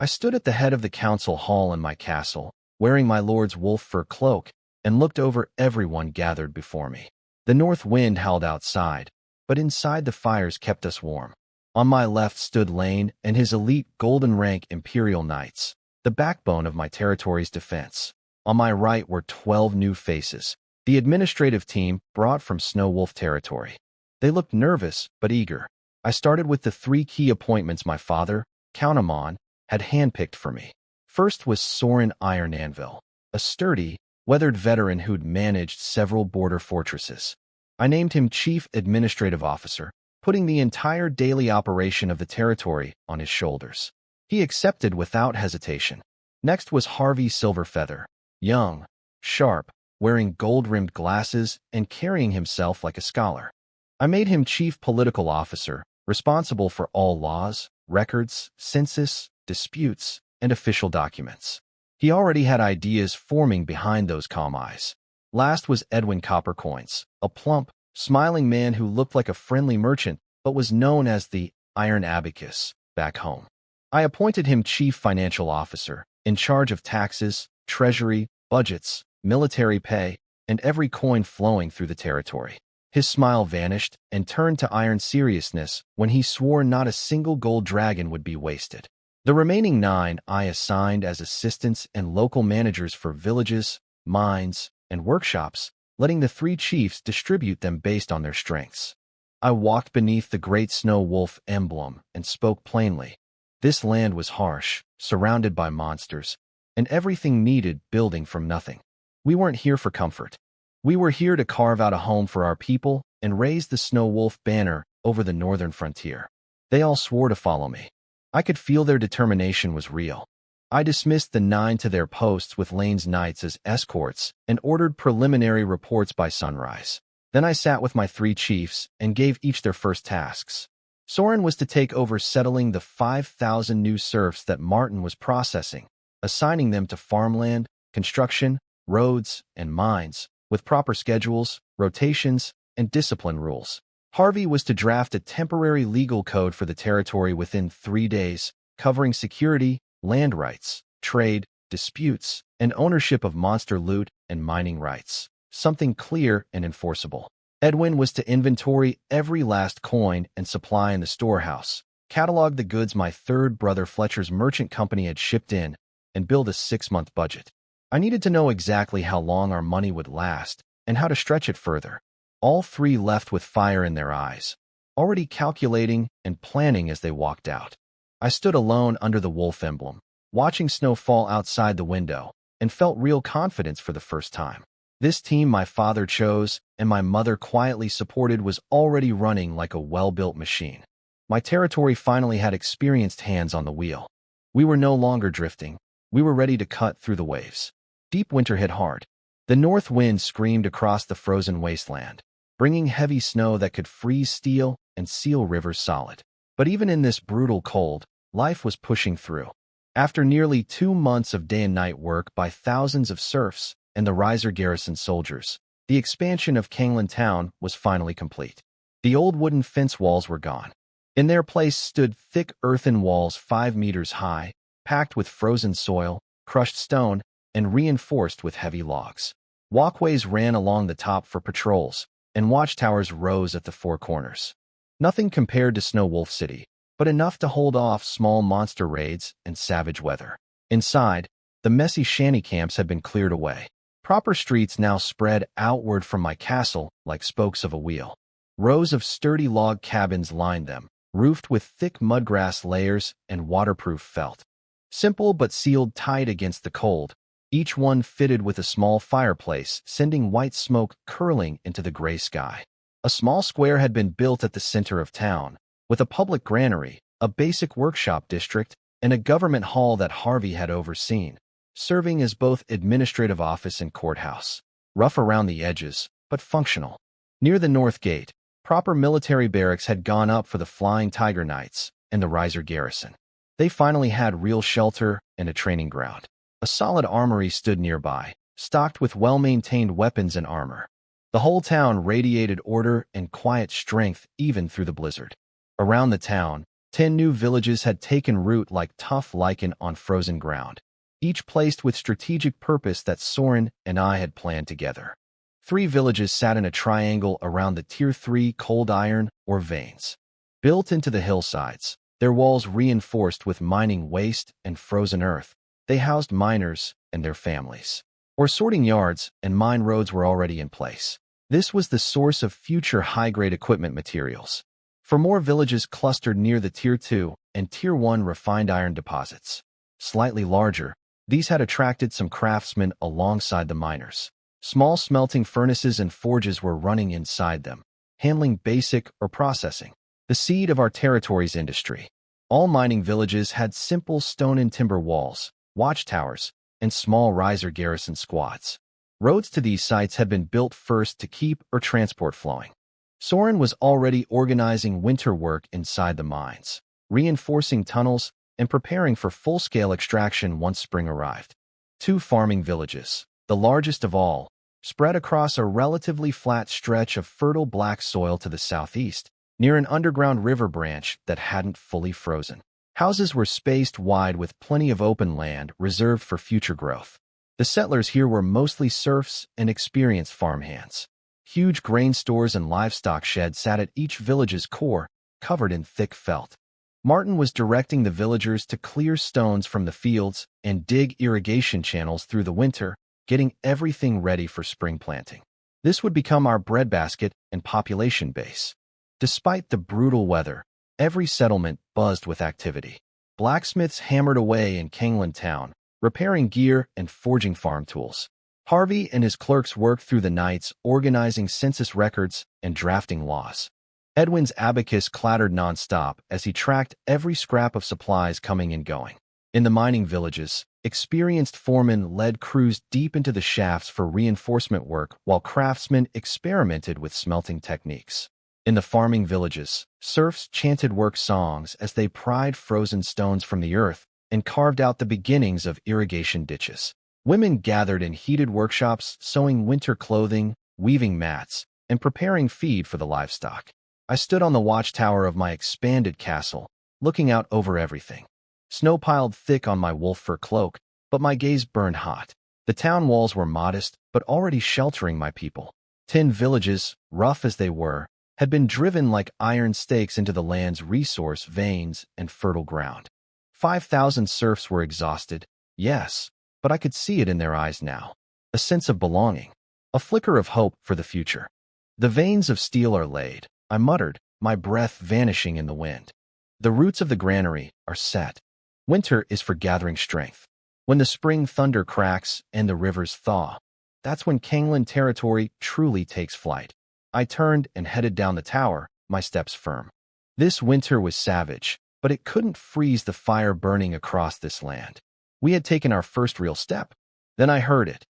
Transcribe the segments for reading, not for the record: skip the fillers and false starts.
I stood at the head of the council hall in my castle, wearing my lord's wolf fur cloak, and looked over everyone gathered before me. The north wind howled outside, but inside the fires kept us warm. On my left stood Lane and his elite golden-rank Imperial Knights, the backbone of my territory's defense. On my right were 12 new faces, the administrative team brought from Snow Wolf territory. They looked nervous but eager. I started with the 3 key appointments my father, Count Amon, had handpicked for me. First was Soren Iron Anvil, a sturdy, weathered veteran who'd managed several border fortresses. I named him Chief Administrative Officer, putting the entire daily operation of the territory on his shoulders. He accepted without hesitation. Next was Harvey Silverfeather, young, sharp, wearing gold-rimmed glasses and carrying himself like a scholar. I made him Chief Political Officer, responsible for all laws, records, census, disputes, and official documents. He already had ideas forming behind those calm eyes. Last was Edwin Coppercoins, a plump, smiling man who looked like a friendly merchant but was known as the Iron Abacus back home. I appointed him Chief Financial Officer, in charge of taxes, treasury, budgets, military pay, and every coin flowing through the territory. His smile vanished and turned to iron seriousness when he swore not a single gold dragon would be wasted. The remaining 9 I assigned as assistants and local managers for villages, mines, and workshops, letting the 3 chiefs distribute them based on their strengths. I walked beneath the great snow wolf emblem and spoke plainly. This land was harsh, surrounded by monsters, and everything needed building from nothing. We weren't here for comfort. We were here to carve out a home for our people and raise the snow wolf banner over the northern frontier. They all swore to follow me. I could feel their determination was real. I dismissed the 9 to their posts with Lane's knights as escorts and ordered preliminary reports by sunrise. Then I sat with my 3 chiefs and gave each their first tasks. Soren was to take over settling the 5,000 new serfs that Martin was processing, assigning them to farmland, construction, roads, and mines, with proper schedules, rotations, and discipline rules. Harvey was to draft a temporary legal code for the territory within 3 days, covering security, land rights, trade, disputes, and ownership of monster loot and mining rights, something clear and enforceable. Edwin was to inventory every last coin and supply in the storehouse, catalog the goods my 3rd brother Fletcher's merchant company had shipped in, and build a 6-month budget. I needed to know exactly how long our money would last and how to stretch it further. All 3 left with fire in their eyes, already calculating and planning as they walked out. I stood alone under the wolf emblem, watching snow fall outside the window, and felt real confidence for the first time. This team my father chose and my mother quietly supported was already running like a well-built machine. My territory finally had experienced hands on the wheel. We were no longer drifting. We were ready to cut through the waves. Deep winter hit hard. The north wind screamed across the frozen wasteland, bringing heavy snow that could freeze steel and seal rivers solid. But even in this brutal cold, life was pushing through. After nearly 2 months of day and night work by thousands of serfs and the Riser garrison soldiers, the expansion of Kangland town was finally complete. The old wooden fence walls were gone. In their place stood thick earthen walls 5 meters high, packed with frozen soil, crushed stone, and reinforced with heavy logs. Walkways ran along the top for patrols, and watchtowers rose at the 4 corners. Nothing compared to Snow Wolf City, but enough to hold off small monster raids and savage weather. Inside, the messy shanty camps had been cleared away. Proper streets now spread outward from my castle like spokes of a wheel. Rows of sturdy log cabins lined them, roofed with thick mudgrass layers and waterproof felt. Simple but sealed tight against the cold, each one fitted with a small fireplace, sending white smoke curling into the gray sky. A small square had been built at the center of town, with a public granary, a basic workshop district, and a government hall that Harvey had overseen, serving as both administrative office and courthouse. Rough around the edges, but functional. Near the north gate, proper military barracks had gone up for the Flying Tiger Knights and the Riser garrison. They finally had real shelter and a training ground. A solid armory stood nearby, stocked with well-maintained weapons and armor. The whole town radiated order and quiet strength even through the blizzard. Around the town, 10 new villages had taken root like tough lichen on frozen ground, each placed with strategic purpose that Soren and I had planned together. 3 villages sat in a triangle around the Tier 3 cold iron ore veins. Built into the hillsides, their walls reinforced with mining waste and frozen earth, they housed miners and their families. Ore sorting yards and mine roads were already in place. This was the source of future high-grade equipment materials. For more villages clustered near the Tier 2 and Tier 1 refined iron deposits. Slightly larger, these had attracted some craftsmen alongside the miners. Small smelting furnaces and forges were running inside them, handling basic or processing. The seed of our territory's industry. All mining villages had simple stone and timber walls, watchtowers, and small riser garrison squads. Roads to these sites had been built first to keep or transport flowing. Soren was already organizing winter work inside the mines, reinforcing tunnels and preparing for full-scale extraction once spring arrived. 2 farming villages, the largest of all, spread across a relatively flat stretch of fertile black soil to the southeast, near an underground river branch that hadn't fully frozen. Houses were spaced wide with plenty of open land reserved for future growth. The settlers here were mostly serfs and experienced farmhands. Huge grain stores and livestock sheds sat at each village's core, covered in thick felt. Martin was directing the villagers to clear stones from the fields and dig irrigation channels through the winter, getting everything ready for spring planting. This would become our breadbasket and population base. Despite the brutal weather, every settlement buzzed with activity. Blacksmiths hammered away in Kangland town, repairing gear and forging farm tools. Harvey and his clerks worked through the nights, organizing census records and drafting laws. Edwin's abacus clattered nonstop as he tracked every scrap of supplies coming and going. In the mining villages, experienced foremen led crews deep into the shafts for reinforcement work while craftsmen experimented with smelting techniques. In the farming villages, serfs chanted work songs as they pried frozen stones from the earth and carved out the beginnings of irrigation ditches. Women gathered in heated workshops, sewing winter clothing, weaving mats, and preparing feed for the livestock. I stood on the watchtower of my expanded castle, looking out over everything. Snow piled thick on my wolf fur cloak, but my gaze burned hot. The town walls were modest, but already sheltering my people. 10 villages, rough as they were, had been driven like iron stakes into the land's resource veins and fertile ground. 5,000 serfs were exhausted, yes, but I could see it in their eyes now. A sense of belonging, a flicker of hope for the future. The veins of steel are laid, I muttered, my breath vanishing in the wind. The roots of the granary are set. Winter is for gathering strength. When the spring thunder cracks and the rivers thaw, that's when Kangland territory truly takes flight. I turned and headed down the tower, my steps firm. This winter was savage, but it couldn't freeze the fire burning across this land. We had taken our first real step. Then I heard it.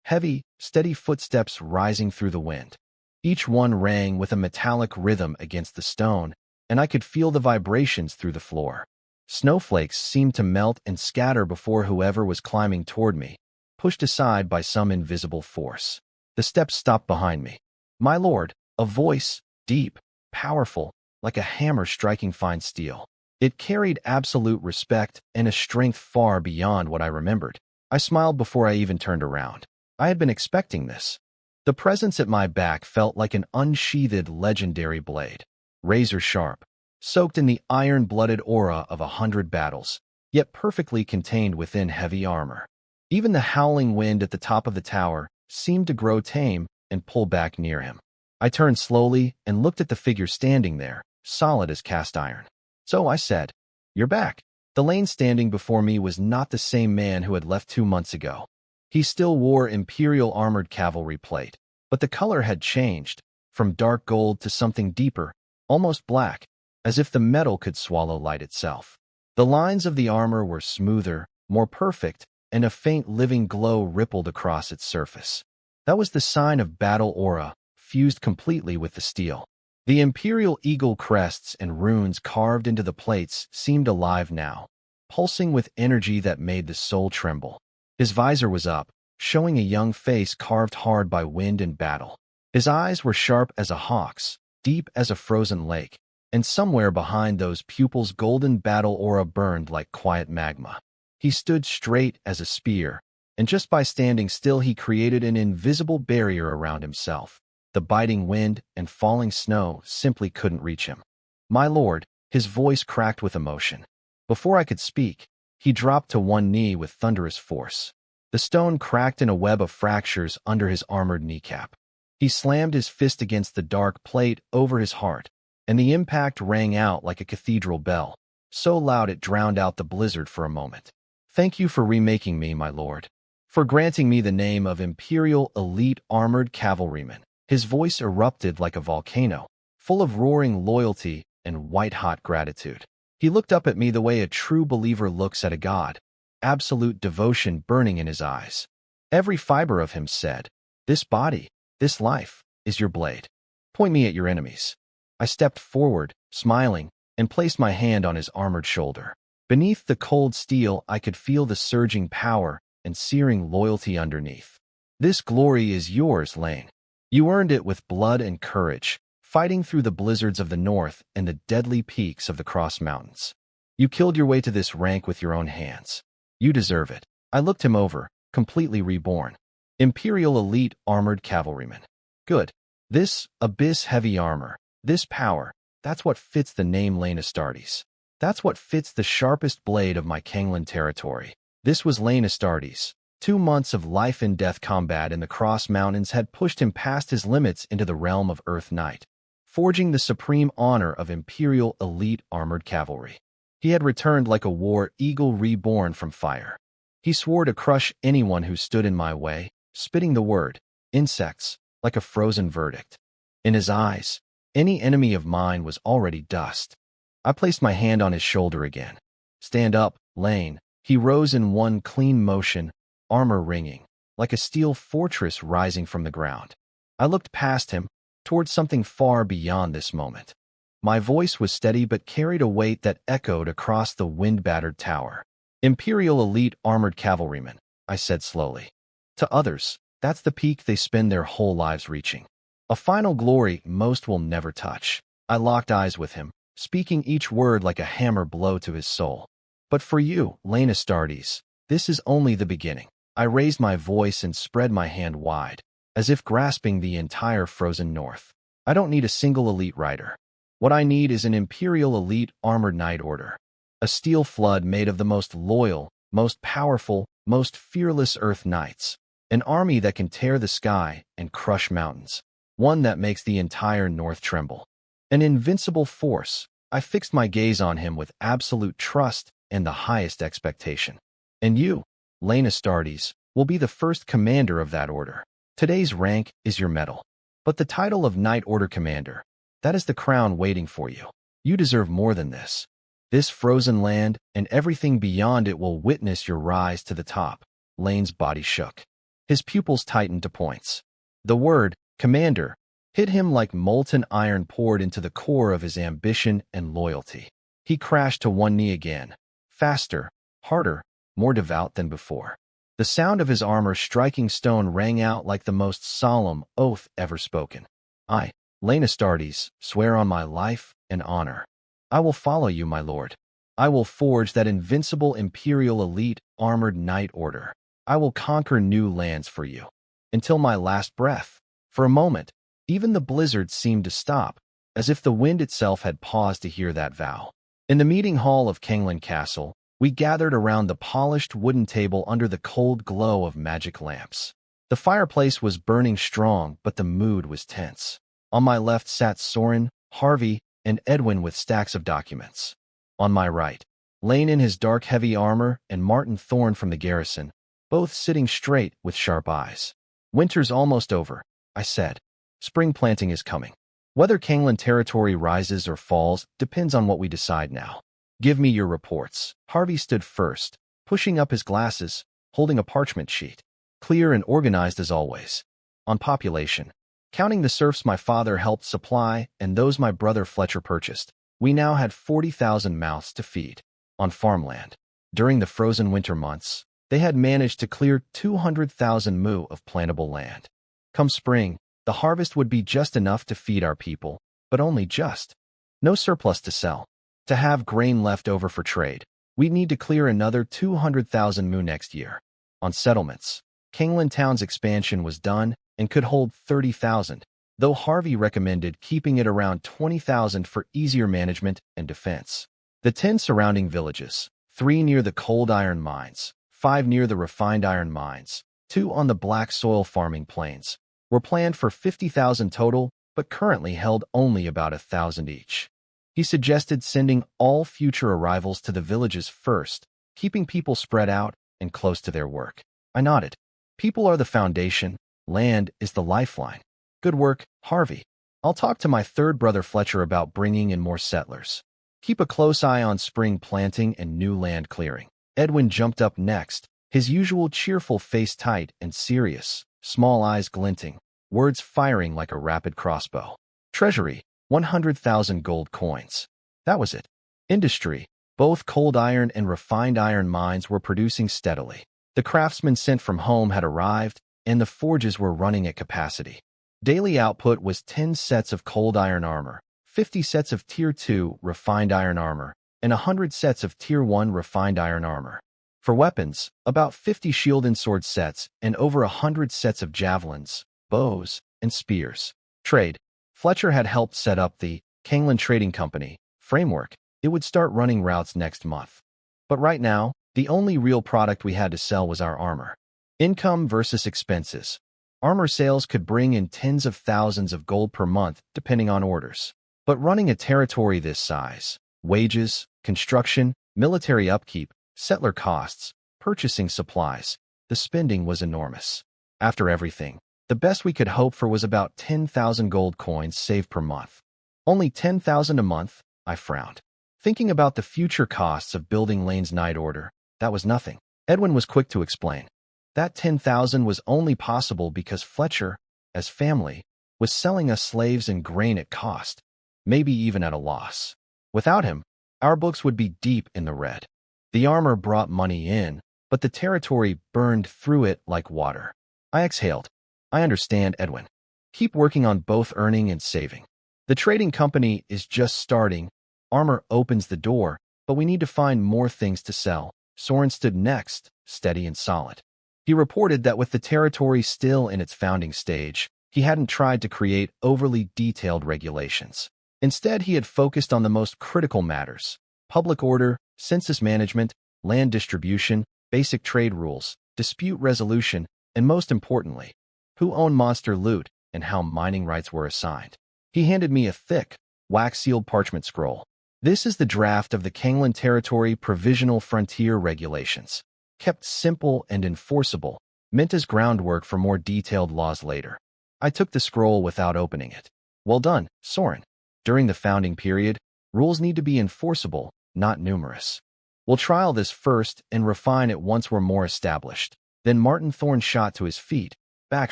Heavy, steady footsteps rising through the wind. Each one rang with a metallic rhythm against the stone, and I could feel the vibrations through the floor. Snowflakes seemed to melt and scatter before whoever was climbing toward me, pushed aside by some invisible force. The steps stopped behind me. My lord, a voice, deep, powerful, like a hammer striking fine steel. It carried absolute respect and a strength far beyond what I remembered. I smiled before I even turned around. I had been expecting this. The presence at my back felt like an unsheathed legendary blade, razor sharp, soaked in the iron-blooded aura of 100 battles, yet perfectly contained within heavy armor. Even the howling wind at the top of the tower seemed to grow tame and pull back near him. I turned slowly and looked at the figure standing there, solid as cast iron. So I said, "You're back." The lane standing before me was not the same man who had left 2 months ago. He still wore imperial armored cavalry plate, but the color had changed, from dark gold to something deeper, almost black, as if the metal could swallow light itself. The lines of the armor were smoother, more perfect, and a faint living glow rippled across its surface. That was the sign of battle aura, fused completely with the steel. The imperial eagle crests and runes carved into the plates seemed alive now, pulsing with energy that made the soul tremble. His visor was up, showing a young face carved hard by wind and battle. His eyes were sharp as a hawk's, deep as a frozen lake, and somewhere behind those pupils golden battle aura burned like quiet magma. He stood straight as a spear, and just by standing still he created an invisible barrier around himself. The biting wind and falling snow simply couldn't reach him. My lord, his voice cracked with emotion. Before I could speak, he dropped to one knee with thunderous force. The stone cracked in a web of fractures under his armored kneecap. He slammed his fist against the dark plate over his heart, and the impact rang out like a cathedral bell, so loud it drowned out the blizzard for a moment. Thank you for remaking me, my lord. For granting me the name of Imperial Elite Armored Cavalryman. His voice erupted like a volcano, full of roaring loyalty and white-hot gratitude. He looked up at me the way a true believer looks at a god, absolute devotion burning in his eyes. Every fiber of him said, "This body, this life, is your blade. Point me at your enemies." I stepped forward, smiling, and placed my hand on his armored shoulder. Beneath the cold steel, I could feel the surging power and searing loyalty underneath. "This glory is yours, Lane. You earned it with blood and courage, fighting through the blizzards of the north and the deadly peaks of the Cross Mountains. You killed your way to this rank with your own hands. You deserve it." I looked him over, completely reborn. Imperial Elite Armored Cavalryman. Good. This abyss-heavy armor, this power, that's what fits the name Lane Astartes. That's what fits the sharpest blade of my Kanglan territory. This was Lane Astartes. 2 months of life-and-death combat in the Cross Mountains had pushed him past his limits into the realm of Earth Knight, forging the supreme honor of Imperial Elite Armored Cavalry. He had returned like a war eagle reborn from fire. He swore to crush anyone who stood in my way, spitting the word, insects, like a frozen verdict. In his eyes, any enemy of mine was already dust. I placed my hand on his shoulder again. "Stand up, Lane." He rose in one clean motion, armor ringing, like a steel fortress rising from the ground. I looked past him, towards something far beyond this moment. My voice was steady but carried a weight that echoed across the wind-battered tower. "Imperial Elite Armored Cavalryman," I said slowly. "To others, that's the peak they spend their whole lives reaching. A final glory most will never touch." I locked eyes with him, speaking each word like a hammer blow to his soul. "But for you, Lane Astartes, this is only the beginning." I raised my voice and spread my hand wide, as if grasping the entire frozen north. "I don't need a single elite rider. What I need is an Imperial Elite Armored Knight Order. A steel flood made of the most loyal, most powerful, most fearless Earth Knights. An army that can tear the sky and crush mountains. One that makes the entire north tremble. An invincible force." I fixed my gaze on him with absolute trust and the highest expectation. "And you, Lane Astartes, will be the first commander of that order. Today's rank is your medal. But the title of Knight Order Commander, that is the crown waiting for you. You deserve more than this. This frozen land and everything beyond it will witness your rise to the top." Lane's body shook. His pupils tightened to points. The word, commander, hit him like molten iron poured into the core of his ambition and loyalty. He crashed to one knee again, faster, harder, more devout than before. The sound of his armor striking stone rang out like the most solemn oath ever spoken. "I, Lane Astartes, swear on my life and honor. I will follow you, my lord. I will forge that invincible Imperial Elite Armored Knight Order. I will conquer new lands for you. Until my last breath." For a moment, even the blizzard seemed to stop, as if the wind itself had paused to hear that vow. In the meeting hall of Kanglan Castle, we gathered around the polished wooden table under the cold glow of magic lamps. The fireplace was burning strong, but the mood was tense. On my left sat Soren, Harvey, and Edwin with stacks of documents. On my right, Lane in his dark heavy armor and Martin Thorne from the garrison, both sitting straight with sharp eyes. "Winter's almost over," I said. "Spring planting is coming. Whether Kanglan territory rises or falls depends on what we decide now. Give me your reports." Harvey stood first, pushing up his glasses, holding a parchment sheet. Clear and organized as always. "On population, counting the serfs my father helped supply and those my brother Fletcher purchased, we now had 40,000 mouths to feed. On farmland, during the frozen winter months, they had managed to clear 200,000 mu of plantable land. Come spring, the harvest would be just enough to feed our people, but only just. No surplus to sell. To have grain left over for trade, we'd need to clear another 200,000 mu next year. On settlements, Kangland Town's expansion was done and could hold 30,000, though Harvey recommended keeping it around 20,000 for easier management and defense. The 10 surrounding villages, 3 near the cold iron mines, 5 near the refined iron mines, 2 on the black soil farming plains, were planned for 50,000 total, but currently held only about 1,000 each. He suggested sending all future arrivals to the villages first, keeping people spread out and close to their work. I nodded. People are the foundation, land is the lifeline. Good work, Harvey. I'll talk to my third brother Fletcher about bringing in more settlers. Keep a close eye on spring planting and new land clearing. Edwin jumped up next, his usual cheerful face tight and serious, small eyes glinting, words firing like a rapid crossbow. Treasury, 100,000 gold coins. That was it. Industry, both cold iron and refined iron mines were producing steadily. The craftsmen sent from home had arrived, and the forges were running at capacity. Daily output was 10 sets of cold iron armor, 50 sets of Tier 2 refined iron armor, and 100 sets of Tier 1 refined iron armor. For weapons, about 50 shield and sword sets and over 100 sets of javelins, bows, and spears. Trade. Fletcher had helped set up the Kangland Trading Company framework. It would start running routes next month. But right now, the only real product we had to sell was our armor. Income versus expenses. Armor sales could bring in tens of thousands of gold per month, depending on orders. But running a territory this size, wages, construction, military upkeep, settler costs, purchasing supplies, the spending was enormous. After everything, the best we could hope for was about 10,000 gold coins saved per month. Only 10,000 a month? I frowned. Thinking about the future costs of building Lane's Night Order, that was nothing. Edwin was quick to explain. That 10,000 was only possible because Fletcher, as family, was selling us slaves and grain at cost, maybe even at a loss. Without him, our books would be deep in the red. The armor brought money in, but the territory burned through it like water. I exhaled. I understand, Edwin. Keep working on both earning and saving. The trading company is just starting. Armor opens the door, but we need to find more things to sell. Soren stood next, steady and solid. He reported that with the territory still in its founding stage, he hadn't tried to create overly detailed regulations. Instead, he had focused on the most critical matters: public order, census management, land distribution, basic trade rules, dispute resolution, and most importantly, who owned monster loot and how mining rights were assigned. He handed me a thick, wax-sealed parchment scroll. This is the draft of the Kangland Territory Provisional Frontier Regulations. Kept simple and enforceable, meant as groundwork for more detailed laws later. I took the scroll without opening it. Well done, Soren. During the founding period, rules need to be enforceable, not numerous. We'll trial this first and refine it once we're more established. Then Martin Thorne shot to his feet, back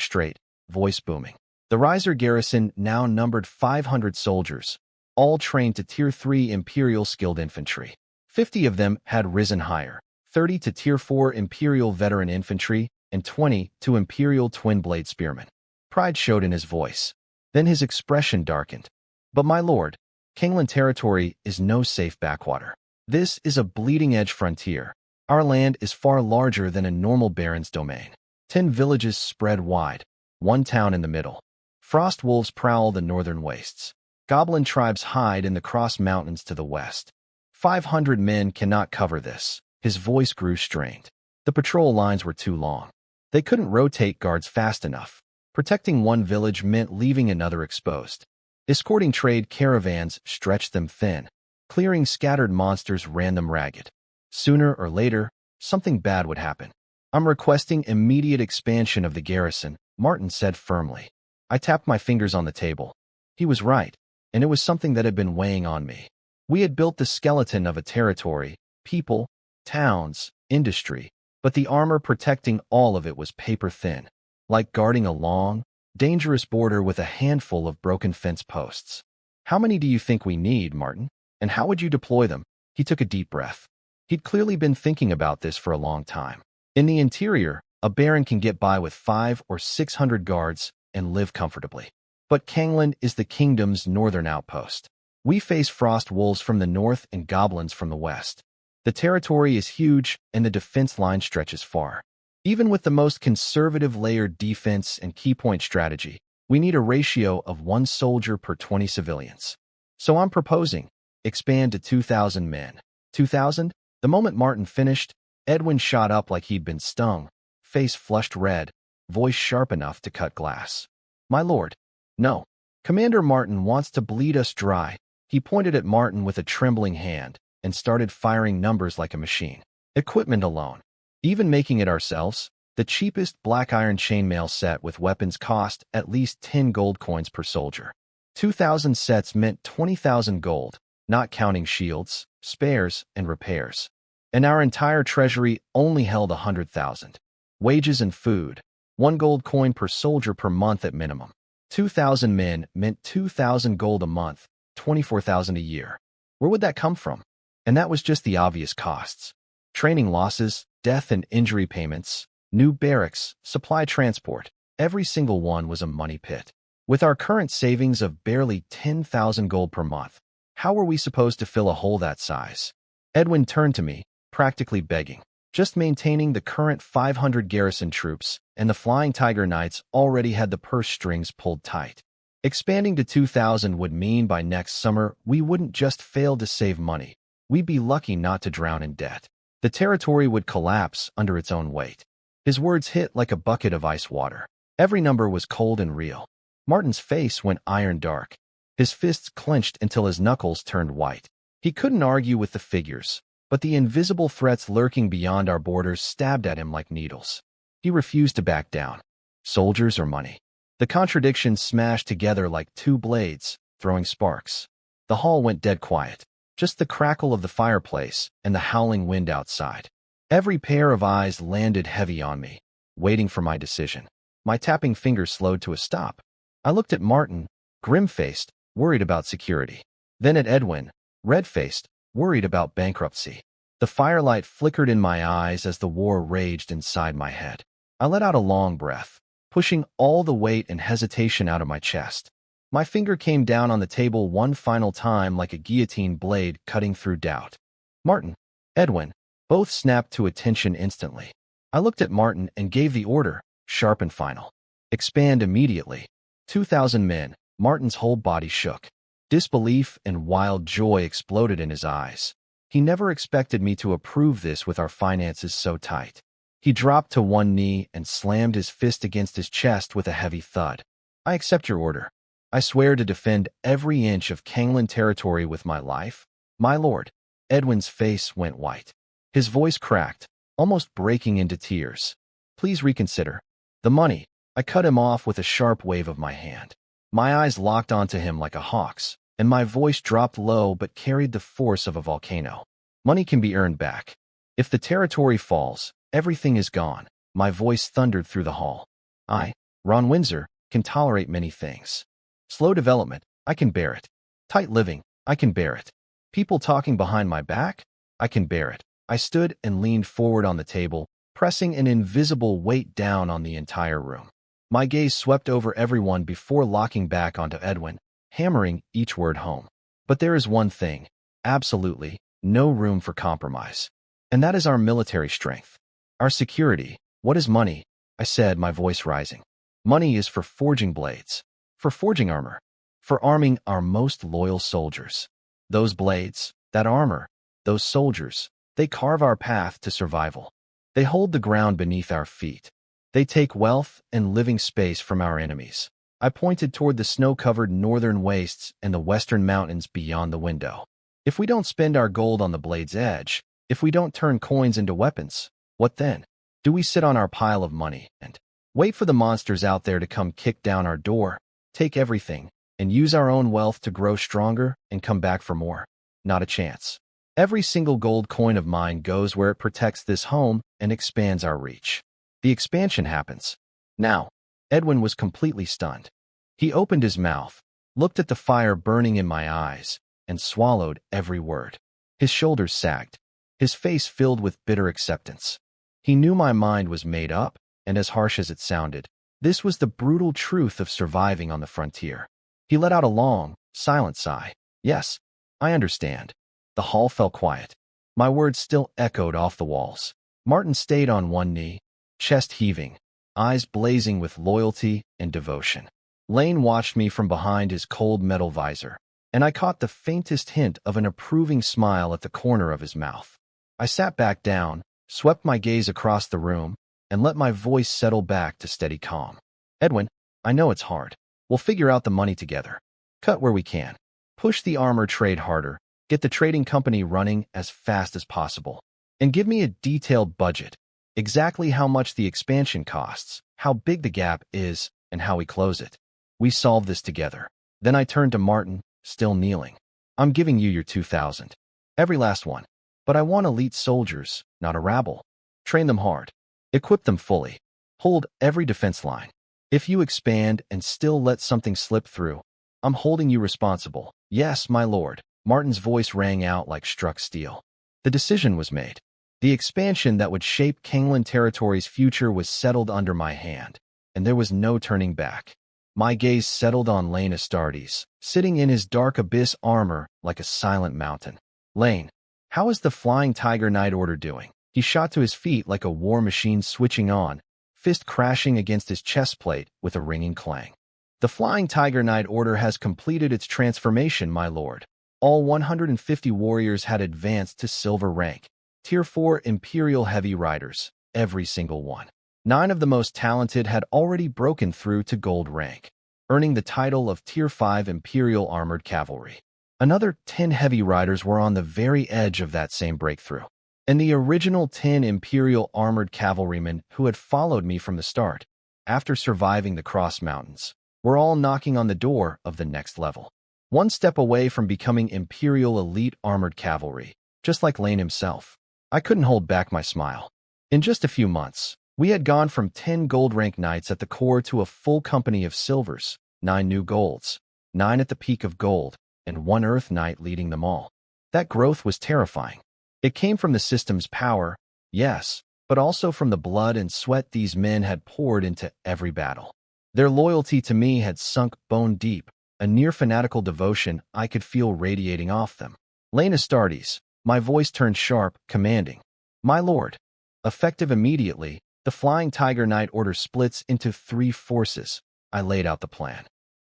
straight, voice booming. The Riser garrison now numbered 500 soldiers, all trained to Tier 3 Imperial Skilled Infantry. 50 of them had risen higher, 30 to Tier 4 Imperial Veteran Infantry, and 20 to Imperial Twin-Blade Spearmen. Pride showed in his voice. Then his expression darkened. But my lord, Kangland Territory is no safe backwater. This is a bleeding-edge frontier. Our land is far larger than a normal baron's domain. 10 villages spread wide, 1 town in the middle. Frost wolves prowl the northern wastes. Goblin tribes hide in the Cross Mountains to the west. 500 men cannot cover this. His voice grew strained. The patrol lines were too long. They couldn't rotate guards fast enough. Protecting one village meant leaving another exposed. Escorting trade caravans stretched them thin. Clearing scattered monsters ran them ragged. Sooner or later, something bad would happen. I'm requesting immediate expansion of the garrison, Martin said firmly. I tapped my fingers on the table. He was right, and it was something that had been weighing on me. We had built the skeleton of a territory, people, towns, industry, but the armor protecting all of it was paper thin, like guarding a long, dangerous border with a handful of broken fence posts. How many do you think we need, Martin? And how would you deploy them? He took a deep breath. He'd clearly been thinking about this for a long time. In the interior, a baron can get by with 500 or 600 guards and live comfortably. But Kangland is the kingdom's northern outpost. We face frost wolves from the north and goblins from the west. The territory is huge and the defense line stretches far. Even with the most conservative layered defense and keypoint strategy, we need a ratio of 1 soldier per 20 civilians. So I'm proposing, expand to 2,000 men. 2,000? The moment Martin finished, Edwin shot up like he'd been stung, face flushed red, voice sharp enough to cut glass. My lord. No. Commander Martin wants to bleed us dry. He pointed at Martin with a trembling hand and started firing numbers like a machine. Equipment alone. Even making it ourselves, the cheapest black iron chainmail set with weapons cost at least 10 gold coins per soldier. 2,000 sets meant 20,000 gold, not counting shields, spares, and repairs. And our entire treasury only held 100,000. Wages and food, 1 gold coin per soldier per month at minimum. 2,000 men meant 2,000 gold a month, 24,000 a year. Where would that come from? And that was just the obvious costs. Training losses, death and injury payments, new barracks, supply transport. Every single one was a money pit. With our current savings of barely 10,000 gold per month, how were we supposed to fill a hole that size? Edwin turned to me, practically begging. Just maintaining the current 500 garrison troops, and the Flying Tiger Knights already had the purse strings pulled tight. Expanding to 2,000 would mean by next summer we wouldn't just fail to save money. We'd be lucky not to drown in debt. The territory would collapse under its own weight. His words hit like a bucket of ice water. Every number was cold and real. Martin's face went iron dark. His fists clenched until his knuckles turned white. He couldn't argue with the figures, but the invisible threats lurking beyond our borders stabbed at him like needles. He refused to back down. Soldiers or money? The contradictions smashed together like two blades, throwing sparks. The hall went dead quiet. Just the crackle of the fireplace and the howling wind outside. Every pair of eyes landed heavy on me, waiting for my decision. My tapping fingers slowed to a stop. I looked at Martin, grim-faced, worried about security. Then at Edwin, red-faced, worried about bankruptcy. The firelight flickered in my eyes as the war raged inside my head. I let out a long breath, pushing all the weight and hesitation out of my chest. My finger came down on the table one final time like a guillotine blade cutting through doubt. Martin, Edwin, both snapped to attention instantly. I looked at Martin and gave the order, sharp and final. Expand immediately. 2,000 men. Martin's whole body shook. Disbelief and wild joy exploded in his eyes. He never expected me to approve this with our finances so tight. He dropped to one knee and slammed his fist against his chest with a heavy thud. I accept your order. I swear to defend every inch of Kanglan territory with my life. My lord. Edwin's face went white. His voice cracked, almost breaking into tears. Please reconsider. The money. I cut him off with a sharp wave of my hand. My eyes locked onto him like a hawk's, and my voice dropped low but carried the force of a volcano. Money can be earned back. If the territory falls, everything is gone. My voice thundered through the hall. I, Ron Windsor, can tolerate many things. Slow development, I can bear it. Tight living, I can bear it. People talking behind my back, I can bear it. I stood and leaned forward on the table, pressing an invisible weight down on the entire room. My gaze swept over everyone before locking back onto Edwin, hammering each word home. But there is one thing, absolutely, no room for compromise. And that is our military strength. Our security. What is money? I said, my voice rising. Money is for forging blades, for forging armor, for arming our most loyal soldiers. Those blades, that armor, those soldiers, they carve our path to survival. They hold the ground beneath our feet. They take wealth and living space from our enemies. I pointed toward the snow-covered northern wastes and the western mountains beyond the window. If we don't spend our gold on the blade's edge, if we don't turn coins into weapons, what then? Do we sit on our pile of money and wait for the monsters out there to come kick down our door, take everything, and use our own wealth to grow stronger and come back for more? Not a chance. Every single gold coin of mine goes where it protects this home and expands our reach. The expansion happens. Now, Edwin was completely stunned. He opened his mouth, looked at the fire burning in my eyes, and swallowed every word. His shoulders sagged, his face filled with bitter acceptance. He knew my mind was made up, and as harsh as it sounded, this was the brutal truth of surviving on the frontier. He let out a long, silent sigh. Yes, I understand. The hall fell quiet. My words still echoed off the walls. Martin stayed on one knee, chest heaving, eyes blazing with loyalty and devotion. Lane watched me from behind his cold metal visor, and I caught the faintest hint of an approving smile at the corner of his mouth. I sat back down, swept my gaze across the room, and let my voice settle back to steady calm. Edwin, I know it's hard. We'll figure out the money together. Cut where we can. Push the armor trade harder, get the trading company running as fast as possible. And give me a detailed budget. Exactly how much the expansion costs, how big the gap is, and how we close it. We solve this together. Then I turned to Martin, still kneeling. I'm giving you your 2,000. Every last one. But I want elite soldiers, not a rabble. Train them hard. Equip them fully. Hold every defense line. If you expand and still let something slip through, I'm holding you responsible. Yes, my lord. Martin's voice rang out like struck steel. The decision was made. The expansion that would shape Kangland territory's future was settled under my hand, and there was no turning back. My gaze settled on Lane Astartes, sitting in his dark abyss armor like a silent mountain. Lane, how is the Flying Tiger Knight Order doing? He shot to his feet like a war machine switching on, fist crashing against his chest plate with a ringing clang. The Flying Tiger Knight Order has completed its transformation, my lord. All 150 warriors had advanced to silver rank. Tier 4 Imperial Heavy Riders, every single one. 9 of the most talented had already broken through to gold rank, earning the title of Tier 5 Imperial Armored Cavalry. Another 10 heavy riders were on the very edge of that same breakthrough. And the original 10 Imperial Armored Cavalrymen who had followed me from the start, after surviving the Cross Mountains, were all knocking on the door of the next level. One step away from becoming Imperial Elite Armored Cavalry, just like Lane himself. I couldn't hold back my smile. In just a few months, we had gone from 10 gold rank knights at the core to a full company of silvers, 9 new golds, 9 at the peak of gold, and 1 earth knight leading them all. That growth was terrifying. It came from the system's power, yes, but also from the blood and sweat these men had poured into every battle. Their loyalty to me had sunk bone deep, a near-fanatical devotion I could feel radiating off them. Lane Astartes, my voice turned sharp, commanding. My lord. Effective immediately, the Flying Tiger Knight Order splits into 3 forces. I laid out the plan.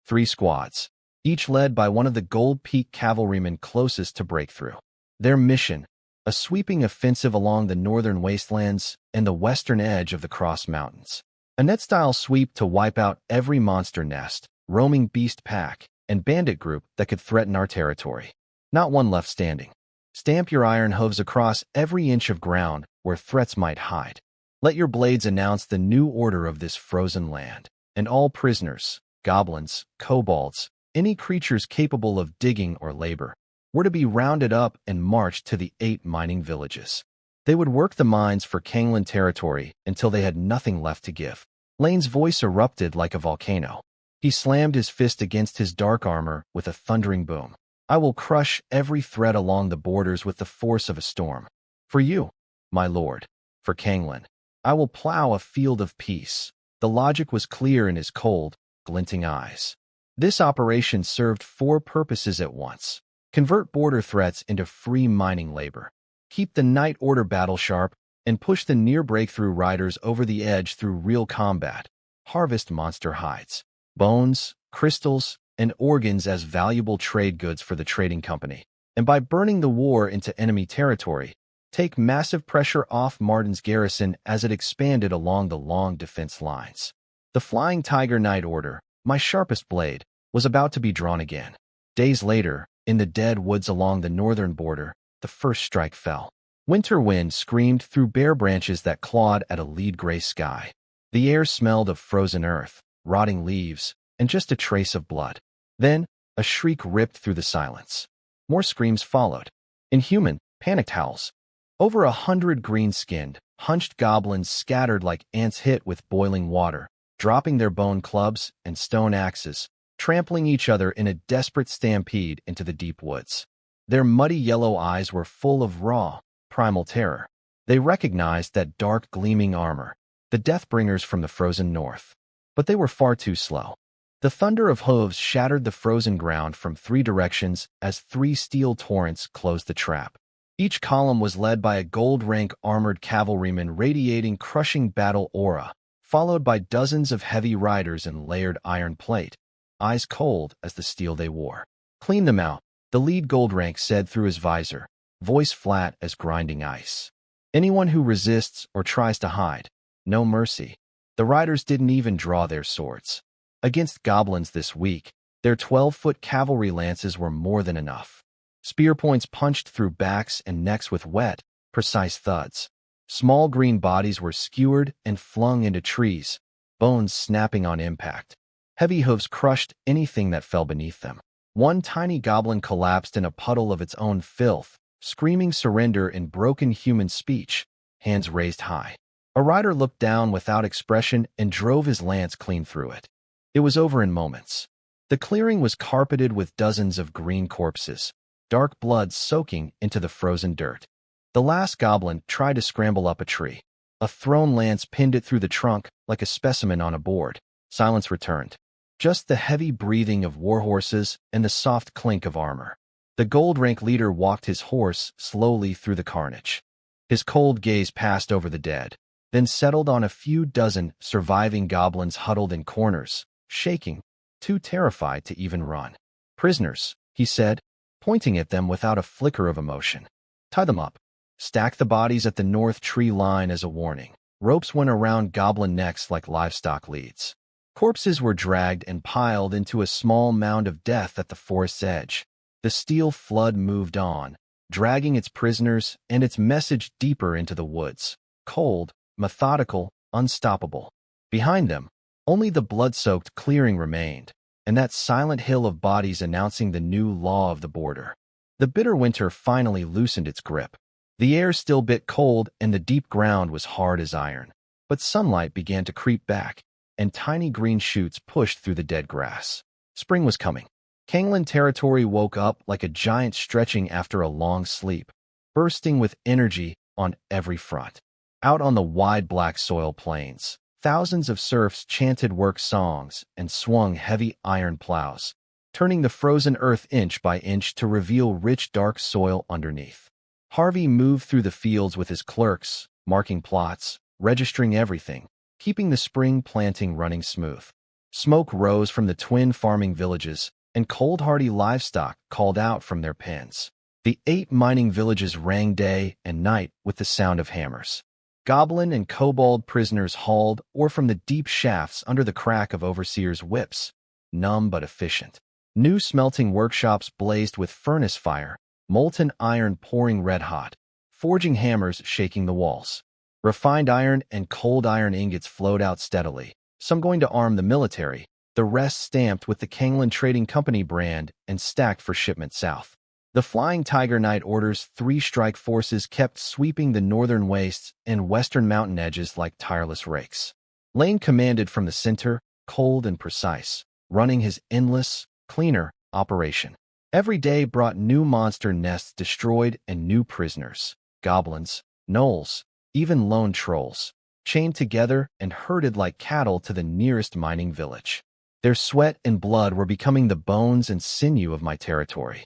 3 squads, each led by one of the Gold Peak cavalrymen closest to breakthrough. Their mission, a sweeping offensive along the northern wastelands and the western edge of the Cross Mountains. A net-style sweep to wipe out every monster nest, roaming beast pack, and bandit group that could threaten our territory. Not one left standing. Stamp your iron hooves across every inch of ground where threats might hide. Let your blades announce the new order of this frozen land, and all prisoners, goblins, kobolds, any creatures capable of digging or labor, were to be rounded up and marched to the 8 mining villages. They would work the mines for Kangland territory until they had nothing left to give. Lane's voice erupted like a volcano. He slammed his fist against his dark armor with a thundering boom. I will crush every threat along the borders with the force of a storm. For you, my lord, for Kangland, I will plow a field of peace. The logic was clear in his cold, glinting eyes. This operation served 4 purposes at once. Convert border threats into free mining labor. Keep the Knight Order battle sharp, and push the near-breakthrough riders over the edge through real combat. Harvest monster hides, bones, crystals, and organs as valuable trade goods for the trading company. And by burning the war into enemy territory, take massive pressure off Martin's garrison as it expanded along the long defense lines. The Flying Tiger Knight Order, my sharpest blade, was about to be drawn again. Days later, in the dead woods along the northern border, the first strike fell. Winter wind screamed through bare branches that clawed at a lead-gray sky. The air smelled of frozen earth, rotting leaves, and just a trace of blood. Then, a shriek ripped through the silence. More screams followed. Inhuman, panicked howls. Over 100 green-skinned, hunched goblins scattered like ants hit with boiling water, dropping their bone clubs and stone axes, trampling each other in a desperate stampede into the deep woods. Their muddy yellow eyes were full of raw, primal terror. They recognized that dark gleaming armor, the Deathbringers from the frozen north. But they were far too slow. The thunder of hooves shattered the frozen ground from 3 directions as 3 steel torrents closed the trap. Each column was led by a gold-rank armored cavalryman radiating crushing battle aura, followed by dozens of heavy riders in layered iron plate, eyes cold as the steel they wore. "Clean them out," the lead gold rank said through his visor, voice flat as grinding ice. "Anyone who resists or tries to hide, no mercy." The riders didn't even draw their swords. Against goblins this week, their 12-foot cavalry lances were more than enough. Spear points punched through backs and necks with wet, precise thuds. Small green bodies were skewered and flung into trees, bones snapping on impact. Heavy hooves crushed anything that fell beneath them. One tiny goblin collapsed in a puddle of its own filth, screaming surrender in broken human speech, hands raised high. A rider looked down without expression and drove his lance clean through it. It was over in moments. The clearing was carpeted with dozens of green corpses, dark blood soaking into the frozen dirt. The last goblin tried to scramble up a tree. A thrown lance pinned it through the trunk like a specimen on a board. Silence returned. Just the heavy breathing of warhorses and the soft clink of armor. The gold rank leader walked his horse slowly through the carnage. His cold gaze passed over the dead, then settled on a few dozen surviving goblins huddled in corners, shaking, too terrified to even run. "Prisoners," he said, pointing at them without a flicker of emotion. "Tie them up. Stack the bodies at the north tree line as a warning." Ropes went around goblin necks like livestock leads. Corpses were dragged and piled into a small mound of death at the forest's edge. The steel flood moved on, dragging its prisoners and its message deeper into the woods. Cold, methodical, unstoppable. Behind them, only the blood-soaked clearing remained, and that silent hill of bodies announcing the new law of the border. The bitter winter finally loosened its grip. The air still bit cold and the deep ground was hard as iron, but sunlight began to creep back, and tiny green shoots pushed through the dead grass. Spring was coming. Kanglan territory woke up like a giant stretching after a long sleep, bursting with energy on every front. Out on the wide black soil plains, thousands of serfs chanted work songs and swung heavy iron plows, turning the frozen earth inch by inch to reveal rich dark soil underneath. Harvey moved through the fields with his clerks, marking plots, registering everything, keeping the spring planting running smooth. Smoke rose from the twin farming villages, and cold-hardy livestock called out from their pens. The 8 mining villages rang day and night with the sound of hammers. Goblin and kobold prisoners hauled ore from the deep shafts under the crack of overseers' whips, numb but efficient. New smelting workshops blazed with furnace fire, molten iron pouring red-hot, forging hammers shaking the walls. Refined iron and cold iron ingots flowed out steadily, some going to arm the military, the rest stamped with the Kanglan Trading Company brand and stacked for shipment south. The Flying Tiger Night Order's 3 strike forces kept sweeping the northern wastes and western mountain edges like tireless rakes. Lane commanded from the center, cold and precise, running his endless, cleaner operation. Every day brought new monster nests destroyed and new prisoners, goblins, gnolls, even lone trolls, chained together and herded like cattle to the nearest mining village. Their sweat and blood were becoming the bones and sinew of my territory.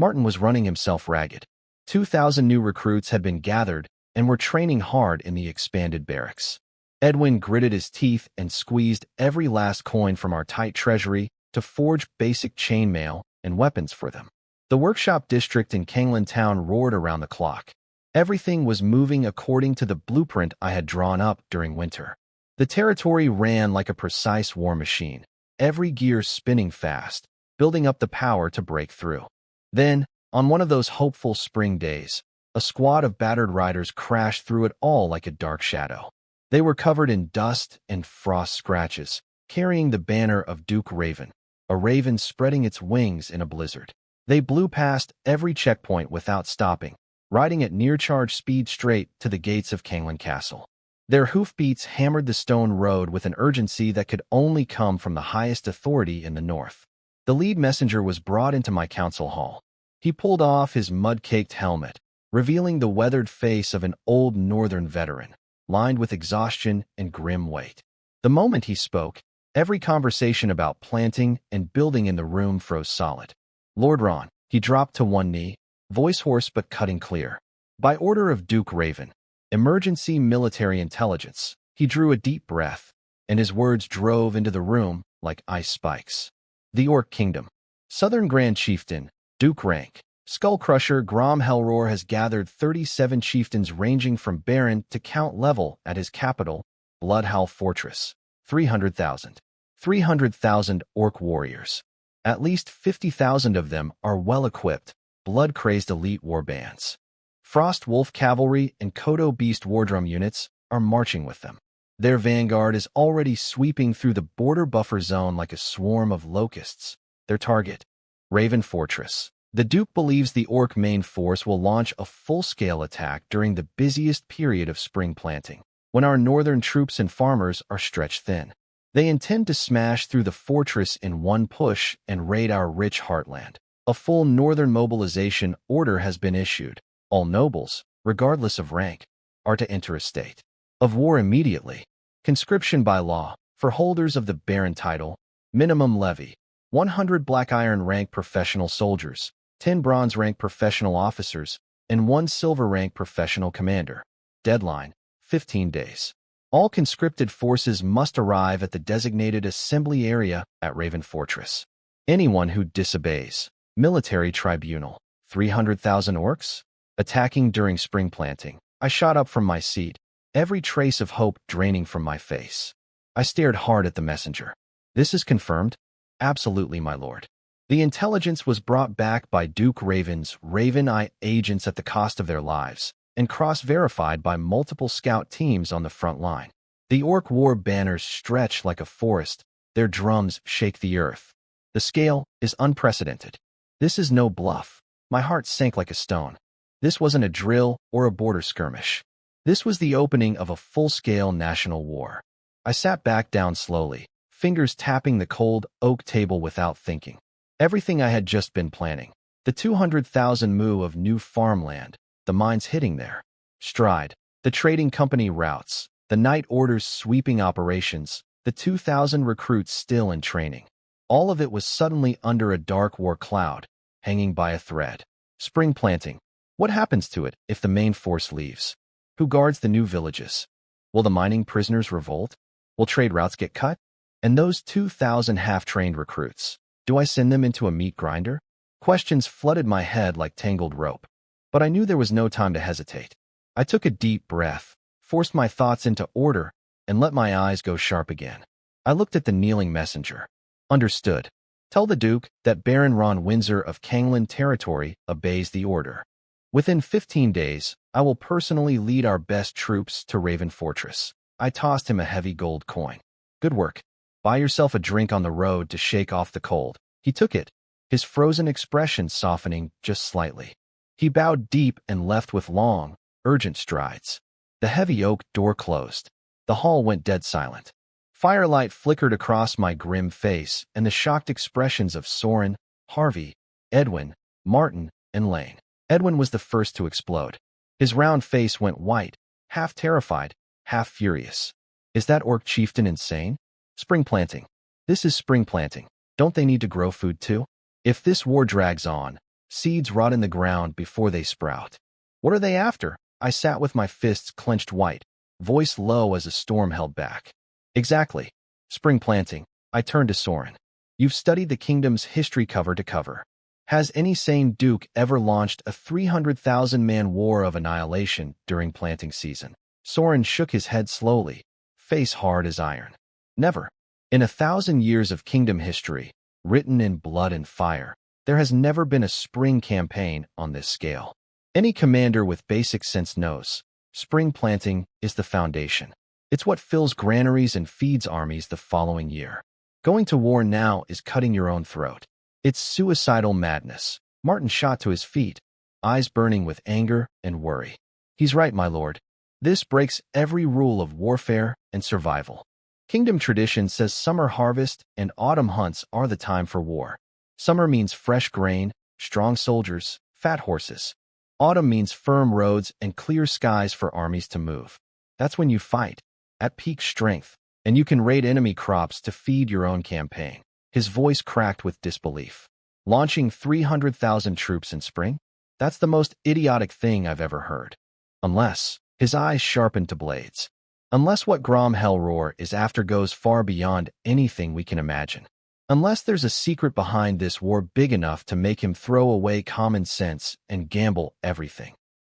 Martin was running himself ragged. 2,000 new recruits had been gathered and were training hard in the expanded barracks. Edwin gritted his teeth and squeezed every last coin from our tight treasury to forge basic chainmail and weapons for them. The workshop district in Kanglan Town roared around the clock. Everything was moving according to the blueprint I had drawn up during winter. The territory ran like a precise war machine, every gear spinning fast, building up the power to break through. Then, on one of those hopeful spring days, a squad of battered riders crashed through it all like a dark shadow. They were covered in dust and frost scratches, carrying the banner of Duke Raven, a raven spreading its wings in a blizzard. They blew past every checkpoint without stopping, riding at near-charge speed straight to the gates of Kanglan Castle. Their hoofbeats hammered the stone road with an urgency that could only come from the highest authority in the north. The lead messenger was brought into my council hall. He pulled off his mud-caked helmet, revealing the weathered face of an old northern veteran, lined with exhaustion and grim weight. The moment he spoke, Every conversation about planting and building in the room froze solid. Lord Ron, he dropped to one knee, voice hoarse but cutting clear. By order of Duke Raven, emergency military intelligence, he drew a deep breath, and his words drove into the room like ice spikes. The Orc Kingdom. Southern Grand Chieftain, Duke Rank, Skullcrusher Grom Hellroar has gathered 37 chieftains ranging from Baron to Count level at his capital, Bloodhowl Fortress. 300,000. 300,000 Orc warriors. At least 50,000 of them are well-equipped, blood-crazed elite warbands. Frost Wolf Cavalry and Kodo Beast Wardrum units are marching with them. Their vanguard is already sweeping through the border buffer zone like a swarm of locusts. Their target, Raven Fortress. The Duke believes the Orc main force will launch a full-scale attack during the busiest period of spring planting, when our northern troops and farmers are stretched thin. They intend to smash through the fortress in one push and raid our rich heartland. A full northern mobilization order has been issued. All nobles, regardless of rank, are to enter a state of war immediately. Conscription by law, for holders of the Baron title, minimum levy, 100 black iron rank professional soldiers, 10 bronze rank professional officers, and 1 silver rank professional commander. Deadline, 15 days. All conscripted forces must arrive at the designated assembly area at Raven Fortress. Anyone who disobeys, military tribunal. 300,000 orcs? Attacking during spring planting. I shot up from my seat, every trace of hope draining from my face. I stared hard at the messenger. This is confirmed? Absolutely, my lord. The intelligence was brought back by Duke Raven's Raven Eye agents at the cost of their lives, and cross-verified by multiple scout teams on the front line. The Orc war banners stretch like a forest, their drums shake the earth. The scale is unprecedented. This is no bluff. My heart sank like a stone. This wasn't a drill or a border skirmish. This was the opening of a full-scale national war. I sat back down slowly, fingers tapping the cold oak table without thinking. Everything I had just been planning. The 200,000 mu of new farmland, the mines hitting their stride, the trading company routes, the night orders sweeping operations, the 2,000 recruits still in training. All of it was suddenly under a dark war cloud, hanging by a thread. Spring planting. What happens to it if the main force leaves? Who guards the new villages? Will the mining prisoners revolt? Will trade routes get cut? And those 2,000 half-trained recruits? Do I send them into a meat grinder? Questions flooded my head like tangled rope. But I knew there was no time to hesitate. I took a deep breath, forced my thoughts into order, and let my eyes go sharp again. I looked at the kneeling messenger. Understood. Tell the Duke that Baron Ron Windsor of Kangland territory obeys the order. Within 15 days, I will personally lead our best troops to Raven Fortress. I tossed him a heavy gold coin. Good work. Buy yourself a drink on the road to shake off the cold. He took it, his frozen expression softening just slightly. He bowed deep and left with long, urgent strides. The heavy oak door closed. The hall went dead silent. Firelight flickered across my grim face and the shocked expressions of Soren, Harvey, Edwin, Martin, and Lane. Edwin was the first to explode. His round face went white, half terrified, half furious. Is that orc chieftain insane? Spring planting. This is spring planting. Don't they need to grow food too? If this war drags on, seeds rot in the ground before they sprout. What are they after? I sat with my fists clenched white, voice low as a storm held back. Exactly. Spring planting. I turned to Soren. You've studied the kingdom's history cover to cover. Has any sane duke ever launched a 300,000-man war of annihilation during planting season? Soren shook his head slowly, face hard as iron. Never. In 1,000 years of kingdom history, written in blood and fire, there has never been a spring campaign on this scale. Any commander with basic sense knows, spring planting is the foundation. It's what fills granaries and feeds armies the following year. Going to war now is cutting your own throat. It's suicidal madness. Martin shot to his feet, eyes burning with anger and worry. He's right, my lord. This breaks every rule of warfare and survival. Kingdom tradition says summer harvest and autumn hunts are the time for war. Summer means fresh grain, strong soldiers, fat horses. Autumn means firm roads and clear skies for armies to move. That's when you fight, at peak strength, and you can raid enemy crops to feed your own campaign. His voice cracked with disbelief. Launching 300,000 troops in spring? That's the most idiotic thing I've ever heard. Unless, his eyes sharpened to blades. Unless what Grom Hellroar is after goes far beyond anything we can imagine. Unless there's a secret behind this war big enough to make him throw away common sense and gamble everything.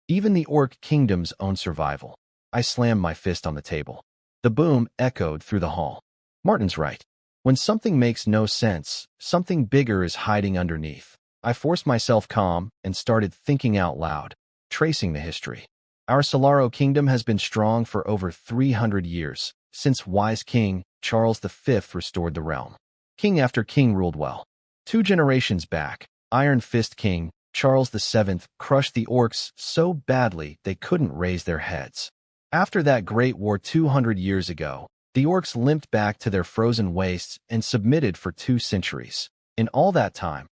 Even the Orc Kingdom's own survival. I slammed my fist on the table. The boom echoed through the hall. Martin's right. When something makes no sense, something bigger is hiding underneath. I forced myself calm and started thinking out loud, tracing the history. Our Solaro Kingdom has been strong for over 300 years, since wise King Charles V restored the realm. King after king ruled well. 2 generations back, Iron Fist King Charles VII crushed the orcs so badly they couldn't raise their heads. After that great war 200 years ago, the orcs limped back to their frozen wastes and submitted for 2 centuries. In all that time,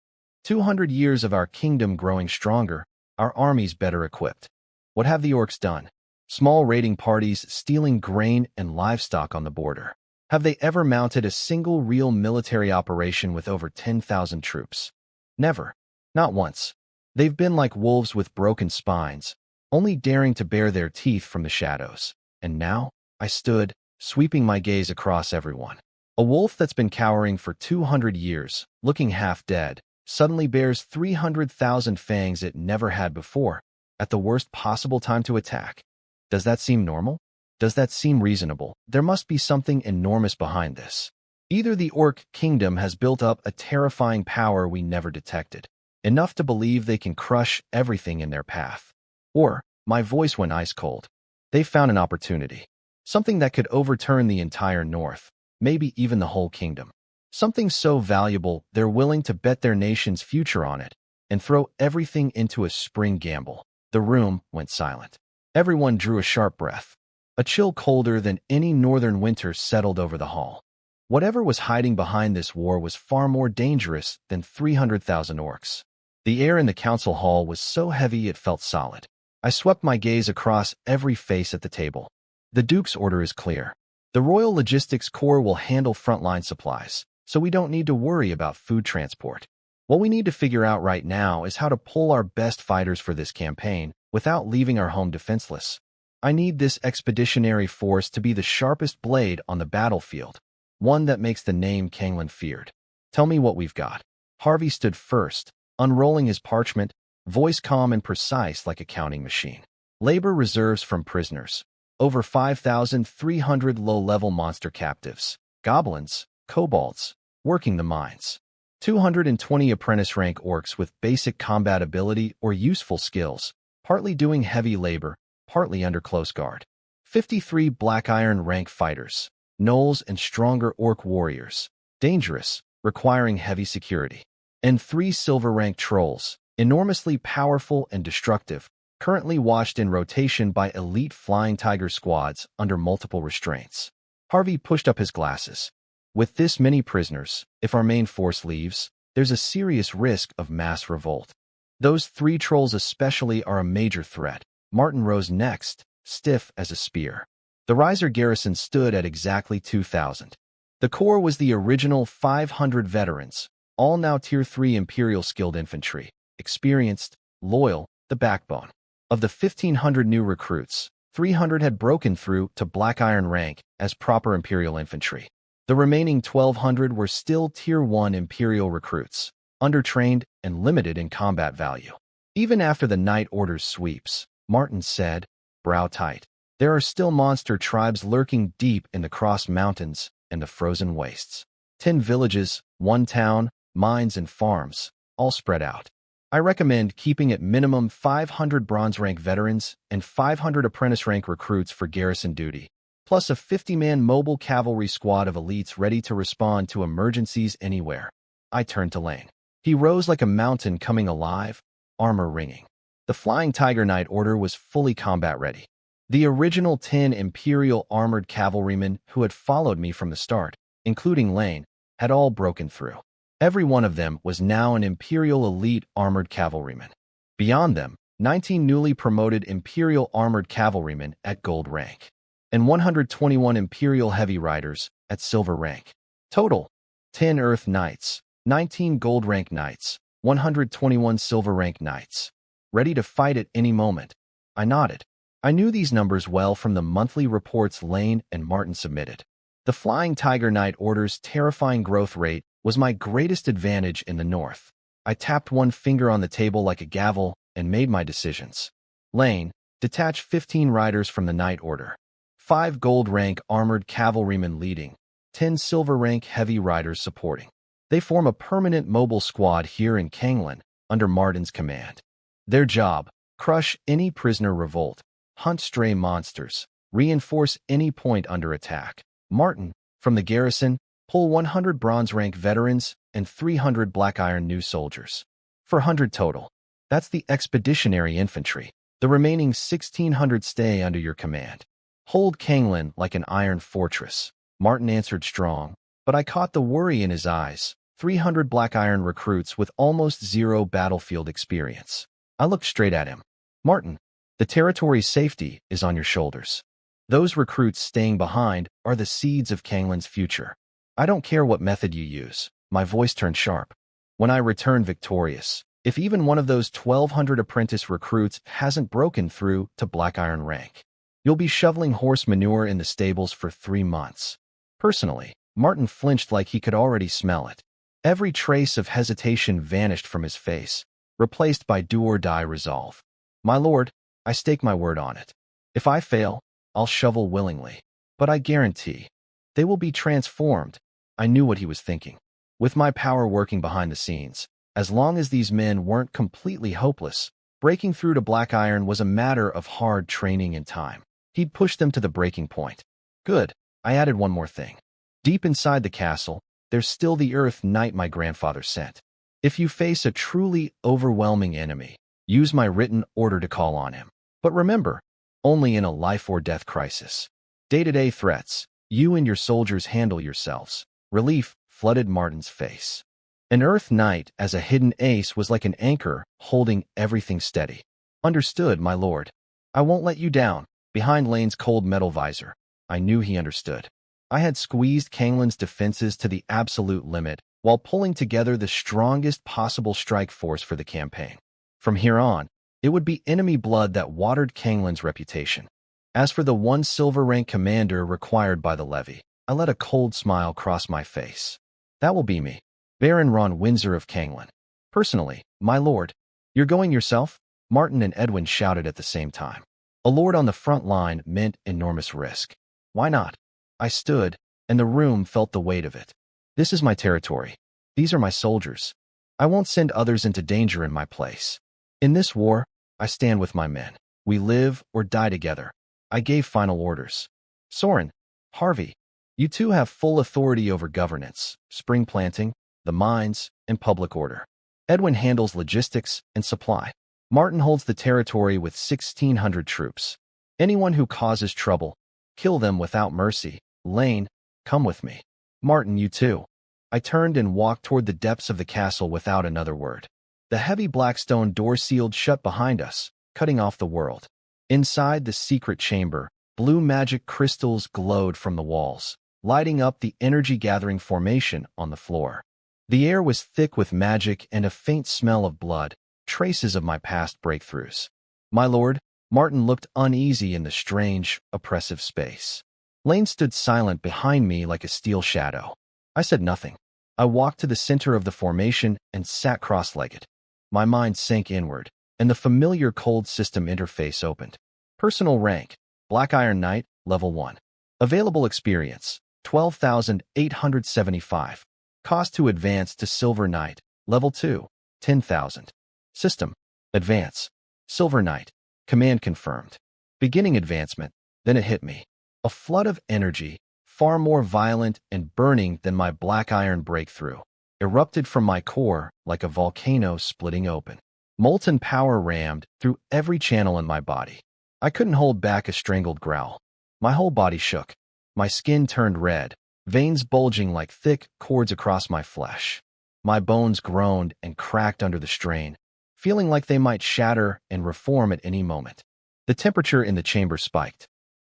200 years of our kingdom growing stronger, our armies better equipped. What have the orcs done? Small raiding parties stealing grain and livestock on the border. Have they ever mounted a single real military operation with over 10,000 troops? Never. Not once. They've been like wolves with broken spines, only daring to bare their teeth from the shadows. And now, I stood, sweeping my gaze across everyone. A wolf that's been cowering for 200 years, looking half dead, suddenly bears 300,000 fangs it never had before, at the worst possible time to attack. Does that seem normal? Does that seem reasonable? There must be something enormous behind this. Either the Orc Kingdom has built up a terrifying power we never detected, enough to believe they can crush everything in their path. Or, my voice went ice cold. They found an opportunity. Something that could overturn the entire North, maybe even the whole kingdom. Something so valuable they're willing to bet their nation's future on it and throw everything into a spring gamble. The room went silent. Everyone drew a sharp breath. A chill colder than any northern winter settled over the hall. Whatever was hiding behind this war was far more dangerous than 300,000 orcs. The air in the council hall was so heavy it felt solid. I swept my gaze across every face at the table. The Duke's order is clear. The Royal Logistics Corps will handle frontline supplies, so we don't need to worry about food transport. What we need to figure out right now is how to pull our best fighters for this campaign without leaving our home defenseless. I need this expeditionary force to be the sharpest blade on the battlefield, one that makes the name Kanglan feared. Tell me what we've got. Harvey stood first, unrolling his parchment, voice calm and precise like a counting machine. Labor reserves from prisoners. Over 5,300 low-level monster captives, goblins, kobolds, working the mines. 220 apprentice-rank orcs with basic combat ability or useful skills, partly doing heavy labor, partly under close guard. 53 black iron rank fighters, gnolls and stronger orc warriors, dangerous, requiring heavy security. And 3 silver rank trolls, enormously powerful and destructive, currently watched in rotation by elite flying tiger squads under multiple restraints. Harvey pushed up his glasses. With this many prisoners, if our main force leaves, there's a serious risk of mass revolt. Those 3 trolls especially are a major threat. Martin rose next, stiff as a spear. The Riser garrison stood at exactly 2,000. The Corps was the original 500 veterans, all now Tier 3 Imperial skilled infantry, experienced, loyal, the backbone. Of the 1,500 new recruits, 300 had broken through to Black Iron rank as proper Imperial infantry. The remaining 1,200 were still Tier 1 Imperial recruits, undertrained and limited in combat value. Even after the Night Order's sweeps, Martin said, brow tight, there are still monster tribes lurking deep in the Cross Mountains and the frozen wastes. 10 villages, 1 town, mines and farms, all spread out. I recommend keeping at minimum 500 bronze rank veterans and 500 apprentice rank recruits for garrison duty, plus a 50-man mobile cavalry squad of elites ready to respond to emergencies anywhere. I turned to Lane. He rose like a mountain coming alive, armor ringing. The Flying Tiger Knight Order was fully combat ready. The original 10 Imperial armored cavalrymen who had followed me from the start, including Lane, had all broken through. Every one of them was now an Imperial elite armored cavalryman. Beyond them, 19 newly promoted Imperial armored cavalrymen at gold rank. and 121 Imperial Heavy Riders at silver rank. Total: 10 Earth Knights, 19 Gold Rank Knights, 121 Silver Rank Knights. Ready to fight at any moment. I nodded. I knew these numbers well from the monthly reports Lane and Martin submitted. The Flying Tiger Knight Order's terrifying growth rate was my greatest advantage in the north. I tapped one finger on the table like a gavel and made my decisions. Lane, detach 15 riders from the Knight Order. 5 gold rank armored cavalrymen leading, 10 silver rank heavy riders supporting. They form a permanent mobile squad here in Kanglan under Martin's command. Their job: crush any prisoner revolt, hunt stray monsters, reinforce any point under attack. Martin, from the garrison, pull 100 bronze rank veterans and 300 black iron new soldiers. 400 total. That's the expeditionary infantry. The remaining 1,600 stay under your command. Hold Kanglan like an iron fortress. Martin answered strong, but I caught the worry in his eyes. 300 black iron recruits with almost zero battlefield experience. I looked straight at him. Martin, the territory's safety is on your shoulders. Those recruits staying behind are the seeds of Kanglan's future. I don't care what method you use. My voice turned sharp. When I return victorious, if even one of those 1,200 apprentice recruits hasn't broken through to black iron rank, you'll be shoveling horse manure in the stables for 3 months. Personally, Martin flinched like he could already smell it. Every trace of hesitation vanished from his face, replaced by do-or-die resolve. My lord, I stake my word on it. If I fail, I'll shovel willingly. But I guarantee, they will be transformed. I knew what he was thinking. With my power working behind the scenes, as long as these men weren't completely hopeless, breaking through to black iron was a matter of hard training and time. He'd pushed them to the breaking point. Good. I added one more thing. Deep inside the castle, there's still the Earth Knight my grandfather sent. If you face a truly overwhelming enemy, use my written order to call on him. But remember, only in a life-or-death crisis. Day-to-day threats, you and your soldiers handle yourselves. Relief flooded Martin's face. An Earth Knight as a hidden ace was like an anchor holding everything steady. Understood, my lord. I won't let you down. Behind Lane's cold metal visor, I knew he understood. I had squeezed Kanglan's defenses to the absolute limit while pulling together the strongest possible strike force for the campaign. From here on, it would be enemy blood that watered Kanglan's reputation. As for the 1 silver rank commander required by the levy, I let a cold smile cross my face. That will be me, Baron Ron Windsor of Kanglan. Personally, my lord. You're going yourself? Martin and Edwin shouted at the same time. A lord on the front line meant enormous risk. Why not? I stood, and the room felt the weight of it. This is my territory. These are my soldiers. I won't send others into danger in my place. In this war, I stand with my men. We live or die together. I gave final orders. Soren, Harvey, you two have full authority over governance, spring planting, the mines, and public order. Edwin handles logistics and supply. Martin holds the territory with 1,600 troops. Anyone who causes trouble, kill them without mercy. Lane, come with me. Martin, you too. I turned and walked toward the depths of the castle without another word. The heavy black stone door sealed shut behind us, cutting off the world. Inside the secret chamber, blue magic crystals glowed from the walls, lighting up the energy-gathering formation on the floor. The air was thick with magic and a faint smell of blood, traces of my past breakthroughs. My lord, Martin looked uneasy in the strange, oppressive space. Lane stood silent behind me like a steel shadow. I said nothing. I walked to the center of the formation and sat cross-legged. My mind sank inward, and the familiar cold system interface opened. Personal rank, Black Iron Knight, Level 1. Available experience, 12,875. Cost to advance to Silver Knight, Level 2, 10,000. System, Advance. Silver Knight, Command confirmed. Beginning advancement, then it hit me. A flood of energy, far more violent and burning than my black iron breakthrough, erupted from my core like a volcano splitting open. Molten power rammed through every channel in my body. I couldn't hold back a strangled growl. My whole body shook. My skin turned red, veins bulging like thick cords across my flesh. My bones groaned and cracked under the strain, feeling like they might shatter and reform at any moment. The temperature in the chamber spiked.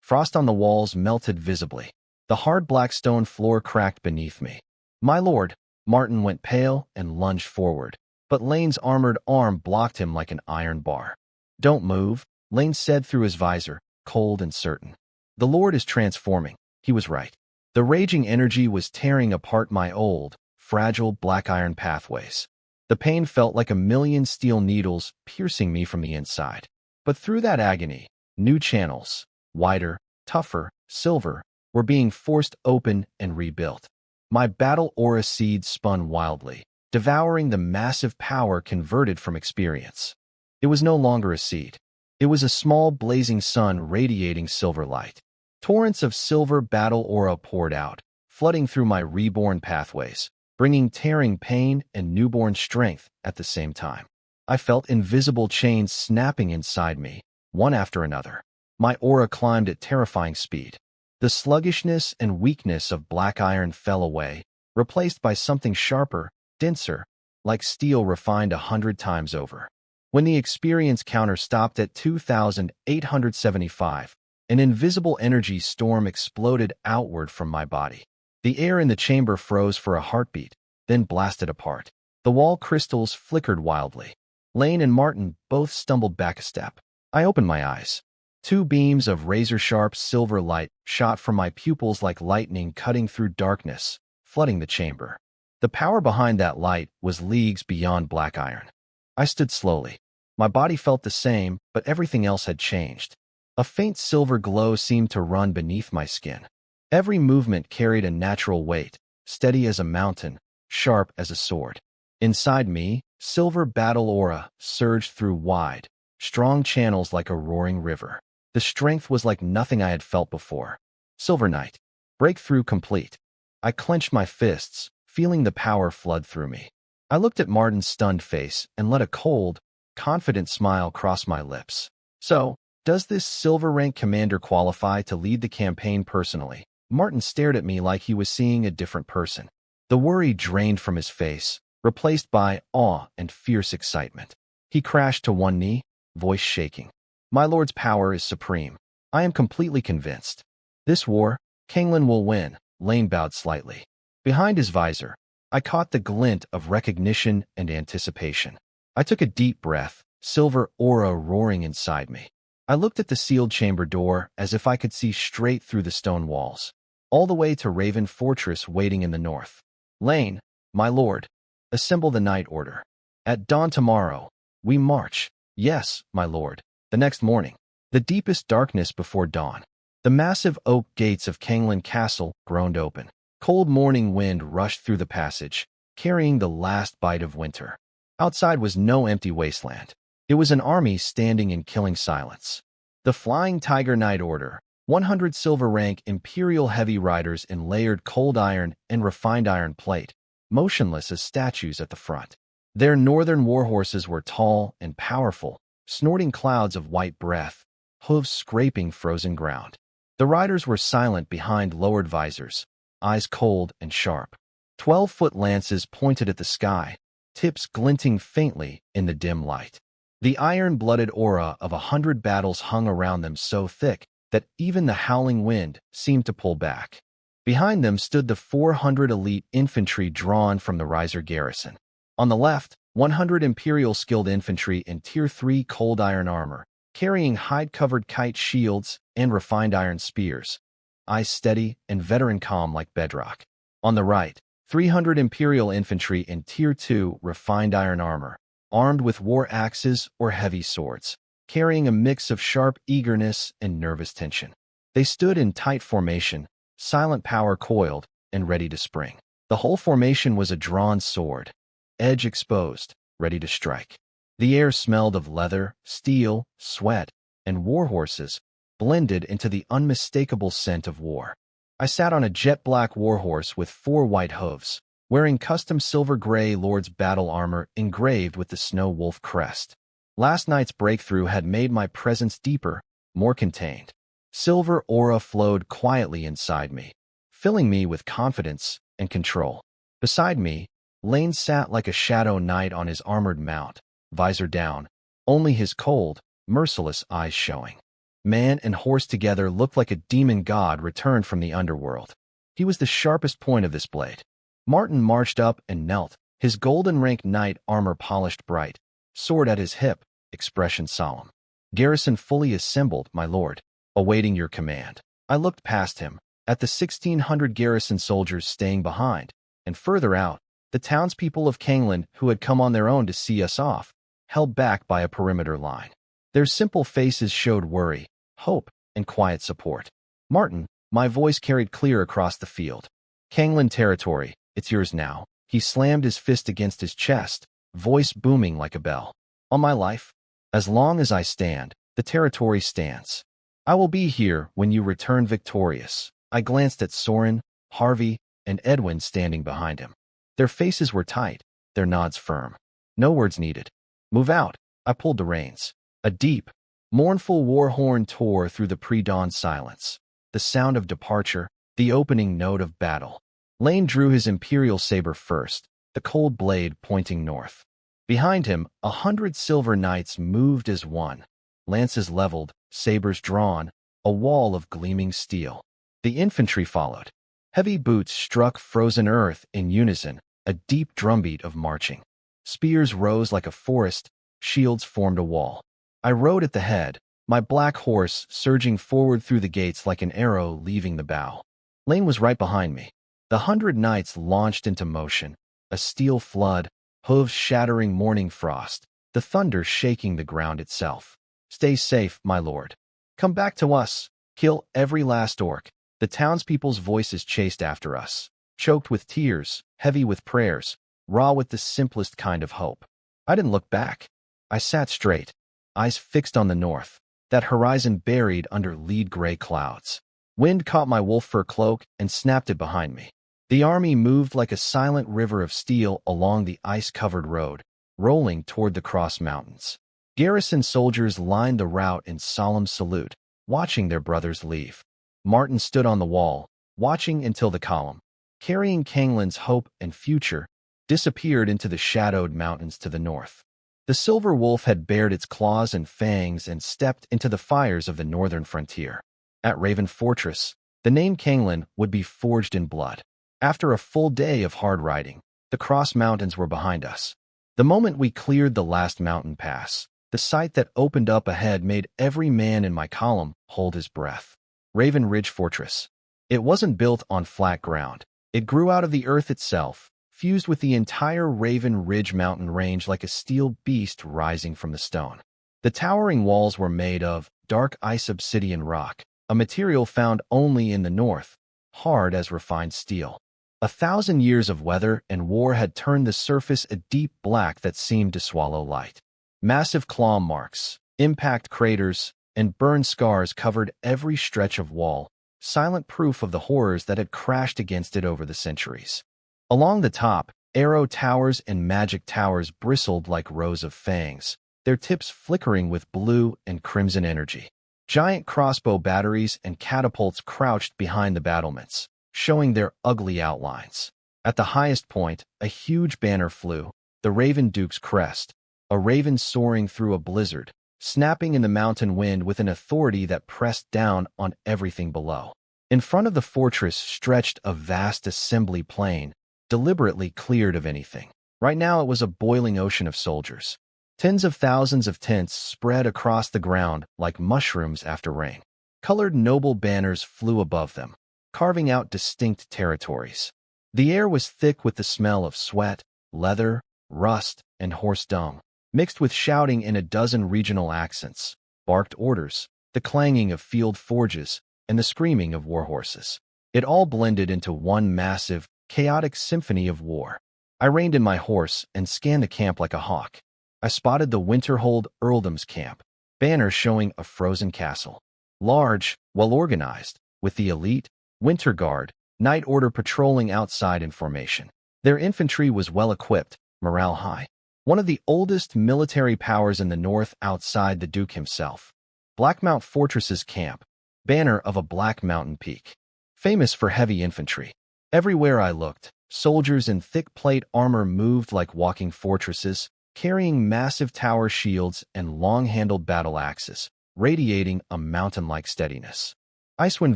Frost on the walls melted visibly. The hard black stone floor cracked beneath me. "My lord," Martin went pale and lunged forward, but Lane's armored arm blocked him like an iron bar. "Don't move," Lane said through his visor, cold and certain. "The Lord is transforming." He was right. The raging energy was tearing apart my old, fragile black iron pathways. The pain felt like a million steel needles piercing me from the inside. But through that agony, new channels, wider, tougher, silver, were being forced open and rebuilt. My battle aura seed spun wildly, devouring the massive power converted from experience. It was no longer a seed. It was a small blazing sun radiating silver light. Torrents of silver battle aura poured out, flooding through my reborn pathways, bringing tearing pain and newborn strength at the same time. I felt invisible chains snapping inside me, one after another. My aura climbed at terrifying speed. The sluggishness and weakness of black iron fell away, replaced by something sharper, denser, like steel refined 100 times over. When the experience counter stopped at 2,875, an invisible energy storm exploded outward from my body. The air in the chamber froze for a heartbeat, then blasted apart. The wall crystals flickered wildly. Lane and Martin both stumbled back a step. I opened my eyes. Two beams of razor-sharp silver light shot from my pupils like lightning cutting through darkness, flooding the chamber. The power behind that light was leagues beyond black iron. I stood slowly. My body felt the same, but everything else had changed. A faint silver glow seemed to run beneath my skin. Every movement carried a natural weight, steady as a mountain, sharp as a sword. Inside me, silver battle aura surged through wide, strong channels like a roaring river. The strength was like nothing I had felt before. Silver Knight. Breakthrough complete. I clenched my fists, feeling the power flood through me. I looked at Martin's stunned face and let a cold, confident smile cross my lips. "So, does this silver rank commander qualify to lead the campaign personally?" Martin stared at me like he was seeing a different person. The worry drained from his face, replaced by awe and fierce excitement. He crashed to one knee, voice shaking. "My lord's power is supreme. I am completely convinced. This war, Kanglan will win." Lane bowed slightly. Behind his visor, I caught the glint of recognition and anticipation. I took a deep breath, silver aura roaring inside me. I looked at the sealed chamber door as if I could see straight through the stone walls, all the way to Raven Fortress waiting in the north. "Lane, my lord, assemble the night order. At dawn tomorrow, we march." "Yes, my lord." The next morning, the deepest darkness before dawn, the massive oak gates of Kanglan Castle groaned open. Cold morning wind rushed through the passage, carrying the last bite of winter. Outside was no empty wasteland. It was an army standing in killing silence. The Flying Tiger Night Order, 100 silver rank Imperial heavy riders in layered cold iron and refined iron plate, motionless as statues at the front. Their northern warhorses were tall and powerful, snorting clouds of white breath, hooves scraping frozen ground. The riders were silent behind lowered visors, eyes cold and sharp. 12-foot lances pointed at the sky, tips glinting faintly in the dim light. The iron-blooded aura of 100 battles hung around them so thick that even the howling wind seemed to pull back. Behind them stood the 400 elite infantry drawn from the Riser garrison. On the left, 100 Imperial skilled infantry in Tier 3 cold iron armor, carrying hide-covered kite shields and refined iron spears, eyes steady and veteran calm like bedrock. On the right, 300 Imperial infantry in Tier 2 refined iron armor, armed with war axes or heavy swords, carrying a mix of sharp eagerness and nervous tension. They stood in tight formation, silent power coiled and ready to spring. The whole formation was a drawn sword, edge exposed, ready to strike. The air smelled of leather, steel, sweat, and warhorses, blended into the unmistakable scent of war. I sat on a jet-black warhorse with 4 white hooves, wearing custom silver-gray Lord's battle armor engraved with the Snow Wolf crest. Last night's breakthrough had made my presence deeper, more contained. Silver aura flowed quietly inside me, filling me with confidence and control. Beside me, Lane sat like a shadow knight on his armored mount, visor down, only his cold, merciless eyes showing. Man and horse together looked like a demon god returned from the underworld. He was the sharpest point of this blade. Martin marched up and knelt, his golden-ranked knight armor polished bright, sword at his hip, expression solemn. Garrison fully assembled, my lord, awaiting your command. I looked past him, at the 1,600 garrison soldiers staying behind, and further out, the townspeople of Kangland who had come on their own to see us off, held back by a perimeter line. Their simple faces showed worry, hope, and quiet support. Martin, my voice carried clear across the field. Kangland territory, it's yours now. He slammed his fist against his chest, voice booming like a bell. On my life, as long as I stand, the territory stands. I will be here when you return victorious. I glanced at Soren, Harvey, and Edwin standing behind him. Their faces were tight, their nods firm. No words needed. Move out. I pulled the reins. A deep, mournful war horn tore through the pre-dawn silence. The sound of departure, the opening note of battle. Lane drew his imperial saber first, the cold blade pointing north. Behind him, 100 silver knights moved as one. Lances leveled, sabers drawn, a wall of gleaming steel. The infantry followed. Heavy boots struck frozen earth in unison, a deep drumbeat of marching. Spears rose like a forest, shields formed a wall. I rode at the head, my black horse surging forward through the gates like an arrow leaving the bow. Lane was right behind me. The 100 knights launched into motion, a steel flood, hooves shattering morning frost, the thunder shaking the ground itself. Stay safe, my lord. Come back to us. Kill every last orc. The townspeople's voices chased after us, choked with tears, heavy with prayers, raw with the simplest kind of hope. I didn't look back. I sat straight, eyes fixed on the north, that horizon buried under lead-gray clouds. Wind caught my wolf fur cloak and snapped it behind me. The army moved like a silent river of steel along the ice-covered road, rolling toward the Cross Mountains. Garrison soldiers lined the route in solemn salute, watching their brothers leave. Martin stood on the wall, watching until the column, carrying Kangland's hope and future, disappeared into the shadowed mountains to the north. The silver wolf had bared its claws and fangs and stepped into the fires of the northern frontier. At Raven Fortress, the name Kangland would be forged in blood. After a full day of hard riding, the Cross Mountains were behind us. The moment we cleared the last mountain pass, the sight that opened up ahead made every man in my column hold his breath. Raven Ridge Fortress. It wasn't built on flat ground. It grew out of the earth itself, fused with the entire Raven Ridge mountain range like a steel beast rising from the stone. The towering walls were made of dark ice obsidian rock, a material found only in the north, hard as refined steel. 1,000 years of weather and war had turned the surface a deep black that seemed to swallow light. Massive claw marks, impact craters, and burn scars covered every stretch of wall, silent proof of the horrors that had crashed against it over the centuries. Along the top, arrow towers and magic towers bristled like rows of fangs, their tips flickering with blue and crimson energy. Giant crossbow batteries and catapults crouched behind the battlements, showing their ugly outlines. At the highest point, a huge banner flew, the Raven Duke's crest, a raven soaring through a blizzard, snapping in the mountain wind with an authority that pressed down on everything below. In front of the fortress stretched a vast assembly plain, deliberately cleared of anything. Right now it was a boiling ocean of soldiers. Tens of thousands of tents spread across the ground like mushrooms after rain. Colored noble banners flew above them, carving out distinct territories. The air was thick with the smell of sweat, leather, rust, and horse dung, mixed with shouting in a dozen regional accents, barked orders, the clanging of field forges, and the screaming of war horses. It all blended into one massive, chaotic symphony of war. I reined in my horse and scanned the camp like a hawk. I spotted the Winterhold earldom's camp, banners showing a frozen castle. Large, well-organized, with the elite, Winter Guard, Night Order patrolling outside in formation. Their infantry was well-equipped, morale high. One of the oldest military powers in the north outside the Duke himself. Blackmount Fortress's camp, banner of a black mountain peak. Famous for heavy infantry. Everywhere I looked, soldiers in thick plate armor moved like walking fortresses, carrying massive tower shields and long-handled battle axes, radiating a mountain-like steadiness. Icewind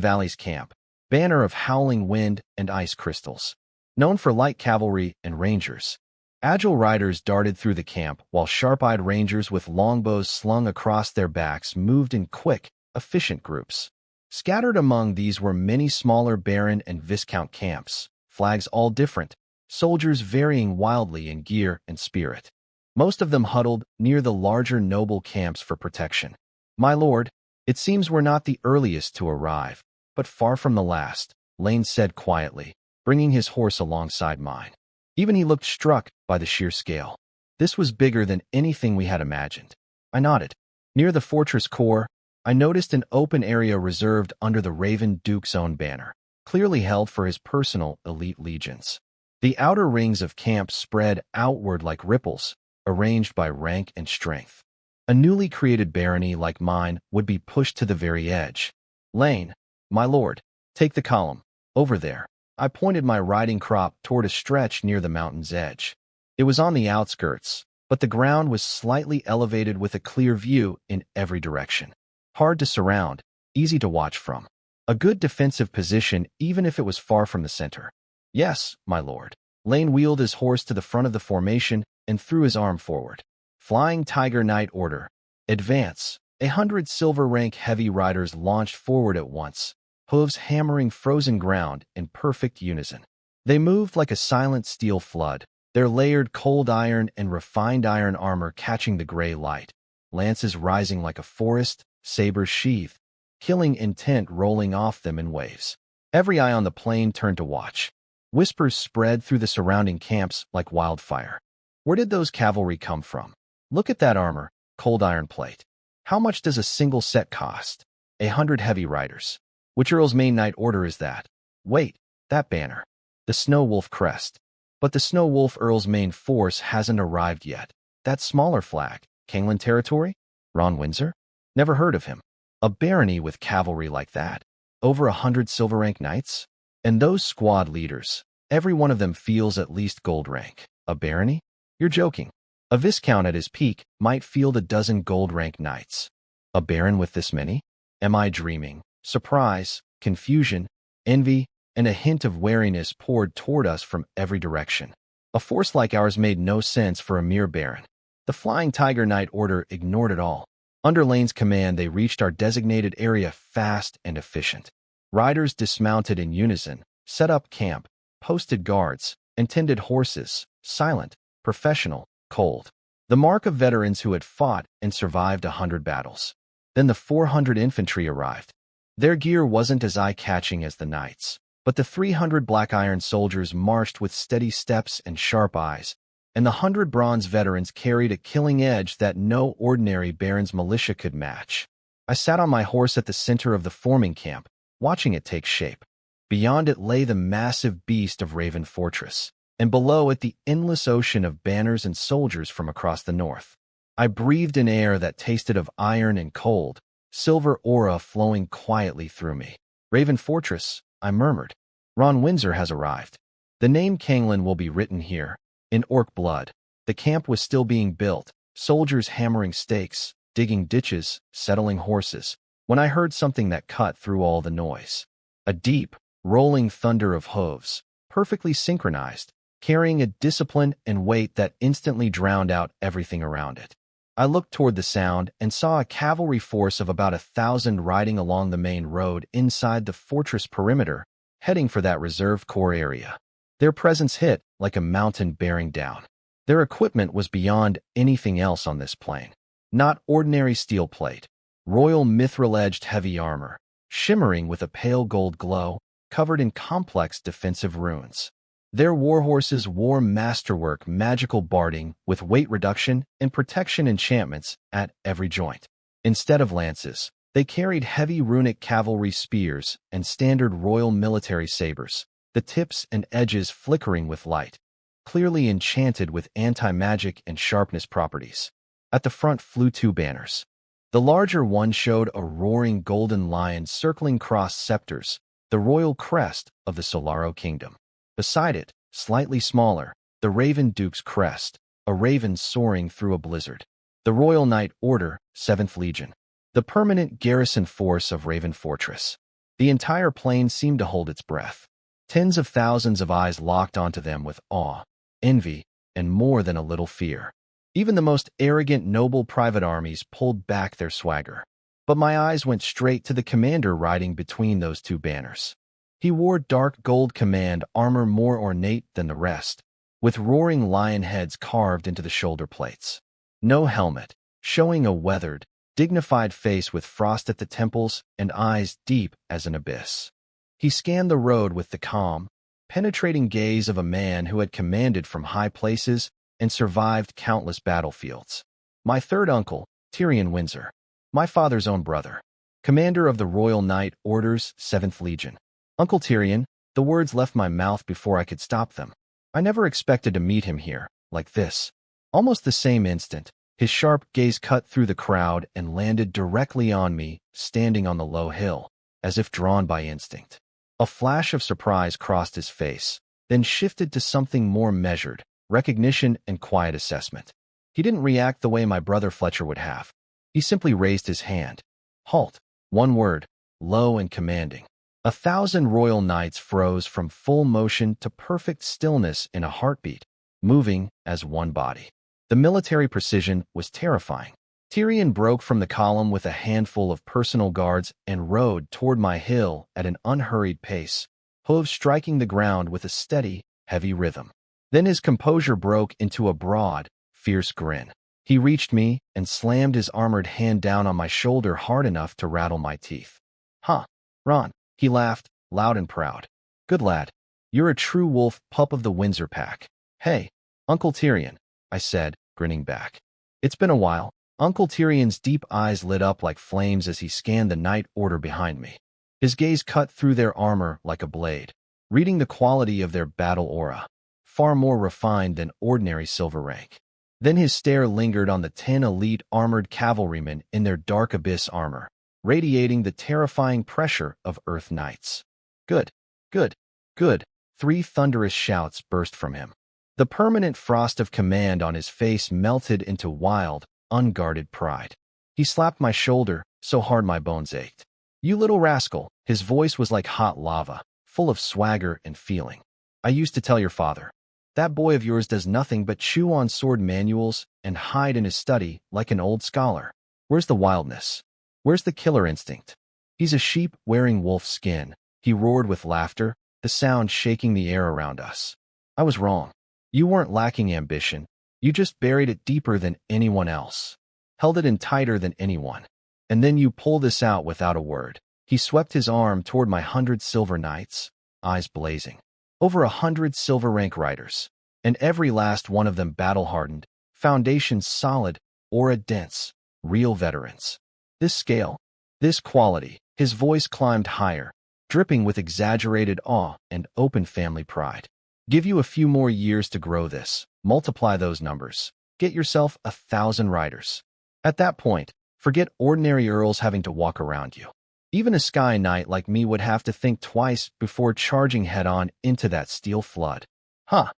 Valley's camp, banner of howling wind and ice crystals. Known for light cavalry and rangers, agile riders darted through the camp while sharp-eyed rangers with longbows slung across their backs moved in quick, efficient groups. Scattered among these were many smaller baron and viscount camps, flags all different, soldiers varying wildly in gear and spirit. Most of them huddled near the larger noble camps for protection. "My lord, it seems we're not the earliest to arrive, but far from the last," Lane said quietly, bringing his horse alongside mine. Even he looked struck by the sheer scale. This was bigger than anything we had imagined. I nodded. Near the fortress core, I noticed an open area reserved under the Raven Duke's own banner, clearly held for his personal elite legions. The outer rings of camps spread outward like ripples, arranged by rank and strength. A newly created barony like mine would be pushed to the very edge. "Lane, my lord, take the column. Over there." I pointed my riding crop toward a stretch near the mountain's edge. It was on the outskirts, but the ground was slightly elevated with a clear view in every direction. Hard to surround, easy to watch from. A good defensive position even if it was far from the center. "Yes, my lord." Lane wheeled his horse to the front of the formation and threw his arm forward. "Flying Tiger Knight order. Advance." 100 silver rank heavy riders launched forward at once, hooves hammering frozen ground in perfect unison. They moved like a silent steel flood, their layered cold iron and refined iron armor catching the gray light, lances rising like a forest, sabers sheathed, killing intent rolling off them in waves. Every eye on the plain turned to watch. Whispers spread through the surrounding camps like wildfire. "Where did those cavalry come from? Look at that armor, cold iron plate. How much does a single set cost?" 100 heavy riders. "Which Earl's main knight order is that?" "Wait, that banner. The Snow Wolf crest. But the Snow Wolf Earl's main force hasn't arrived yet. That smaller flag, Kangland territory? Ron Windsor? Never heard of him. A barony with cavalry like that. Over 100 silver rank knights? And those squad leaders, every one of them feels at least gold rank. A barony? You're joking. A viscount at his peak might field a dozen gold rank knights. A baron with this many? Am I dreaming?" Surprise, confusion, envy, and a hint of wariness poured toward us from every direction. A force like ours made no sense for a mere baron. The Flying Tiger Knight order ignored it all. Under Lane's command, they reached our designated area fast and efficient. Riders dismounted in unison, set up camp, posted guards, and tended horses, silent, professional, cold. The mark of veterans who had fought and survived 100 battles. Then the 400 infantry arrived. Their gear wasn't as eye-catching as the knights, but the 300 black iron soldiers marched with steady steps and sharp eyes, and the 100 bronze veterans carried a killing edge that no ordinary baron's militia could match. I sat on my horse at the center of the forming camp, watching it take shape. Beyond it lay the massive beast of Raven Fortress, and below it the endless ocean of banners and soldiers from across the north. I breathed in air that tasted of iron and cold, silver aura flowing quietly through me. "Raven Fortress," I murmured. "Ron Windsor has arrived. The name Kangland will be written here, in orc blood." The camp was still being built, soldiers hammering stakes, digging ditches, settling horses, when I heard something that cut through all the noise. A deep, rolling thunder of hooves, perfectly synchronized, carrying a discipline and weight that instantly drowned out everything around it. I looked toward the sound and saw a cavalry force of about 1,000 riding along the main road inside the fortress perimeter, heading for that reserved core area. Their presence hit like a mountain bearing down. Their equipment was beyond anything else on this plain. Not ordinary steel plate, royal mithril-edged heavy armor, shimmering with a pale gold glow, covered in complex defensive runes. Their warhorses wore masterwork magical barding with weight reduction and protection enchantments at every joint. Instead of lances, they carried heavy runic cavalry spears and standard royal military sabers, the tips and edges flickering with light, clearly enchanted with anti-magic and sharpness properties. At the front flew 2 banners. The larger one showed a roaring golden lion circling crossed scepters, the royal crest of the Solaro Kingdom. Beside it, slightly smaller, the Raven Duke's crest, a raven soaring through a blizzard. The Royal Knight Order, 7th Legion. the permanent garrison force of Raven Fortress. The entire plain seemed to hold its breath. Tens of thousands of eyes locked onto them with awe, envy, and more than a little fear. Even the most arrogant noble private armies pulled back their swagger. But my eyes went straight to the commander riding between those two banners. He wore dark gold command armor more ornate than the rest, with roaring lion heads carved into the shoulder plates. No helmet, showing a weathered, dignified face with frost at the temples and eyes deep as an abyss. He scanned the road with the calm, penetrating gaze of a man who had commanded from high places and survived countless battlefields. My third uncle, Tyrion Windsor, my father's own brother, commander of the Royal Knight Order's 7th Legion. Uncle Tyrion, the words left my mouth before I could stop them. I never expected to meet him here, like this. Almost the same instant, his sharp gaze cut through the crowd and landed directly on me, standing on the low hill, as if drawn by instinct. A flash of surprise crossed his face, then shifted to something more measured, recognition and quiet assessment. He didn't react the way my brother Fletcher would have. He simply raised his hand. Halt. One word, low and commanding. 1,000 royal knights froze from full motion to perfect stillness in a heartbeat, moving as one body. The military precision was terrifying. Tyrion broke from the column with a handful of personal guards and rode toward my hill at an unhurried pace, hooves striking the ground with a steady, heavy rhythm. Then his composure broke into a broad, fierce grin. He reached me and slammed his armored hand down on my shoulder hard enough to rattle my teeth. "Huh, Ron," he laughed, loud and proud. "Good lad. You're a true wolf pup of the Windsor pack." "Hey, Uncle Tyrion," I said, grinning back. "It's been a while." Uncle Tyrion's deep eyes lit up like flames as he scanned the Knight Order behind me. His gaze cut through their armor like a blade, reading the quality of their battle aura, far more refined than ordinary silver rank. Then his stare lingered on the 10 elite armored cavalrymen in their dark abyss armor, radiating the terrifying pressure of Earth Knights. "Good, good, good," 3 thunderous shouts burst from him. The permanent frost of command on his face melted into wild, unguarded pride. He slapped my shoulder so hard my bones ached. "You little rascal," his voice was like hot lava, full of swagger and feeling. "I used to tell your father, that boy of yours does nothing but chew on sword manuals and hide in his study like an old scholar. Where's the wildness? Where's the killer instinct? He's a sheep wearing wolf skin." He roared with laughter, the sound shaking the air around us. I was wrong. You weren't lacking ambition. You just buried it deeper than anyone else, held it in tighter than anyone. And then you pull this out without a word. He swept his arm toward my 100 silver knights, eyes blazing. Over 100 silver rank riders, and every last one of them battle-hardened, foundations solid, aura dense, real veterans. This scale, this quality, his voice climbed higher, dripping with exaggerated awe and open family pride. Give you a few more years to grow this, multiply those numbers, get yourself 1,000 riders. At that point, forget ordinary earls having to walk around you. Even a sky knight like me would have to think twice before charging head-on into that steel flood.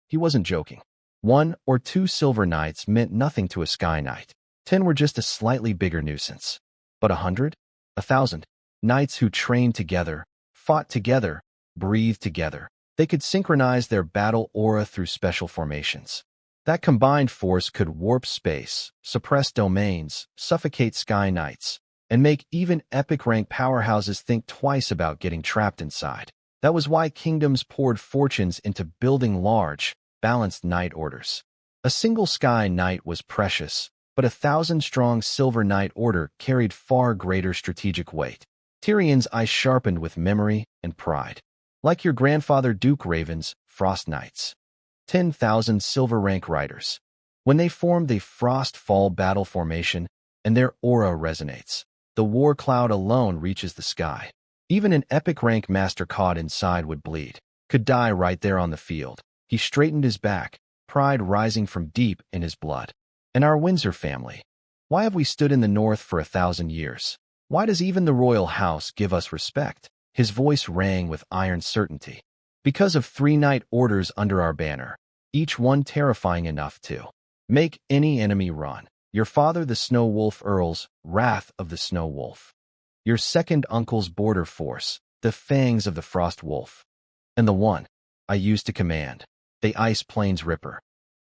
He wasn't joking. 1 or 2 silver knights meant nothing to a sky knight. 10 were just a slightly bigger nuisance. But 100? 1,000? Knights who trained together, fought together, breathed together. They could synchronize their battle aura through special formations. That combined force could warp space, suppress domains, suffocate sky knights, and make even epic rank powerhouses think twice about getting trapped inside. That was why kingdoms poured fortunes into building large, balanced knight orders. A single sky knight was precious, but 1,000-strong silver knight order carried far greater strategic weight. Tyrion's eyes sharpened with memory and pride. Like your grandfather Duke Raven's Frost Knights. 10,000 silver rank riders. When they form the Frostfall battle formation and their aura resonates, the war cloud alone reaches the sky. Even an epic rank master caught inside would bleed, could die right there on the field. He straightened his back, pride rising from deep in his blood. And our Windsor family. Why have we stood in the north for 1,000 years? Why does even the royal house give us respect? His voice rang with iron certainty. Because of 3 knight orders under our banner, each one terrifying enough to make any enemy run. Your father the Snow Wolf Earl's Wrath of the Snow Wolf. Your second uncle's border force, the Fangs of the Frost Wolf. And the one I used to command, the Ice Plains Ripper.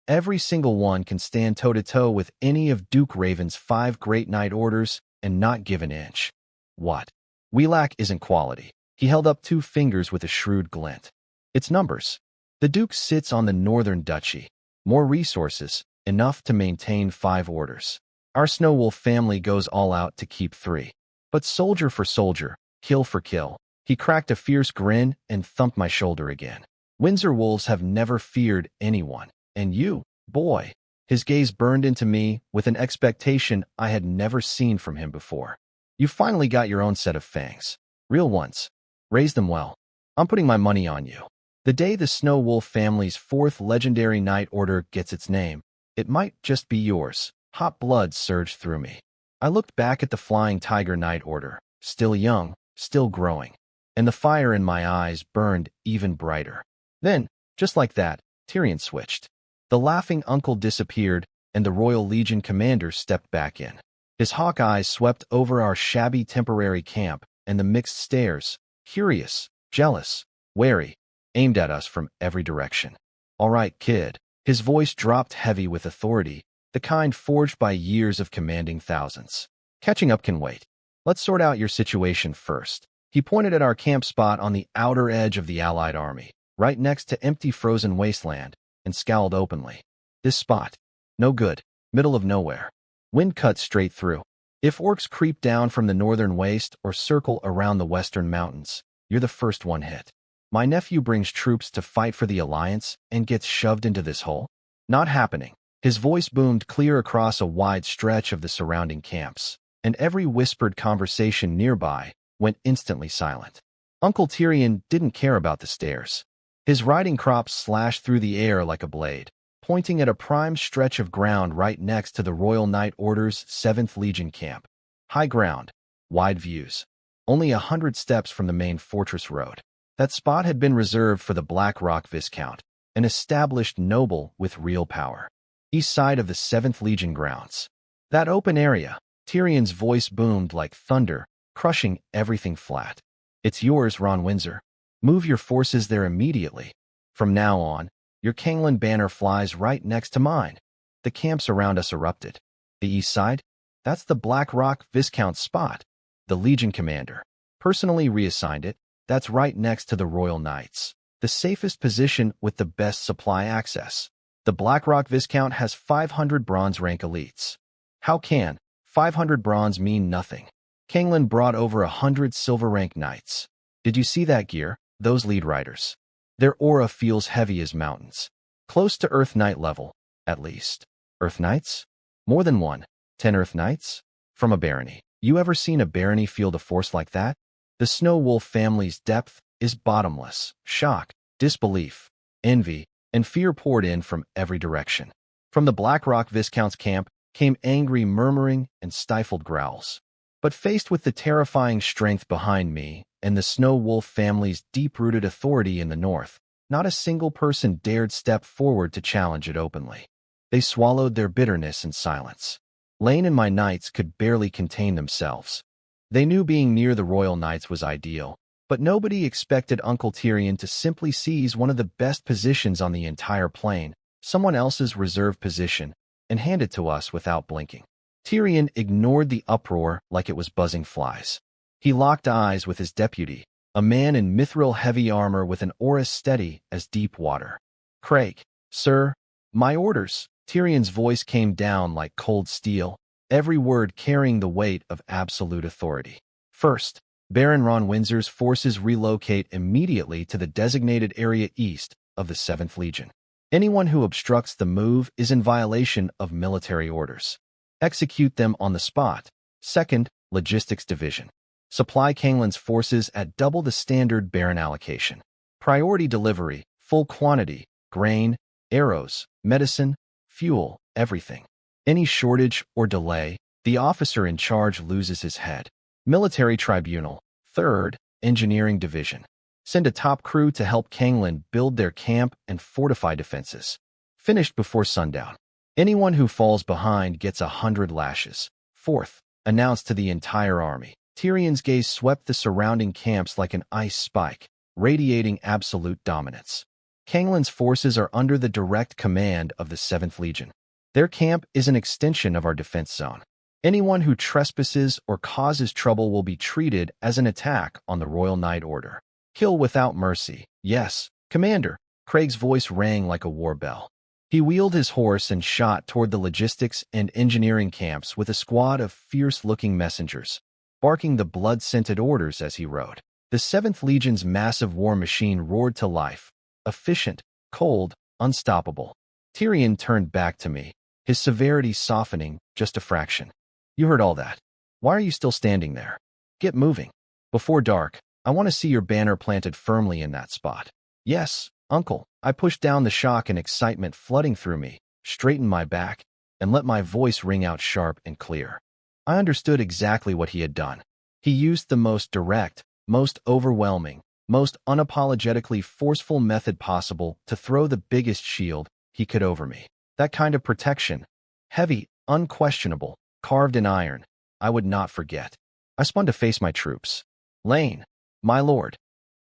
Every single one can stand toe-to-toe with any of Duke Raven's 5 Great Knight Orders and not give an inch. What we lack isn't quality. He held up 2 fingers with a shrewd glint. It's numbers. The Duke sits on the Northern Duchy. More resources, enough to maintain 5 orders. Our Snow Wolf family goes all out to keep 3. But soldier for soldier, kill for kill. He cracked a fierce grin and thumped my shoulder again. Windsor wolves have never feared anyone. And you, boy. His gaze burned into me with an expectation I had never seen from him before. You finally got your own set of fangs. Real ones. Raise them well. I'm putting my money on you. The day the Snow Wolf family's 4th legendary Knight Order gets its name, it might just be yours. Hot blood surged through me. I looked back at the Flying Tiger Knight Order, still young, still growing, and the fire in my eyes burned even brighter. Then, just like that, Tyrion switched. The laughing uncle disappeared, and the Royal Legion commander stepped back in. His hawk eyes swept over our shabby temporary camp, and the mixed stares, curious, jealous, wary, aimed at us from every direction. All right, kid. His voice dropped heavy with authority, the kind forged by years of commanding thousands. Catching up can wait. Let's sort out your situation first. He pointed at our camp spot on the outer edge of the Allied army, right next to empty frozen wasteland, and scowled openly. This spot. No good. Middle of nowhere. Wind cut straight through. If orcs creep down from the northern waste or circle around the western mountains, you're the first one hit. My nephew brings troops to fight for the Alliance and gets shoved into this hole? Not happening. His voice boomed clear across a wide stretch of the surrounding camps, and every whispered conversation nearby went instantly silent. Uncle Tyrion didn't care about the stairs. His riding crop slashed through the air like a blade, pointing at a prime stretch of ground right next to the Royal Knight Order's 7th Legion camp. High ground, wide views. Only 100 steps from the main fortress road. That spot had been reserved for the Blackrock Viscount, an established noble with real power. East side of the 7th Legion grounds. That open area, Tyrion's voice boomed like thunder, crushing everything flat. It's yours, Ron Windsor. Move your forces there immediately. From now on, your Kangland banner flies right next to mine. The camps around us erupted. The east side? That's the Blackrock Viscount spot. The Legion commander personally reassigned it. That's right next to the Royal Knights. The safest position with the best supply access. The Blackrock Viscount has 500 bronze rank elites. How can 500 bronze mean nothing? Kangland brought over 100 silver rank knights. Did you see that gear? Those lead riders. Their aura feels heavy as mountains. Close to Earth Knight level, at least. Earth Knights? More than one. 10 Earth Knights? From a barony. You ever seen a barony feel the force like that? The Snow Wolf family's depth is bottomless. Shock, disbelief, envy, and fear poured in from every direction. From the Blackrock Viscount's camp came angry murmuring and stifled growls. But faced with the terrifying strength behind me and the Snow Wolf family's deep-rooted authority in the north, not a single person dared step forward to challenge it openly. They swallowed their bitterness in silence. Lane and my knights could barely contain themselves. They knew being near the Royal Knights was ideal, but nobody expected Uncle Tyrion to simply seize one of the best positions on the entire plain, someone else's reserve position, and hand it to us without blinking. Tyrion ignored the uproar like it was buzzing flies. He locked eyes with his deputy, a man in mithril heavy armor with an aura steady as deep water. Craig, sir, my orders. Tyrion's voice came down like cold steel, every word carrying the weight of absolute authority. First, Baron Ron Windsor's forces relocate immediately to the designated area east of the 7th Legion. Anyone who obstructs the move is in violation of military orders. Execute them on the spot. Second, Logistics Division. Supply Kangland's forces at double the standard Baron allocation. Priority delivery, full quantity, grain, arrows, medicine, fuel, everything. Any shortage or delay, the officer in charge loses his head. Military Tribunal, 3rd Engineering Division. Send a top crew to help Kangland build their camp and fortify defenses. Finished before sundown. Anyone who falls behind gets 100 lashes. Fourth, announced to the entire army. Tyrion's gaze swept the surrounding camps like an ice spike, radiating absolute dominance. Canglan's forces are under the direct command of the 7th Legion. Their camp is an extension of our defense zone. Anyone who trespasses or causes trouble will be treated as an attack on the Royal Knight Order. Kill without mercy. Yes, Commander. Craig's voice rang like a war bell. He wheeled his horse and shot toward the logistics and engineering camps with a squad of fierce-looking messengers, barking the blood-scented orders as he rode. The 7th Legion's massive war machine roared to life, efficient, cold, unstoppable. Tyrion turned back to me, his severity softening just a fraction. You heard all that. Why are you still standing there? Get moving. Before dark, I want to see your banner planted firmly in that spot. Yes, Uncle. I pushed down the shock and excitement flooding through me, straightened my back, and let my voice ring out sharp and clear. I understood exactly what he had done. He used the most direct, most overwhelming, most unapologetically forceful method possible to throw the biggest shield he could over me. That kind of protection, heavy, unquestionable, carved in iron, I would not forget. I spun to face my troops. Lane, my lord,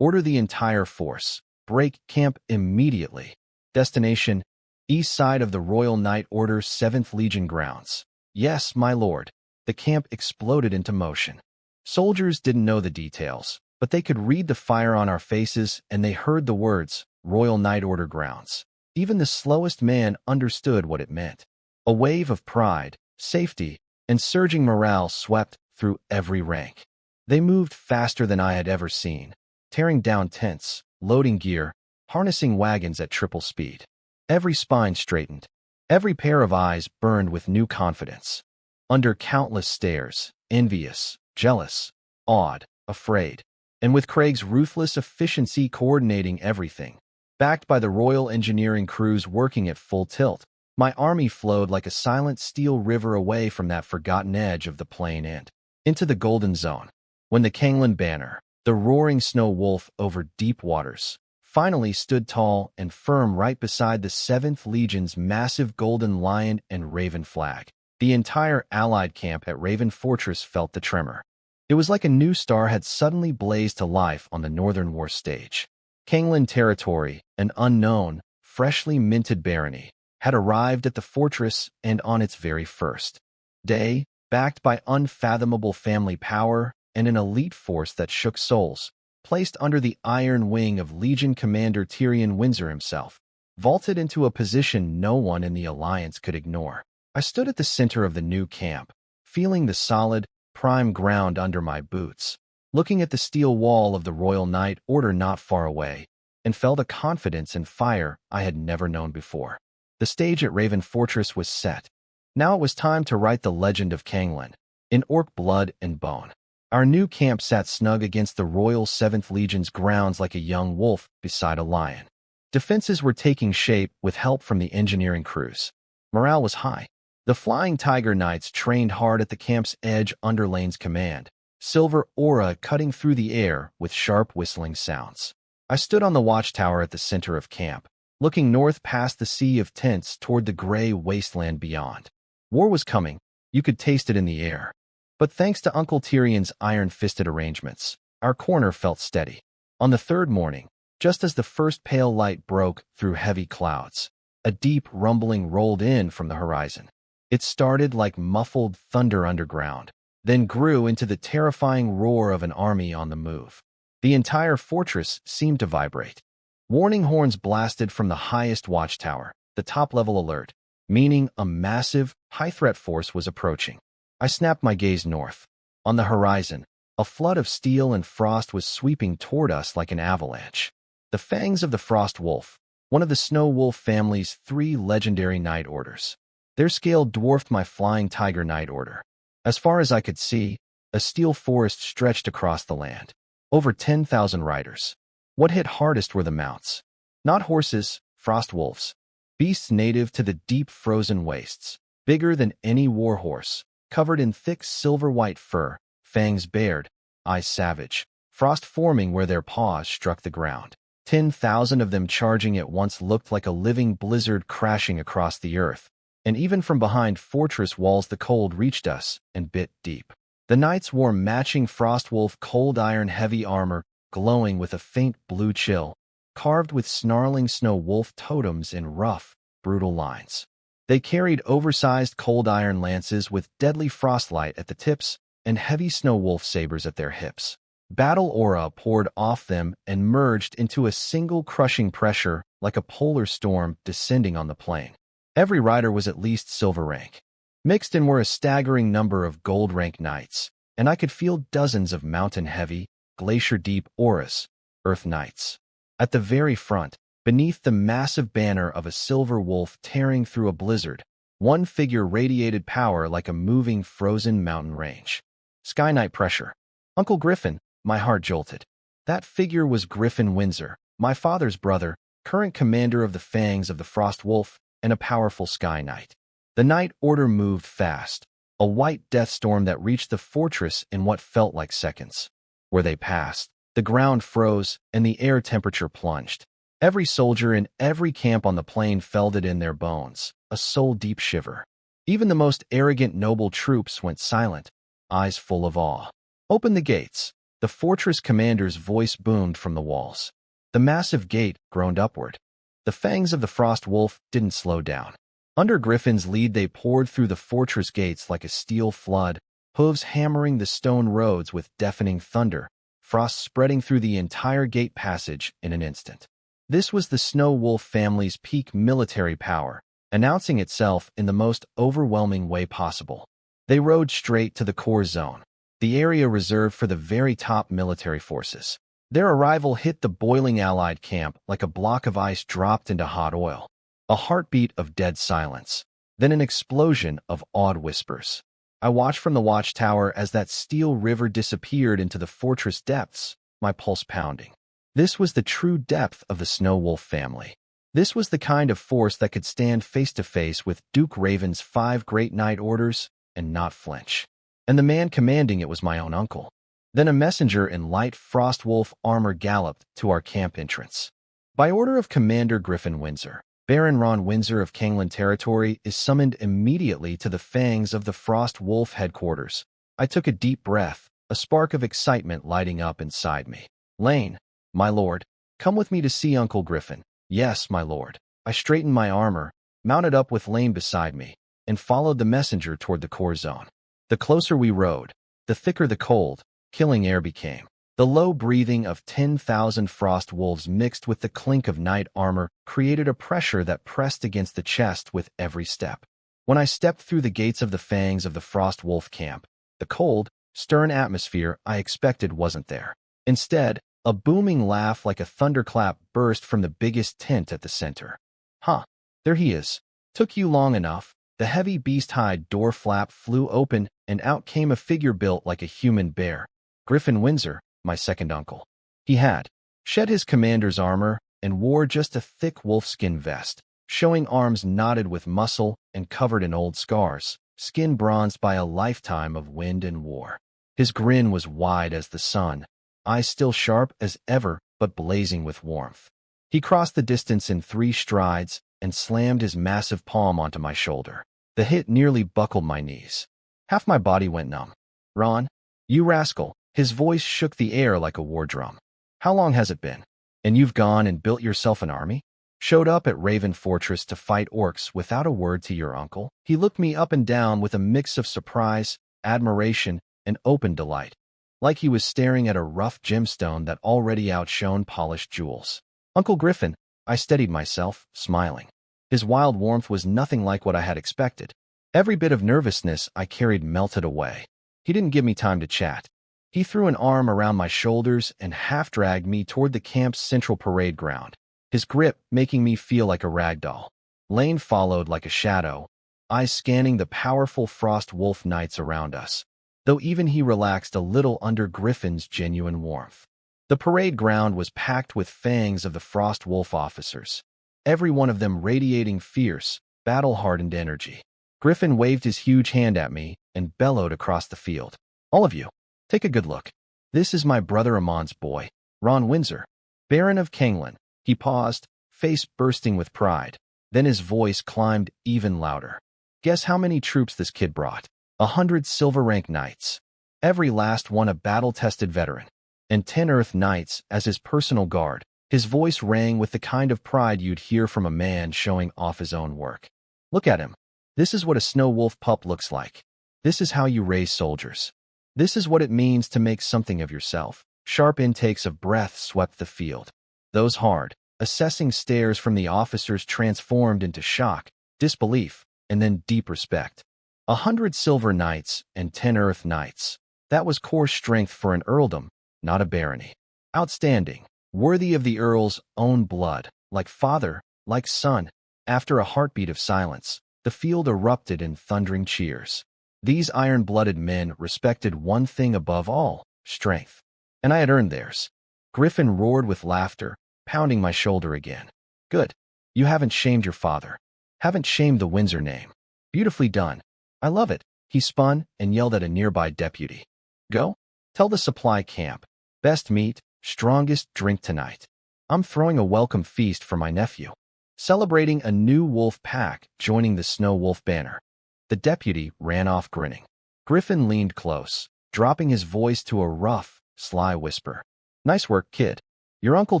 order the entire force. Break camp immediately. Destination, east side of the Royal Knight Order's 7th Legion grounds. Yes, my lord. The camp exploded into motion. Soldiers didn't know the details, but they could read the fire on our faces and they heard the words, Royal Knight Order grounds. Even the slowest man understood what it meant. A wave of pride, safety, and surging morale swept through every rank. They moved faster than I had ever seen, tearing down tents, loading gear, harnessing wagons at triple speed. Every spine straightened. Every pair of eyes burned with new confidence. Under countless stares, envious, jealous, awed, afraid, and with Craig's ruthless efficiency coordinating everything, backed by the Royal Engineering crews working at full tilt, my army flowed like a silent steel river away from that forgotten edge of the plain and into the golden zone. When the Canglan banner, the roaring snow wolf over deep waters, finally stood tall and firm right beside the 7th Legion's massive golden lion and raven flag, the entire Allied camp at Raven Fortress felt the tremor. It was like a new star had suddenly blazed to life on the Northern War stage. Canglan territory, an unknown, freshly minted barony, had arrived at the fortress and on its very first day, backed by unfathomable family power and an elite force that shook souls, placed under the iron wing of Legion Commander Tyrion Windsor himself, vaulted into a position no one in the Alliance could ignore. I stood at the center of the new camp, feeling the solid, prime ground under my boots, looking at the steel wall of the Royal Knight Order not far away, and felt a confidence and fire I had never known before. The stage at Raven Fortress was set. Now it was time to write the legend of Canglan, in orc blood and bone. Our new camp sat snug against the Royal 7th Legion's grounds like a young wolf beside a lion. Defenses were taking shape with help from the engineering crews. Morale was high. The Flying Tiger Knights trained hard at the camp's edge under Lane's command, silver aura cutting through the air with sharp whistling sounds. I stood on the watchtower at the center of camp, looking north past the sea of tents toward the gray wasteland beyond. War was coming. You could taste it in the air. But thanks to Uncle Tyrion's iron-fisted arrangements, our corner felt steady. On the third morning, just as the first pale light broke through heavy clouds, a deep rumbling rolled in from the horizon. It started like muffled thunder underground, then grew into the terrifying roar of an army on the move. The entire fortress seemed to vibrate. Warning horns blasted from the highest watchtower, the top-level alert, meaning a massive, high-threat force was approaching. I snapped my gaze north. On the horizon, a flood of steel and frost was sweeping toward us like an avalanche. The fangs of the Frost Wolf, one of the Snow Wolf family's 3 legendary Knight Orders. Their scale dwarfed my Flying Tiger Knight Order. As far as I could see, a steel forest stretched across the land. Over 10,000 riders. What hit hardest were the mounts. Not horses, frost wolves. Beasts native to the deep frozen wastes, bigger than any war horse, covered in thick silver-white fur, fangs bared, eyes savage, frost forming where their paws struck the ground. 10,000 of them charging at once looked like a living blizzard crashing across the earth, and even from behind fortress walls the cold reached us and bit deep. The knights wore matching Frostwolf cold iron heavy armor, glowing with a faint blue chill, carved with snarling snow wolf totems in rough, brutal lines. They carried oversized cold iron lances with deadly frostlight at the tips and heavy snow wolf sabers at their hips. Battle aura poured off them and merged into a single crushing pressure like a polar storm descending on the plain. Every rider was at least silver rank. Mixed in were a staggering number of gold rank knights, and I could feel dozens of mountain-heavy, glacier-deep auras, earth knights. At the very front, beneath the massive banner of a silver wolf tearing through a blizzard, one figure radiated power like a moving frozen mountain range. Sky Knight pressure. Uncle Griffin, my heart jolted. That figure was Griffin Windsor, my father's brother, current commander of the Fangs of the Frost Wolf, and a powerful Sky Knight. The Night Order moved fast, a white death storm that reached the fortress in what felt like seconds. Where they passed, the ground froze and the air temperature plunged. Every soldier in every camp on the plain felt it in their bones, a soul-deep shiver. Even the most arrogant noble troops went silent, eyes full of awe. "Open the gates," the fortress commander's voice boomed from the walls. The massive gate groaned upward. The Fangs of the Frost Wolf didn't slow down. Under Griffin's lead they poured through the fortress gates like a steel flood, hooves hammering the stone roads with deafening thunder, frost spreading through the entire gate passage in an instant. This was the Snow Wolf family's peak military power, announcing itself in the most overwhelming way possible. They rode straight to the core zone, the area reserved for the very top military forces. Their arrival hit the boiling Allied camp like a block of ice dropped into hot oil. A heartbeat of dead silence, then an explosion of awed whispers. I watched from the watchtower as that steel river disappeared into the fortress depths, my pulse pounding. This was the true depth of the Snow Wolf family. This was the kind of force that could stand face to face with Duke Raven's 5 great night orders and not flinch. And the man commanding it was my own uncle. Then a messenger in light Frostwolf armor galloped to our camp entrance. By order of Commander Griffin Windsor, Baron Ron Windsor of Kangland Territory is summoned immediately to the Fangs of the Frost Wolf headquarters. I took a deep breath, a spark of excitement lighting up inside me. "Lane, my lord, come with me to see Uncle Griffin." "Yes, my lord." I straightened my armor, mounted up with Lane beside me, and followed the messenger toward the core zone. The closer we rode, the thicker the cold, killing air became. The low breathing of 10,000 frost wolves mixed with the clink of knight armor created a pressure that pressed against the chest with every step. When I stepped through the gates of the Fangs of the Frost Wolf camp, the cold, stern atmosphere I expected wasn't there. Instead, a booming laugh like a thunderclap burst from the biggest tent at the center. "Huh, there he is. Took you long enough." The heavy beast-hide door flap flew open, and out came a figure built like a human bear. Griffin Windsor, my second uncle. He had shed his commander's armor and wore just a thick wolfskin vest, showing arms knotted with muscle and covered in old scars, skin bronzed by a lifetime of wind and war. His grin was wide as the sun, eyes still sharp as ever but blazing with warmth. He crossed the distance in 3 strides and slammed his massive palm onto my shoulder. The hit nearly buckled my knees. Half my body went numb. "Ron, you rascal." His voice shook the air like a war drum. "How long has it been? And you've gone and built yourself an army? Showed up at Raven Fortress to fight orcs without a word to your uncle?" He looked me up and down with a mix of surprise, admiration, and open delight, like he was staring at a rough gemstone that already outshone polished jewels. "Uncle Griffin," I steadied myself, smiling. His wild warmth was nothing like what I had expected. Every bit of nervousness I carried melted away. He didn't give me time to chat. He threw an arm around my shoulders and half-dragged me toward the camp's central parade ground, his grip making me feel like a rag doll. Lane followed like a shadow, eyes scanning the powerful Frost Wolf knights around us, though even he relaxed a little under Griffin's genuine warmth. The parade ground was packed with Fangs of the Frost Wolf officers, every one of them radiating fierce, battle-hardened energy. Griffin waved his huge hand at me and bellowed across the field. "All of you, take a good look. This is my brother Amon's boy, Ron Windsor, Baron of Kangland." He paused, face bursting with pride. Then his voice climbed even louder. Guess how many troops this kid brought? 100 silver rank knights. Every last one a battle-tested veteran. And 10 earth knights as his personal guard. His voice rang with the kind of pride you'd hear from a man showing off his own work. Look at him. This is what a snow wolf pup looks like. This is how you raise soldiers. This is what it means to make something of yourself. Sharp intakes of breath swept the field. Those hard, assessing stares from the officers transformed into shock, disbelief, and then deep respect. 100 silver knights and 10 earth knights. That was core strength for an earldom, not a barony. Outstanding, worthy of the earl's own blood, like father, like son. After a heartbeat of silence, the field erupted in thundering cheers. These iron-blooded men respected one thing above all, strength. And I had earned theirs. Griffin roared with laughter, pounding my shoulder again. Good. You haven't shamed your father. Haven't shamed the Windsor name. Beautifully done. I love it. He spun and yelled at a nearby deputy. Go. Tell the supply camp. Best meat, strongest drink tonight. I'm throwing a welcome feast for my nephew. Celebrating a new wolf pack joining the Snow Wolf banner. The deputy ran off grinning. Griffin leaned close, dropping his voice to a rough, sly whisper. Nice work, kid. Your Uncle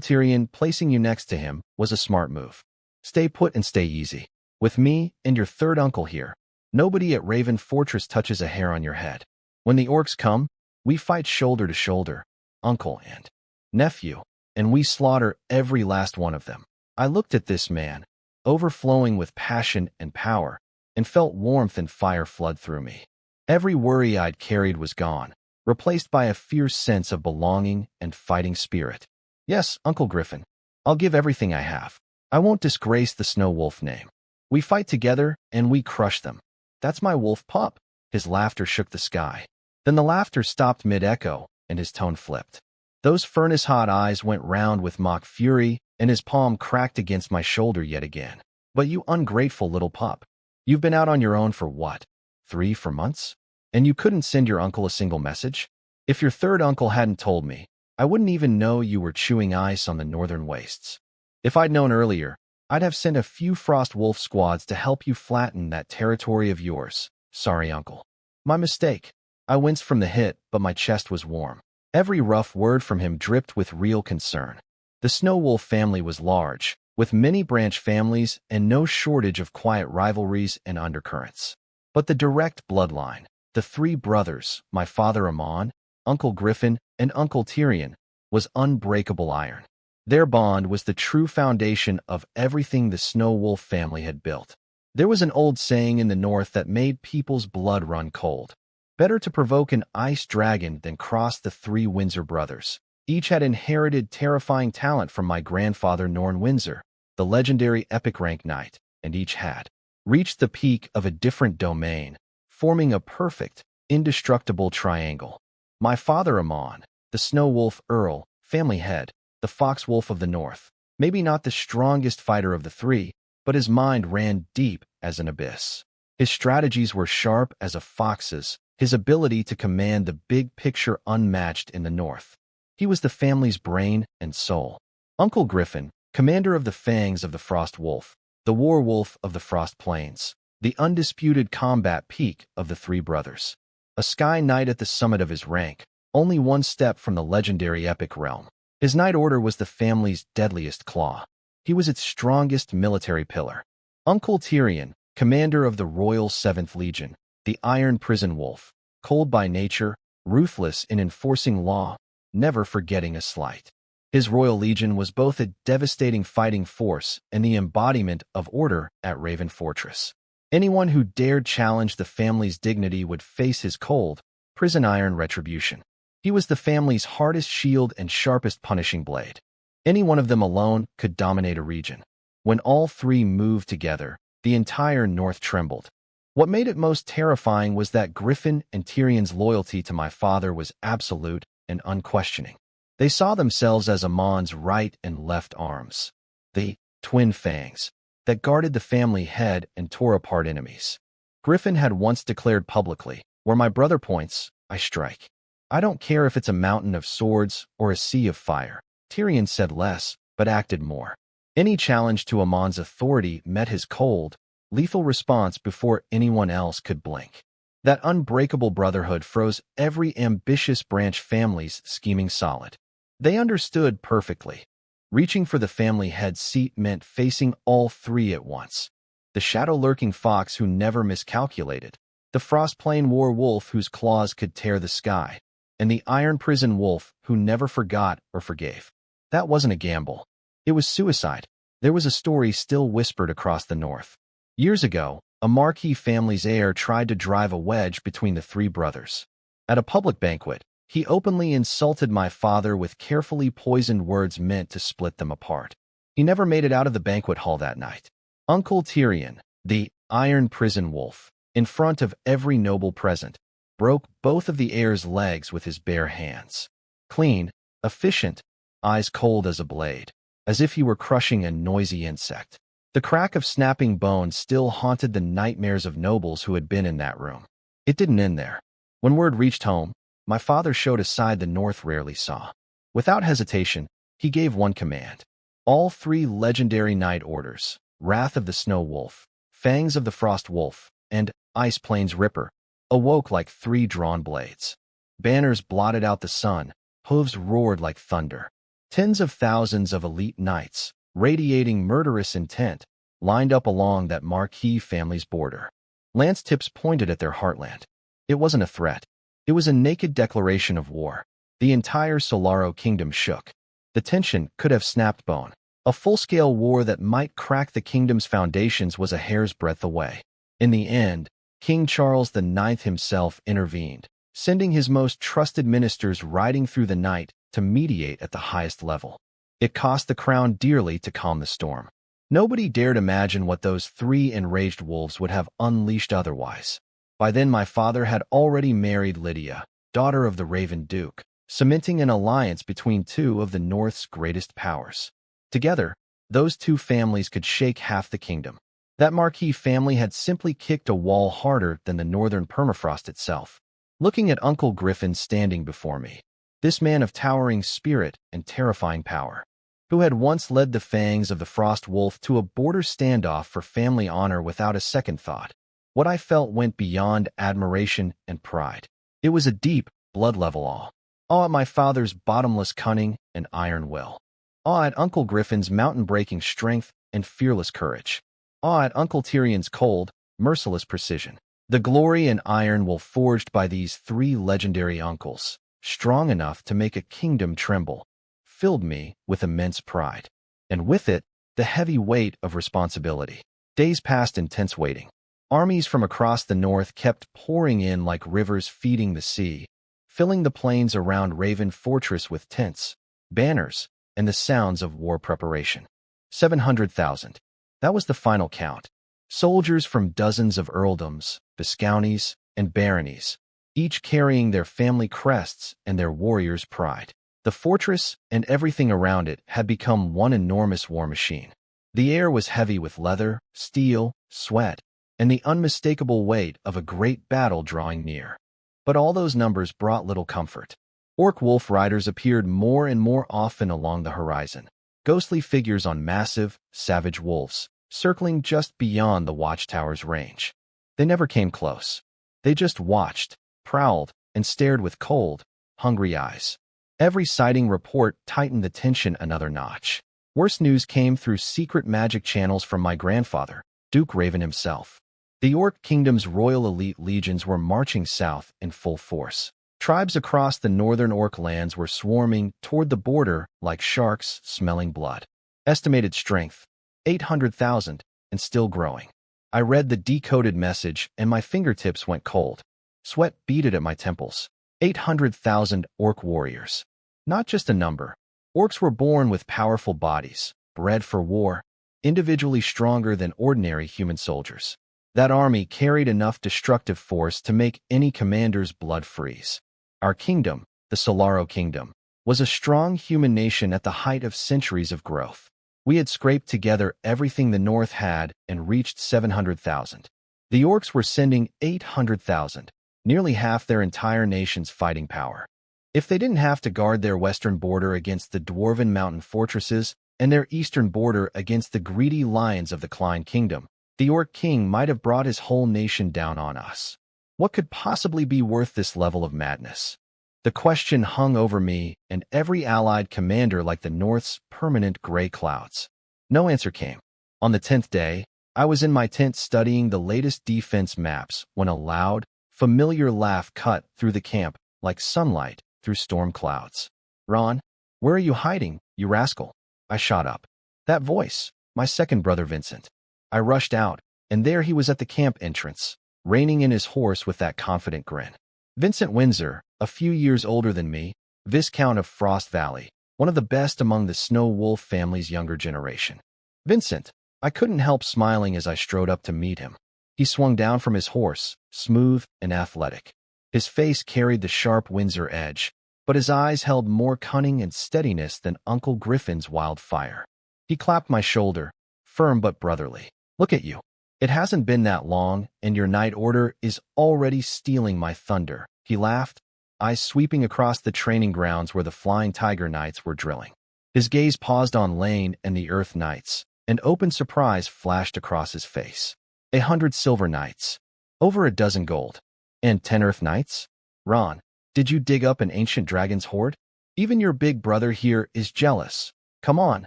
Tyrion placing you next to him was a smart move. Stay put and stay easy. With me and your third uncle here, nobody at Raven Fortress touches a hair on your head. When the orcs come, we fight shoulder to shoulder, uncle and nephew, and we slaughter every last one of them. I looked at this man, overflowing with passion and power, and felt warmth and fire flood through me. Every worry I'd carried was gone, replaced by a fierce sense of belonging and fighting spirit. Yes, Uncle Griffin, I'll give everything I have. I won't disgrace the Snow Wolf name. We fight together, and we crush them. That's my wolf pup. His laughter shook the sky. Then the laughter stopped mid-echo, and his tone flipped. Those furnace-hot eyes went round with mock fury, and his palm cracked against my shoulder yet again. But you ungrateful little pup. You've been out on your own for what? 3-4 months? And you couldn't send your uncle a single message? If your third uncle hadn't told me, I wouldn't even know you were chewing ice on the northern wastes. If I'd known earlier, I'd have sent a few Frost Wolf squads to help you flatten that territory of yours. Sorry, uncle. My mistake. I winced from the hit, but my chest was warm. Every rough word from him dripped with real concern. The Snow Wolf family was large, with many branch families and no shortage of quiet rivalries and undercurrents. But the direct bloodline, the three brothers, my father Aemon, Uncle Griffin, and Uncle Tyrion, was unbreakable iron. Their bond was the true foundation of everything the Snow Wolf family had built. There was an old saying in the north that made people's blood run cold. Better to provoke an ice dragon than cross the three Windsor brothers. Each had inherited terrifying talent from my grandfather Norn Windsor, the legendary epic rank knight, and each had reached the peak of a different domain, forming a perfect, indestructible triangle. My father Aemon, the Snow Wolf Earl, family head, the Fox Wolf of the North, maybe not the strongest fighter of the three, but his mind ran deep as an abyss. His strategies were sharp as a fox's, his ability to command the big picture unmatched in the north. He was the family's brain and soul. Uncle Griffin, commander of the Fangs of the Frost Wolf, the War Wolf of the Frost Plains, the undisputed combat peak of the three brothers. A sky knight at the summit of his rank, only one step from the legendary epic realm. His knight order was the family's deadliest claw. He was its strongest military pillar. Uncle Tyrion, commander of the Royal 7th Legion, the Iron Prison Wolf, cold by nature, ruthless in enforcing law, never forgetting a slight. His Royal Legion was both a devastating fighting force and the embodiment of order at Raven Fortress. Anyone who dared challenge the family's dignity would face his cold, prison iron retribution. He was the family's hardest shield and sharpest punishing blade. Any one of them alone could dominate a region. When all three moved together, the entire north trembled. What made it most terrifying was that Griffin and Tyrion's loyalty to my father was absolute and unquestioning. They saw themselves as Aemon's right and left arms, the twin fangs, that guarded the family head and tore apart enemies. Griffin had once declared publicly, "Where my brother points, I strike. I don't care if it's a mountain of swords or a sea of fire." Tyrion said less, but acted more. Any challenge to Aemon's authority met his cold, lethal response before anyone else could blink. That unbreakable brotherhood froze every ambitious branch family's scheming solid. They understood perfectly. Reaching for the family head seat meant facing all three at once. The shadow-lurking fox who never miscalculated, the frost-plain war wolf whose claws could tear the sky, and the iron prison wolf who never forgot or forgave. That wasn't a gamble. It was suicide. There was a story still whispered across the north. Years ago, a Marquis family's heir tried to drive a wedge between the three brothers. At a public banquet, he openly insulted my father with carefully poisoned words meant to split them apart. He never made it out of the banquet hall that night. Uncle Tyrion, the iron prison wolf, in front of every noble present, broke both of the heir's legs with his bare hands. Clean, efficient, eyes cold as a blade, as if he were crushing a noisy insect. The crack of snapping bones still haunted the nightmares of nobles who had been in that room. It didn't end there. When word reached home, my father showed a side the North rarely saw. Without hesitation, he gave one command. All three legendary night orders, Wrath of the Snow Wolf, Fangs of the Frost Wolf, and Ice Plains Ripper, awoke like three drawn blades. Banners blotted out the sun, hooves roared like thunder. Tens of thousands of elite knights, radiating murderous intent, lined up along that Marquis family's border. Lance tips pointed at their heartland. It wasn't a threat. It was a naked declaration of war. The entire Solaro kingdom shook. The tension could have snapped bone. A full-scale war that might crack the kingdom's foundations was a hair's breadth away. In the end, King Charles IX himself intervened, sending his most trusted ministers riding through the night to mediate at the highest level. It cost the crown dearly to calm the storm. Nobody dared imagine what those three enraged wolves would have unleashed otherwise. By then my father had already married Lydia, daughter of the Raven Duke, cementing an alliance between two of the North's greatest powers. Together, those two families could shake half the kingdom. That Marquis family had simply kicked a wall harder than the northern permafrost itself. Looking at Uncle Griffin standing before me, this man of towering spirit and terrifying power, who had once led the fangs of the Frost Wolf to a border standoff for family honor without a second thought, what I felt went beyond admiration and pride. It was a deep, blood-level awe. Awe at my father's bottomless cunning and iron will. Awe at Uncle Griffin's mountain-breaking strength and fearless courage. Awe at Uncle Tyrion's cold, merciless precision. The glory and iron will forged by these three legendary uncles, strong enough to make a kingdom tremble, filled me with immense pride. And with it, the heavy weight of responsibility. Days passed in tense waiting. Armies from across the north kept pouring in like rivers feeding the sea, filling the plains around Raven Fortress with tents, banners, and the sounds of war preparation. 700,000. That was the final count. Soldiers from dozens of earldoms, viscounties, and baronies, each carrying their family crests and their warriors' pride. The fortress and everything around it had become one enormous war machine. The air was heavy with leather, steel, sweat, and the unmistakable weight of a great battle drawing near. But all those numbers brought little comfort. Orc wolf riders appeared more and more often along the horizon, ghostly figures on massive, savage wolves, circling just beyond the watchtower's range. They never came close. They just watched, prowled, and stared with cold, hungry eyes. Every sighting report tightened the tension another notch. Worse news came through secret magic channels from my grandfather, Duke Raven himself. The Orc Kingdom's royal elite legions were marching south in full force. Tribes across the northern Orc lands were swarming toward the border like sharks smelling blood. Estimated strength, 800,000, and still growing. I read the decoded message and my fingertips went cold. Sweat beaded at my temples. 800,000 Orc warriors. Not just a number. Orcs were born with powerful bodies, bred for war, individually stronger than ordinary human soldiers. That army carried enough destructive force to make any commander's blood freeze. Our kingdom, the Solaro Kingdom, was a strong human nation at the height of centuries of growth. We had scraped together everything the North had and reached 700,000. The Orcs were sending 800,000, nearly half their entire nation's fighting power. If they didn't have to guard their western border against the dwarven mountain fortresses and their eastern border against the greedy lions of the Klein Kingdom, The Orc King might have brought his whole nation down on us. What could possibly be worth this level of madness? The question hung over me and every allied commander like the North's permanent gray clouds. No answer came. On the 10th day, I was in my tent studying the latest defense maps when a loud, familiar laugh cut through the camp like sunlight through storm clouds. "Ron, where are you hiding, you rascal?" I shot up. That voice, my second brother Vincent. I rushed out, and there he was at the camp entrance, reining in his horse with that confident grin. Vincent Windsor, a few years older than me, Viscount of Frost Valley, one of the best among the Snow Wolf family's younger generation. "Vincent," I couldn't help smiling as I strode up to meet him. He swung down from his horse, smooth and athletic. His face carried the sharp Windsor edge, but his eyes held more cunning and steadiness than Uncle Griffin's wildfire. He clapped my shoulder, firm but brotherly. "Look at you. It hasn't been that long, and your night order is already stealing my thunder," he laughed, eyes sweeping across the training grounds where the Flying Tiger Knights were drilling. His gaze paused on Lane and the Earth Knights, and open surprise flashed across his face. 100 silver knights. Over a dozen gold. And 10 Earth Knights? "Ron, did you dig up an ancient dragon's hoard? Even your big brother here is jealous. Come on,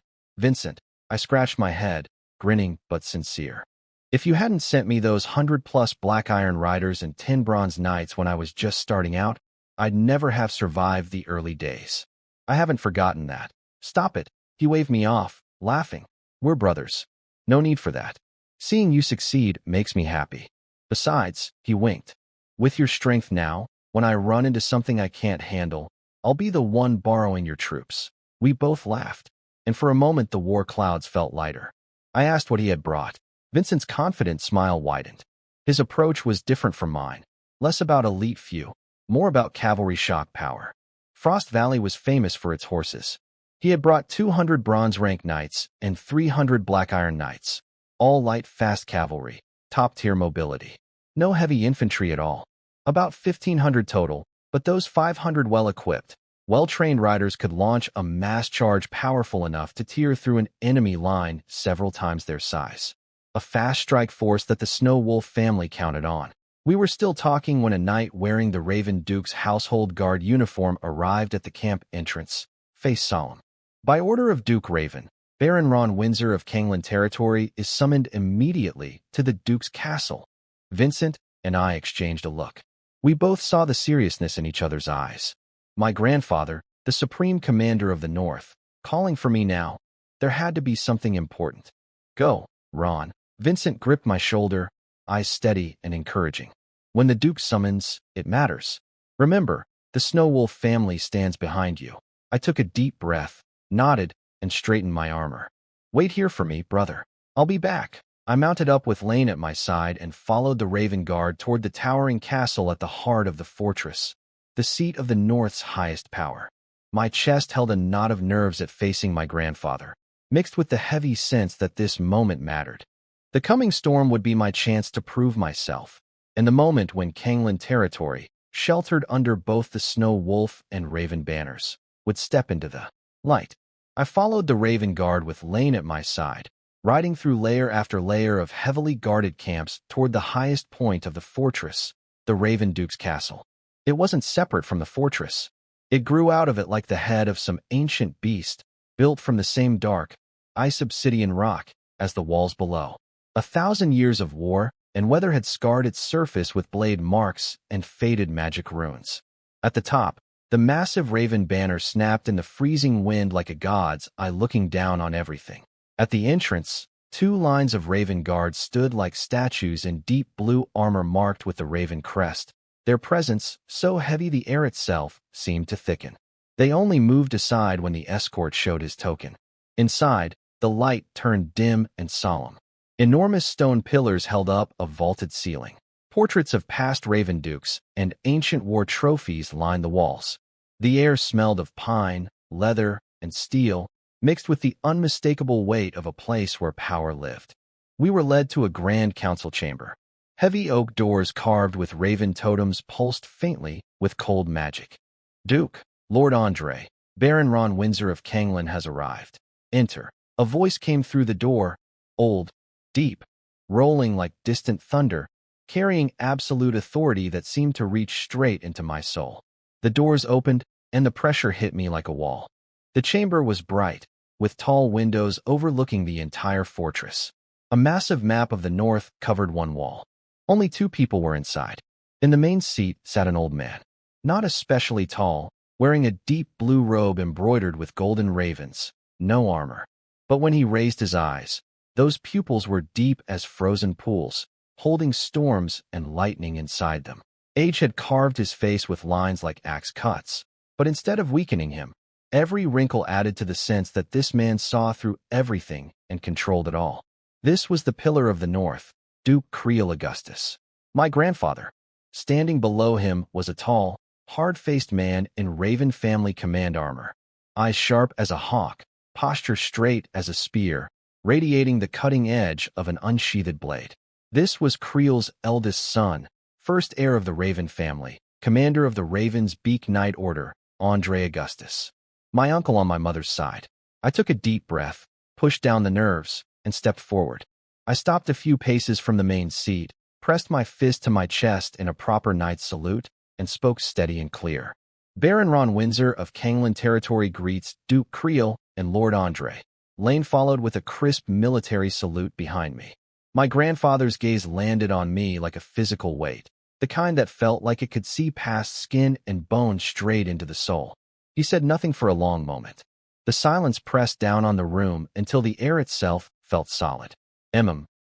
Vincent." I scratched my head, grinning but sincere. "If you hadn't sent me those 100+ Black Iron Riders and 10 Bronze Knights when I was just starting out, I'd never have survived the early days. I haven't forgotten that." "Stop it," he waved me off, laughing. "We're brothers. No need for that. Seeing you succeed makes me happy. Besides," he winked, "with your strength now, when I run into something I can't handle, I'll be the one borrowing your troops." We both laughed, and for a moment the war clouds felt lighter. I asked what he had brought. Vincent's confident smile widened. His approach was different from mine, less about elite few, more about cavalry shock power. Frost Valley was famous for its horses. He had brought 200 Bronze Rank Knights and 300 Black Iron Knights, all light fast cavalry, top-tier mobility. No heavy infantry at all. About 1,500 total, but those 500 well-equipped, well-trained riders could launch a mass charge powerful enough to tear through an enemy line several times their size. A fast strike force that the Snow Wolf family counted on. We were still talking when a knight wearing the Raven Duke's household guard uniform arrived at the camp entrance, face solemn. By order of Duke Raven, Baron Ron Windsor of Kangland Territory is summoned immediately to the Duke's castle. Vincent and I exchanged a look. We both saw the seriousness in each other's eyes. My grandfather, the supreme commander of the North, calling for me now. There had to be something important. "Go, Ron." Vincent gripped my shoulder, eyes steady and encouraging. "When the Duke summons, it matters. Remember, the Snow Wolf family stands behind you." I took a deep breath, nodded, and straightened my armor. "Wait here for me, brother. I'll be back." I mounted up with Lane at my side and followed the Raven Guard toward the towering castle at the heart of the fortress, the seat of the North's highest power. My chest held a knot of nerves at facing my grandfather, mixed with the heavy sense that this moment mattered. The coming storm would be my chance to prove myself, and the moment when Kangland Territory, sheltered under both the Snow Wolf and Raven banners, would step into the light. I followed the Raven Guard with Lane at my side, riding through layer after layer of heavily guarded camps toward the highest point of the fortress, the Raven Duke's castle. It wasn't separate from the fortress. It grew out of it like the head of some ancient beast, built from the same dark, ice-obsidian rock as the walls below. 1,000 years of war and weather had scarred its surface with blade marks and faded magic runes. At the top, the massive Raven banner snapped in the freezing wind like a god's eye looking down on everything. At the entrance, 2 lines of Raven Guards stood like statues in deep blue armor marked with the Raven crest, their presence so heavy the air itself seemed to thicken. They only moved aside when the escort showed his token. Inside, the light turned dim and solemn. Enormous stone pillars held up a vaulted ceiling. Portraits of past Raven Dukes and ancient war trophies lined the walls. The air smelled of pine, leather, and steel, mixed with the unmistakable weight of a place where power lived. We were led to a grand council chamber. Heavy oak doors carved with raven totems pulsed faintly with cold magic. "Duke, Lord Andre, Baron Ron Windsor of Kangland has arrived. Enter." A voice came through the door, old, deep, rolling like distant thunder, carrying absolute authority that seemed to reach straight into my soul. The doors opened, and the pressure hit me like a wall. The chamber was bright, with tall windows overlooking the entire fortress. A massive map of the north covered one wall. Only 2 people were inside. In the main seat sat an old man, not especially tall, wearing a deep blue robe embroidered with golden ravens, no armor. But when he raised his eyes, those pupils were deep as frozen pools, holding storms and lightning inside them. Age had carved his face with lines like axe cuts, but instead of weakening him, every wrinkle added to the sense that this man saw through everything and controlled it all. This was the pillar of the north, Duke Creole Augustus, my grandfather. Standing below him was a tall, hard-faced man in Raven family command armor, eyes sharp as a hawk, posture straight as a spear, radiating the cutting edge of an unsheathed blade. This was Creel's eldest son, first heir of the Raven family, commander of the Raven's Beak Knight Order, Andre Augustus. My uncle on my mother's side. I took a deep breath, pushed down the nerves, and stepped forward. I stopped a few paces from the main seat, pressed my fist to my chest in a proper knight's salute, and spoke steady and clear. Baron Ron Windsor of Kangland Territory greets Duke Creole and Lord Andre. Lane followed with a crisp military salute behind me. My grandfather's gaze landed on me like a physical weight, the kind that felt like it could see past skin and bone straight into the soul. He said nothing for a long moment. The silence pressed down on the room until the air itself felt solid.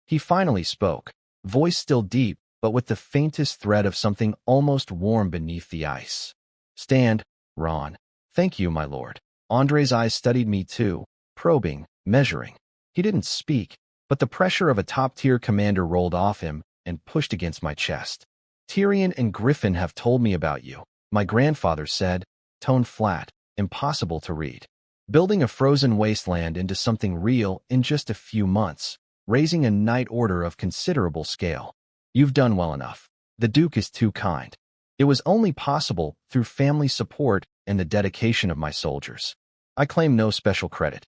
He finally spoke, voice still deep, but with the faintest thread of something almost warm beneath the ice. Stand, Ron. Thank you, my lord. Andre's eyes studied me too, probing, measuring. He didn't speak, but the pressure of a top-tier commander rolled off him and pushed against my chest. Tyrion and Griffin have told me about you, my grandfather said, tone flat, impossible to read. Building a frozen wasteland into something real in just a few months, raising a knight order of considerable scale. You've done well enough. The Duke is too kind. It was only possible through family support and the dedication of my soldiers. I claim no special credit.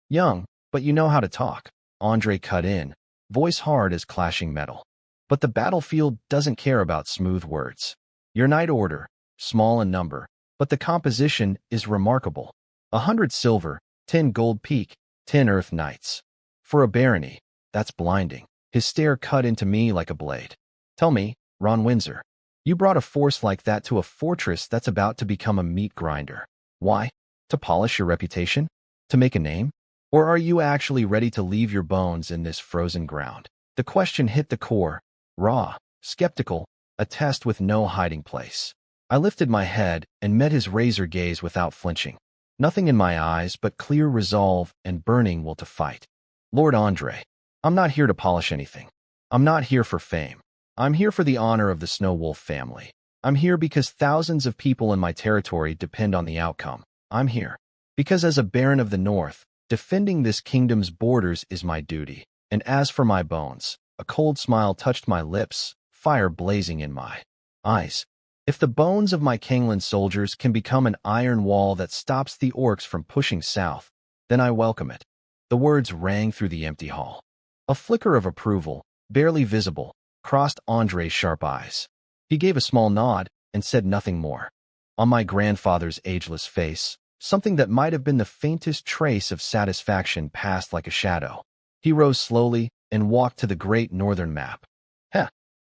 Young, but you know how to talk. Andre cut in, voice hard as clashing metal. But the battlefield doesn't care about smooth words. Your knight order, small in number, but the composition is remarkable. 100 silver, 10 gold peak, 10 earth knights. For a barony, that's blinding. His stare cut into me like a blade. Tell me, Ron Windsor, you brought a force like that to a fortress that's about to become a meat grinder. Why? To polish your reputation? To make a name? Or are you actually ready to leave your bones in this frozen ground? The question hit the core, raw, skeptical, a test with no hiding place. I lifted my head and met his razor gaze without flinching. Nothing in my eyes but clear resolve and burning will to fight. Lord Andre, I'm not here to polish anything. I'm not here for fame. I'm here for the honor of the Snow Wolf family. I'm here because thousands of people in my territory depend on the outcome. I'm here because as a Baron of the North, defending this kingdom's borders is my duty. And as for my bones, a cold smile touched my lips, fire blazing in my eyes. If the bones of my Kangland soldiers can become an iron wall that stops the orcs from pushing south, then I welcome it. The words rang through the empty hall. A flicker of approval, barely visible, crossed Andre's sharp eyes. He gave a small nod and said nothing more. On my grandfather's ageless face, something that might have been the faintest trace of satisfaction passed like a shadow. He rose slowly and walked to the great northern map.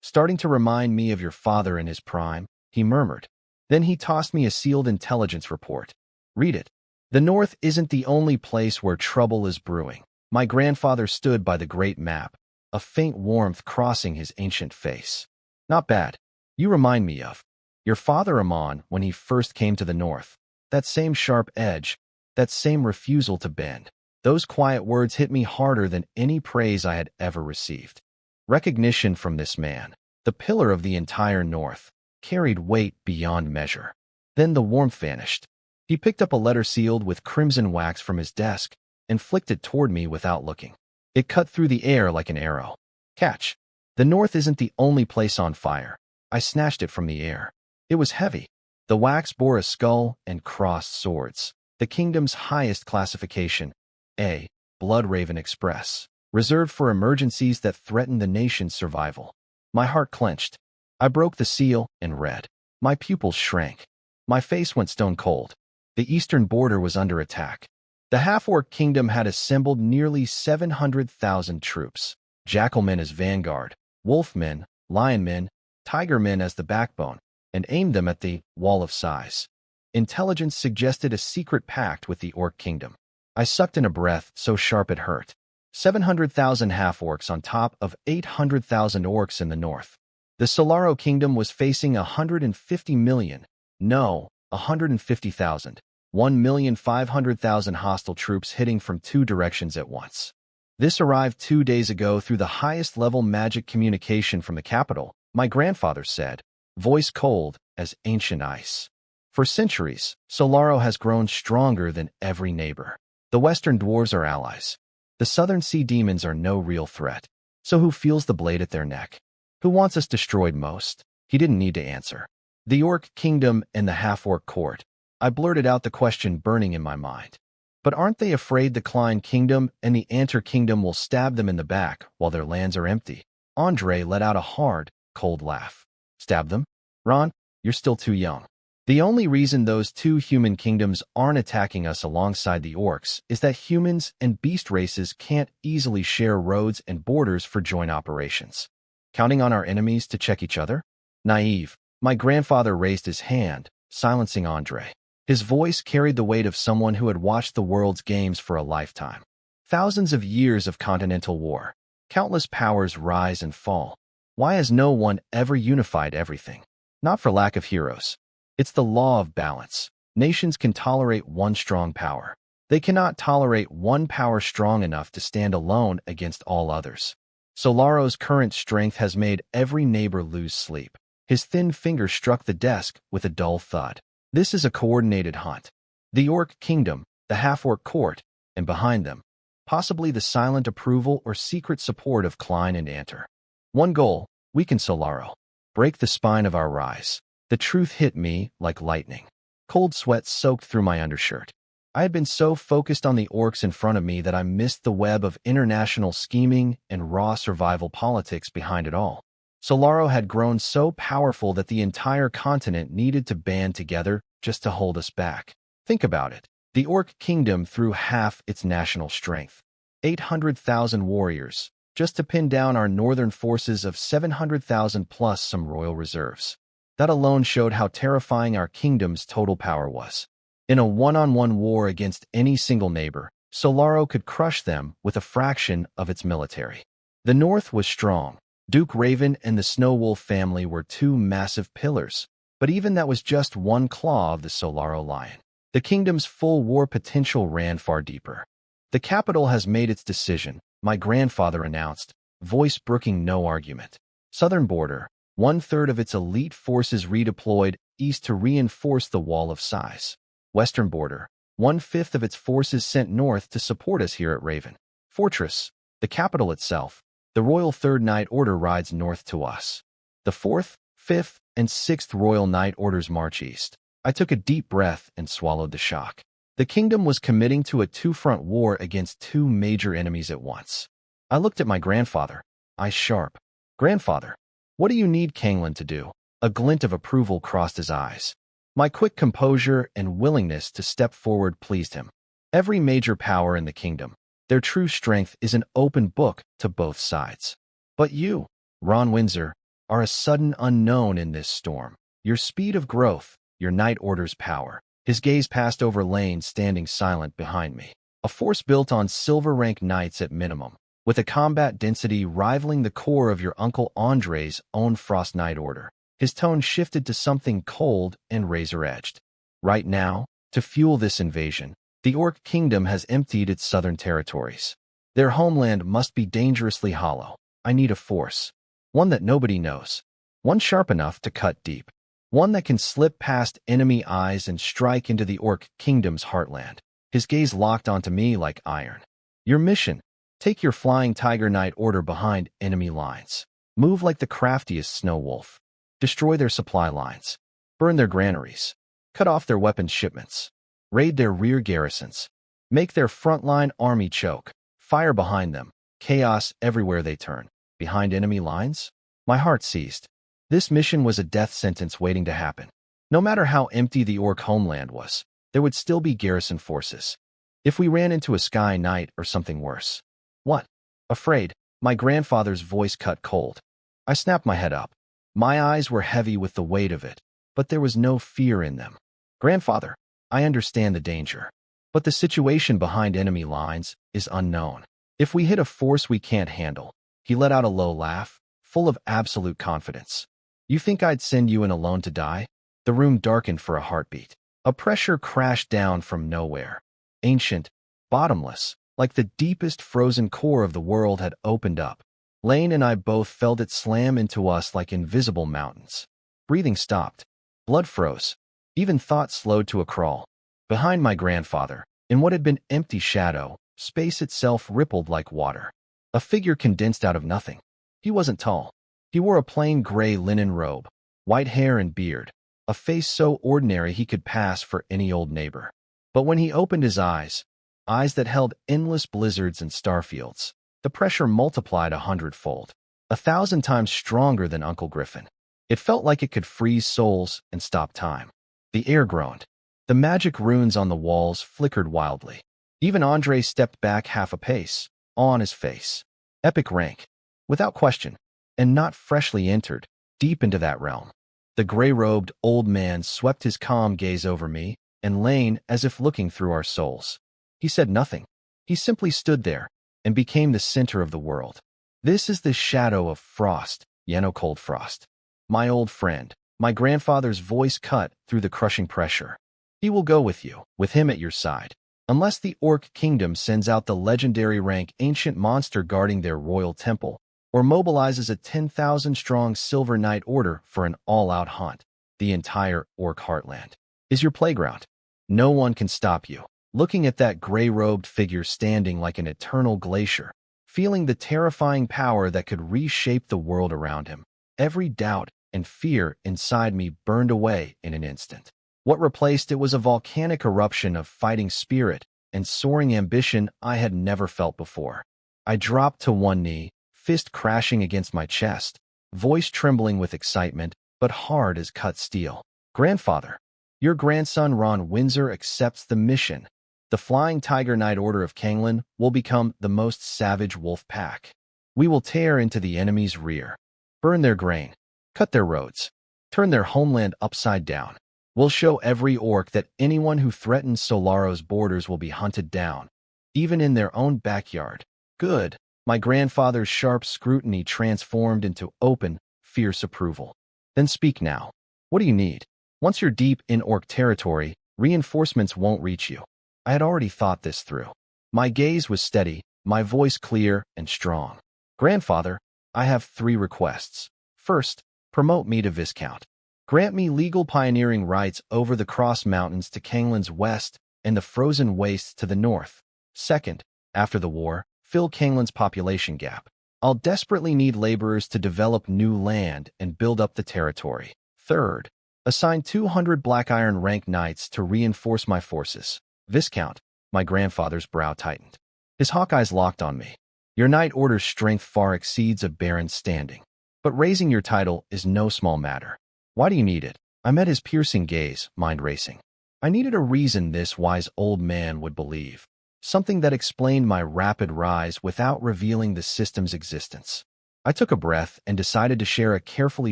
Starting to remind me of your father in his prime, he murmured. Then he tossed me a sealed intelligence report. Read it. The north isn't the only place where trouble is brewing. My grandfather stood by the great map, a faint warmth crossing his ancient face. Not bad. You remind me of your father Amon when he first came to the north. That same sharp edge, that same refusal to bend. Those quiet words hit me harder than any praise I had ever received. Recognition from this man, the pillar of the entire north, carried weight beyond measure. Then the warmth vanished. He picked up a letter sealed with crimson wax from his desk and flicked it toward me without looking. It cut through the air like an arrow. Catch. The north isn't the only place on fire. I snatched it from the air. It was heavy. The wax bore a skull and crossed swords. The kingdom's highest classification, A, Blood Raven Express. reserved for emergencies that threaten the nation's survival. My heart clenched. I broke the seal and read. My pupils shrank. My face went stone cold. The eastern border was under attack. The half-orc kingdom had assembled nearly 700,000 troops. Jackalmen as vanguard, wolfmen, lionmen, tigermen as the backbone, and aimed them at the wall of size. Intelligence suggested a secret pact with the orc kingdom. I sucked in a breath so sharp it hurt. 700,000 half-orcs on top of 800,000 orcs in the north. The Solaro kingdom was facing 150 million, no, 150,000, 1,500,000 hostile troops hitting from two directions at once. This arrived 2 days ago through the highest-level magic communication from the capital, my grandfather said, voice cold as ancient ice. For centuries, Solaro has grown stronger than every neighbor. The western dwarves are allies. The southern sea demons are no real threat. So who feels the blade at their neck? Who wants us destroyed most? He didn't need to answer. The orc kingdom and the half-orc court. I blurted out the question burning in my mind. But aren't they afraid the Klein kingdom and the Anter kingdom will stab them in the back while their lands are empty? Andre let out a hard, cold laugh. Stab them? Ron, you're still too young. The only reason those two human kingdoms aren't attacking us alongside the orcs is that humans and beast races can't easily share roads and borders for joint operations. Counting on our enemies to check each other? Naive. My grandfather raised his hand, silencing Andre. His voice carried the weight of someone who had watched the world's games for a lifetime. Thousands of years of continental war. Countless powers rise and fall. Why has no one ever unified everything? Not for lack of heroes. It's the law of balance. Nations can tolerate one strong power. They cannot tolerate one power strong enough to stand alone against all others. Solaro's current strength has made every neighbor lose sleep. His thin finger struck the desk with a dull thud. This is a coordinated hunt. The orc kingdom, the half-orc court, and behind them, possibly the silent approval or secret support of Klein and Anter. One goal, weaken Solaro. Break the spine of our rise. The truth hit me like lightning. Cold sweat soaked through my undershirt. I had been so focused on the orcs in front of me that I missed the web of international scheming and raw survival politics behind it all. Solaro had grown so powerful that the entire continent needed to band together just to hold us back. Think about it. The orc kingdom threw half its national strength, 800,000 warriors, just to pin down our northern forces of 700,000 plus some royal reserves. That alone showed how terrifying our kingdom's total power was. In a one-on-one war against any single neighbor, Solaro could crush them with a fraction of its military. The north was strong. Duke Raven and the Snow Wolf family were two massive pillars, but even that was just one claw of the Solaro lion. The kingdom's full war potential ran far deeper. The capital has made its decision, my grandfather announced, voice brooking no argument. Southern border, 1/3 of its elite forces redeployed east to reinforce the wall of size. Western border, 1/5 of its forces sent north to support us here at Raven. Fortress, the capital itself, the Royal Third Night Order rides north to us. The 4th, 5th, and 6th Royal Night Orders march east. I took a deep breath and swallowed the shock. The kingdom was committing to a two-front war against two major enemies at once. I looked at my grandfather, eyes sharp. Grandfather, what do you need Kanglan to do? A glint of approval crossed his eyes. My quick composure and willingness to step forward pleased him. Every major power in the kingdom, their true strength is an open book to both sides. But you, Ron Windsor, are a sudden unknown in this storm. Your speed of growth, your Night Order's power. His gaze passed over Lane standing silent behind me. A force built on silver rank knights at minimum, with a combat density rivaling the core of your Uncle Andre's own Frost Night Order. His tone shifted to something cold and razor-edged. Right now, to fuel this invasion, the Orc Kingdom has emptied its southern territories. Their homeland must be dangerously hollow. I need a force. One that nobody knows. One sharp enough to cut deep. One that can slip past enemy eyes and strike into the Orc Kingdom's heartland. His gaze locked onto me like iron. Your mission: take your Flying Tiger Night Order behind enemy lines. Move like the craftiest snow wolf. Destroy their supply lines. Burn their granaries. Cut off their weapons shipments. Raid their rear garrisons. Make their frontline army choke. Fire behind them. chaos everywhere they turn. Behind enemy lines? My heart seized. This mission was a death sentence waiting to happen. No matter how empty the Orc homeland was, there would still be garrison forces. If we ran into a sky knight or something worse. What? Afraid, my grandfather's voice cut cold. I snapped my head up. My eyes were heavy with the weight of it, but there was no fear in them. Grandfather, I understand the danger, but the situation behind enemy lines is unknown. If we hit a force we can't handle, he let out a low laugh, full of absolute confidence. You think I'd send you in alone to die? The room darkened for a heartbeat. A pressure crashed down from nowhere. Ancient, bottomless, like the deepest frozen core of the world had opened up. Lane and I both felt it slam into us like invisible mountains. Breathing stopped. Blood froze. Even thought slowed to a crawl. Behind my grandfather, in what had been empty shadow, space itself rippled like water. A figure condensed out of nothing. He wasn't tall. He wore a plain gray linen robe, white hair and beard, a face so ordinary he could pass for any old neighbor. But when he opened his eyes that held endless blizzards and starfields, the pressure multiplied 100-fold, 1,000 times stronger than Uncle Griffin. It felt like it could freeze souls and stop time. The air groaned. The magic runes on the walls flickered wildly. Even Andre stepped back half a pace, awe on his face. Epic rank, without question, and not freshly entered, deep into that realm. The gray-robed old man swept his calm gaze over me and Lane as if looking through our souls. He said nothing. He simply stood there and became the center of the world. This is the shadow of Frost, Yeno Cold Frost. My old friend, my grandfather's voice cut through the crushing pressure. He will go with you, with him at your side. Unless the Orc Kingdom sends out the legendary rank ancient monster guarding their royal temple, or mobilizes a 10,000-strong Silver Knight order for an all-out hunt, the entire Orc heartland is your playground. No one can stop you. Looking at that gray-robed figure standing like an eternal glacier, feeling the terrifying power that could reshape the world around him, every doubt and fear inside me burned away in an instant. What replaced it was a volcanic eruption of fighting spirit and soaring ambition I had never felt before. I dropped to one knee, fist crashing against my chest, voice trembling with excitement, but hard as cut steel. Grandfather, your grandson Ron Windsor accepts the mission. The Flying Tiger Knight Order of Kanglen will become the most savage wolf pack. We will tear into the enemy's rear, burn their grain, cut their roads, turn their homeland upside down. We'll show every orc that anyone who threatens Solaro's borders will be hunted down, even in their own backyard. Good. My grandfather's sharp scrutiny transformed into open, fierce approval. Then speak now. What do you need? Once you're deep in orc territory, reinforcements won't reach you. I had already thought this through. My gaze was steady, my voice clear and strong. Grandfather, I have 3 requests. First, promote me to viscount. Grant me legal pioneering rights over the Cross Mountains to Kanglen's west and the frozen wastes to the north. Second, after the war, fill Kanglen's population gap. I'll desperately need laborers to develop new land and build up the territory. Third, assign 200 Black Iron rank knights to reinforce my forces. Viscount, my grandfather's brow tightened. His hawk eyes locked on me. Your knight order's strength far exceeds a baron's standing. But raising your title is no small matter. Why do you need it? I met his piercing gaze, mind racing. I needed a reason this wise old man would believe. Something that explained my rapid rise without revealing the system's existence. I took a breath and decided to share a carefully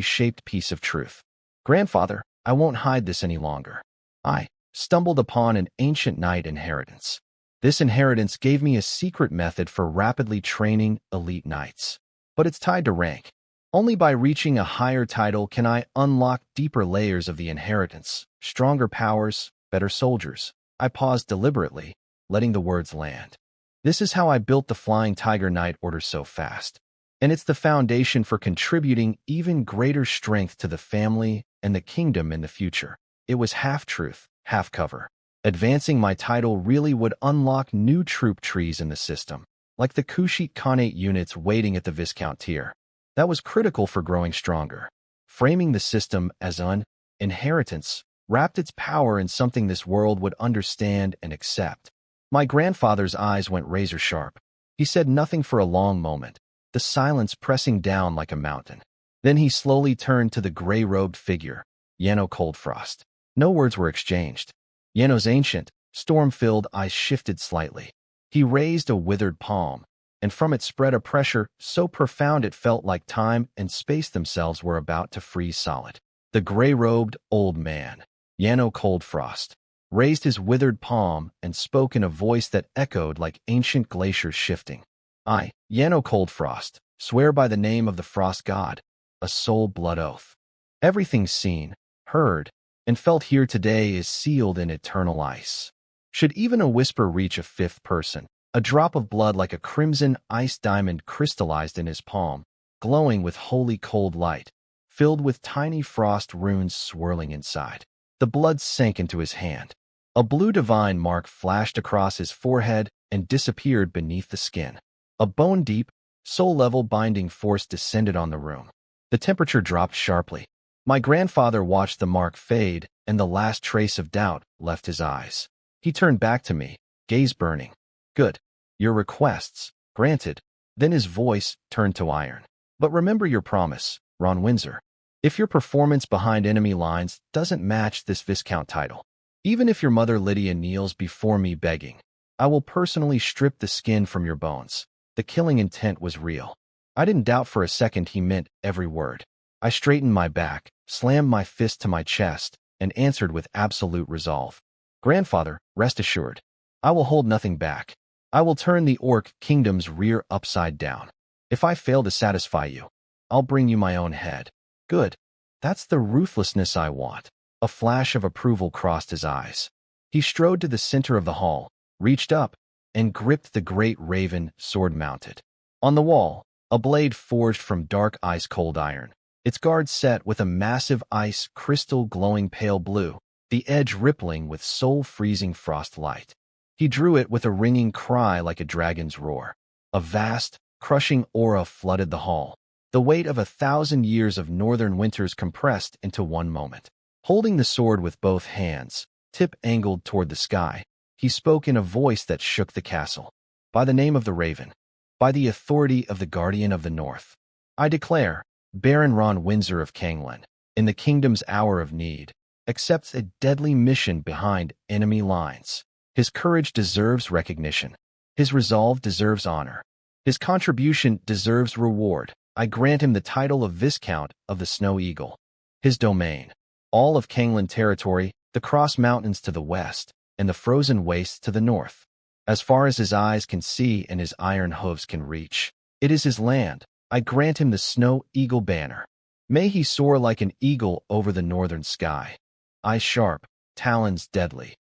shaped piece of truth. Grandfather, I won't hide this any longer. I stumbled upon an ancient knight inheritance. This inheritance gave me a secret method for rapidly training elite knights. But it's tied to rank. Only by reaching a higher title can I unlock deeper layers of the inheritance, stronger powers, better soldiers. I paused deliberately, letting the words land. This is how I built the Flying Tiger Knight Order so fast. And it's the foundation for contributing even greater strength to the family and the kingdom in the future. It was half truth, half cover. Advancing my title really would unlock new troop trees in the system, like the Kushite Khanate units waiting at the Viscount tier. That was critical for growing stronger. Framing the system as an inheritance wrapped its power in something this world would understand and accept. My grandfather's eyes went razor sharp. He said nothing for a long moment, the silence pressing down like a mountain. Then he slowly turned to the gray-robed figure, Yano Coldfrost. No words were exchanged. Yano's ancient, storm-filled eyes shifted slightly. He raised a withered palm, and from it spread a pressure so profound it felt like time and space themselves were about to freeze solid. The gray-robed old man, Yano Coldfrost, raised his withered palm and spoke in a voice that echoed like ancient glaciers shifting. I, Yano Coldfrost, swear by the name of the frost god, a soul blood oath. Everything seen, heard, and felt here today is sealed in eternal ice. Should even a whisper reach a fifth person, a drop of blood like a crimson ice diamond crystallized in his palm, glowing with holy cold light, filled with tiny frost runes swirling inside. The blood sank into his hand. A blue divine mark flashed across his forehead and disappeared beneath the skin. A bone-deep, soul-level binding force descended on the room. The temperature dropped sharply. My grandfather watched the mark fade, and the last trace of doubt left his eyes. He turned back to me, gaze burning. Good. Your requests, granted. Then his voice turned to iron. But remember your promise, Ron Windsor. If your performance behind enemy lines doesn't match this viscount title, even if your mother Lydia kneels before me begging, I will personally strip the skin from your bones. The killing intent was real. I didn't doubt for a second he meant every word. I straightened my back, slammed my fist to my chest, and answered with absolute resolve. Grandfather, rest assured. I will hold nothing back. I will turn the Orc Kingdom's rear upside down. If I fail to satisfy you, I'll bring you my own head. Good. That's the ruthlessness I want. A flash of approval crossed his eyes. He strode to the center of the hall, reached up, and gripped the great raven sword mounted. On the wall, a blade forged from dark ice-cold iron, its guard set with a massive ice crystal glowing pale blue, the edge rippling with soul-freezing frost light. He drew it with a ringing cry like a dragon's roar. A vast, crushing aura flooded the hall, the weight of 1,000 years of northern winters compressed into one moment. Holding the sword with both hands, tip angled toward the sky, he spoke in a voice that shook the castle. By the name of the Raven, by the authority of the Guardian of the North, I declare, Baron Ron Windsor of Kanglen, in the kingdom's hour of need, accepts a deadly mission behind enemy lines. His courage deserves recognition. His resolve deserves honor. His contribution deserves reward. I grant him the title of Viscount of the Snow Eagle. His domain, all of Kanglen territory, the Cross Mountains to the west, and the frozen wastes to the north. As far as his eyes can see and his iron hooves can reach, it is his land. I grant him the Snow Eagle banner. May he soar like an eagle over the northern sky, eyes sharp, talons deadly,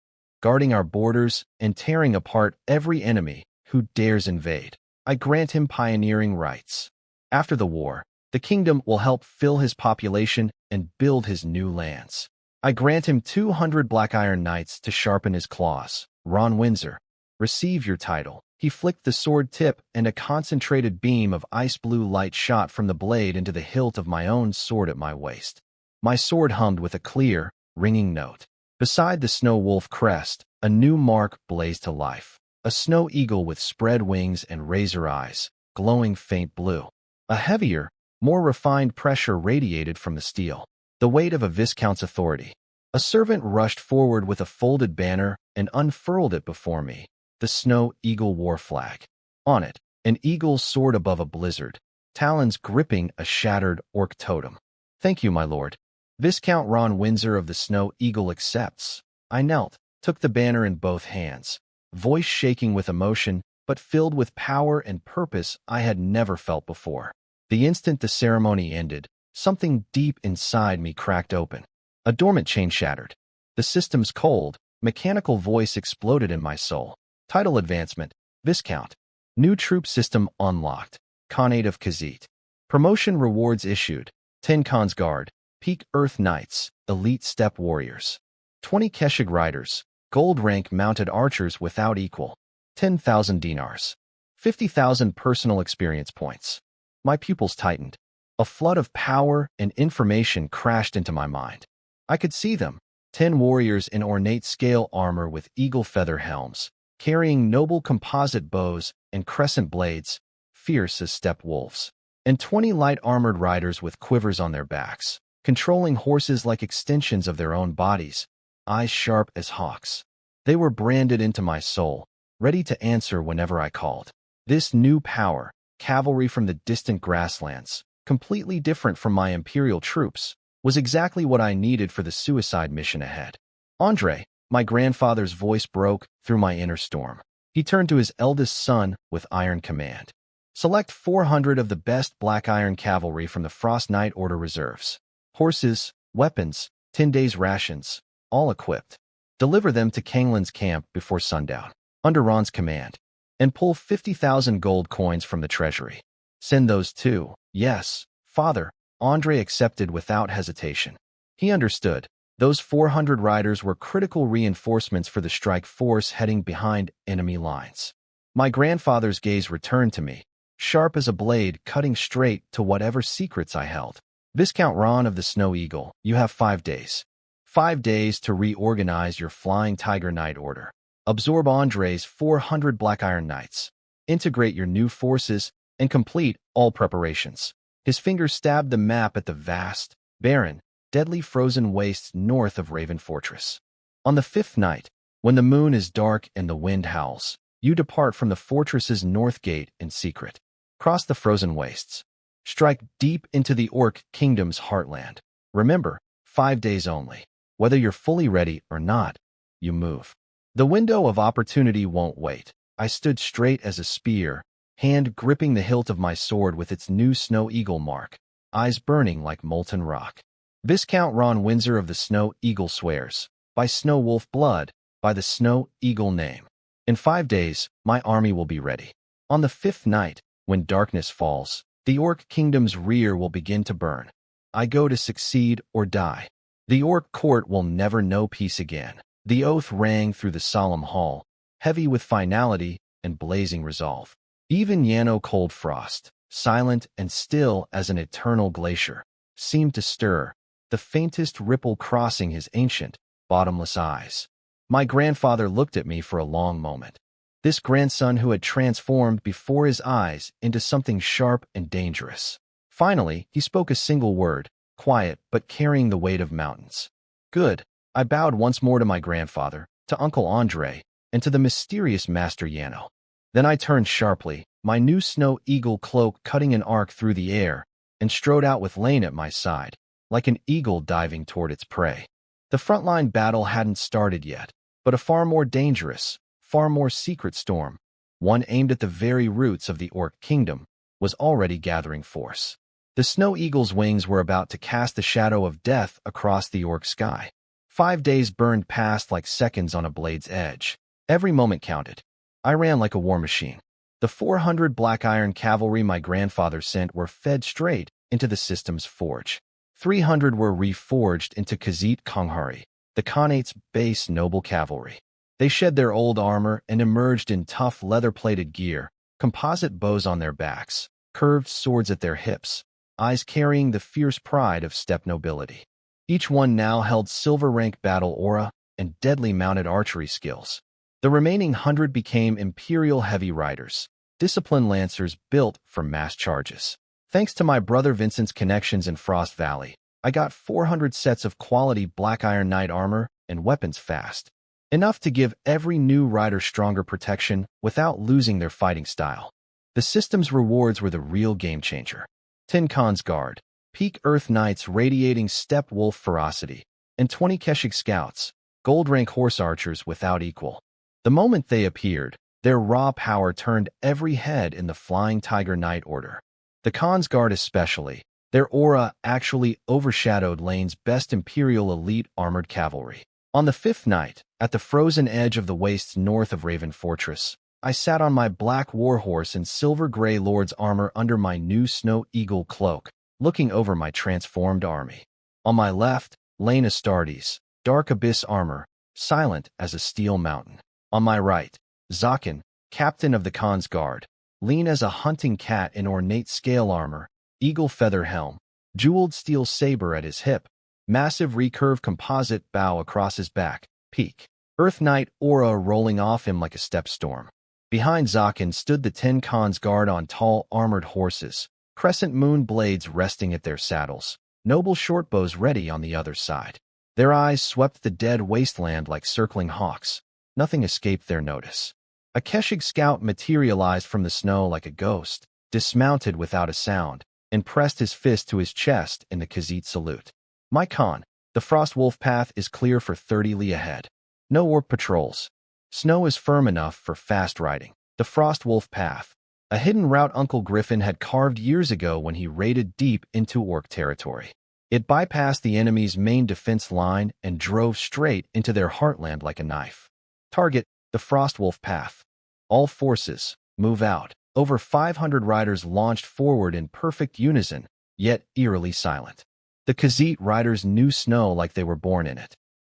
guarding our borders and tearing apart every enemy who dares invade. I grant him pioneering rights. After the war, the kingdom will help fill his population and build his new lands. I grant him 200 black iron knights to sharpen his claws. Ron Windsor, receive your title. He flicked the sword tip, and a concentrated beam of ice blue light shot from the blade into the hilt of my own sword at my waist. My sword hummed with a clear, ringing note. Beside the snow wolf crest, a new mark blazed to life. A snow eagle with spread wings and razor eyes, glowing faint blue. A heavier, more refined pressure radiated from the steel, the weight of a viscount's authority. A servant rushed forward with a folded banner and unfurled it before me, the Snow Eagle war flag. On it, an eagle soared above a blizzard, talons gripping a shattered orc totem. Thank you, my lord. Viscount Ron Windsor of the Snow Eagle accepts. I knelt, took the banner in both hands, voice shaking with emotion, but filled with power and purpose I had never felt before. The instant the ceremony ended, something deep inside me cracked open. A dormant chain shattered. The system's cold, mechanical voice exploded in my soul. Title advancement, Viscount. New troop system unlocked. Khanate of Khazit. Promotion rewards issued. 10 Khan's Guard. Peak Earth Knights. Elite Steppe Warriors. 20 Keshig Riders. Gold rank mounted archers without equal. 10,000 dinars. 50,000 personal experience points. My pupils tightened. A flood of power and information crashed into my mind. I could see them. 10 warriors in ornate scale armor with eagle feather helms, carrying noble composite bows and crescent blades, fierce as steppe wolves, and 20 light armored riders with quivers on their backs, controlling horses like extensions of their own bodies, eyes sharp as hawks. They were branded into my soul, ready to answer whenever I called. This new power, cavalry from the distant grasslands, completely different from my imperial troops, was exactly what I needed for the suicide mission ahead. Andre, my grandfather's voice broke through my inner storm. He turned to his eldest son with iron command. Select 400 of the best black iron cavalry from the Frost Knight Order reserves. Horses, weapons, 10 days rations, all equipped. Deliver them to Kanglin's camp before sundown, under Ron's command, and pull 50,000 gold coins from the treasury. Send those too. Yes, father, Andre accepted without hesitation. He understood. Those 400 riders were critical reinforcements for the strike force heading behind enemy lines. My grandfather's gaze returned to me, sharp as a blade cutting straight to whatever secrets I held. Viscount Ron of the Snow Eagle, you have 5 days. 5 days to reorganize your Flying Tiger Knight Order. Absorb Andre's 400 Black Iron Knights. Integrate your new forces and complete all preparations. His fingers stabbed the map at the vast, barren, deadly frozen wastes north of Raven Fortress. On the 5th night, when the moon is dark and the wind howls, you depart from the fortress's north gate in secret. Cross the frozen wastes. Strike deep into the Orc Kingdom's heartland. Remember, 5 days only. Whether you're fully ready or not, you move. The window of opportunity won't wait. I stood straight as a spear, hand gripping the hilt of my sword with its new Snow Eagle mark, eyes burning like molten rock. Viscount Ron Windsor of the Snow Eagle swears, by Snow Wolf blood, by the Snow Eagle name. In 5 days, my army will be ready. On the 5th night, when darkness falls, the Orc Kingdom's rear will begin to burn. I go to succeed or die. The Orc court will never know peace again. The oath rang through the solemn hall, heavy with finality and blazing resolve. Even Yano Cold Frost, silent and still as an eternal glacier, seemed to stir, the faintest ripple crossing his ancient, bottomless eyes. My grandfather looked at me for a long moment. This grandson who had transformed before his eyes into something sharp and dangerous. Finally, he spoke a single word, quiet but carrying the weight of mountains. Good. I bowed once more to my grandfather, to Uncle Andre, and to the mysterious Master Yano. Then I turned sharply, my new Snow Eagle cloak cutting an arc through the air, and strode out with Lane at my side, like an eagle diving toward its prey. The frontline battle hadn't started yet, but a far more dangerous, far more secret storm, one aimed at the very roots of the Orc Kingdom, was already gathering force. The Snow Eagle's wings were about to cast the shadow of death across the Orc sky. 5 days burned past like seconds on a blade's edge. Every moment counted. I ran like a war machine. The 400 black iron cavalry my grandfather sent were fed straight into the system's forge. 300 were reforged into Khajiit Konghari, the Khanate's base noble cavalry. They shed their old armor and emerged in tough leather-plated gear, composite bows on their backs, curved swords at their hips, eyes carrying the fierce pride of steppe nobility. Each one now held silver-rank battle aura and deadly mounted archery skills. The remaining 100 became Imperial heavy riders, disciplined lancers built for mass charges. Thanks to my brother Vincent's connections in Frost Valley, I got 400 sets of quality Black Iron Knight armor and weapons fast. Enough to give every new rider stronger protection without losing their fighting style. The system's rewards were the real game-changer. Tin Khan's Guard, peak Earth Knights radiating steppe wolf ferocity, and 20 Keshig Scouts, gold-rank horse archers without equal. The moment they appeared, their raw power turned every head in the Flying Tiger Knight Order. The Khan's Guard especially, their aura actually overshadowed Lane's best Imperial elite armored cavalry. On the 5th night, at the frozen edge of the wastes north of Raven Fortress, I sat on my black warhorse in silver-gray lord's armor under my new Snow Eagle cloak, looking over my transformed army. On my left, Lane Astartes, dark abyss armor, silent as a steel mountain. On my right, Zakin, captain of the Khan's Guard, lean as a hunting cat in ornate scale armor, eagle feather helm, jeweled steel saber at his hip, massive recurve composite bow across his back, peak. Earth Knight aura rolling off him like a step storm. Behind Zakin stood the 10 Khan's guard on tall, armored horses, crescent moon blades resting at their saddles, noble shortbows ready on the other side. Their eyes swept the dead wasteland like circling hawks. Nothing escaped their notice. A Keshig scout materialized from the snow like a ghost, dismounted without a sound, and pressed his fist to his chest in the Khajiit salute. My Khan, the Frost Wolf path is clear for 30 li ahead. No orc patrols. Snow is firm enough for fast riding. The Frost Wolf path, a hidden route Uncle Griffin had carved years ago when he raided deep into orc territory. It bypassed the enemy's main defense line and drove straight into their heartland like a knife. Target, the Frost Wolf path. All forces, move out. Over 500 riders launched forward in perfect unison, yet eerily silent. The Khajiit riders knew snow like they were born in it.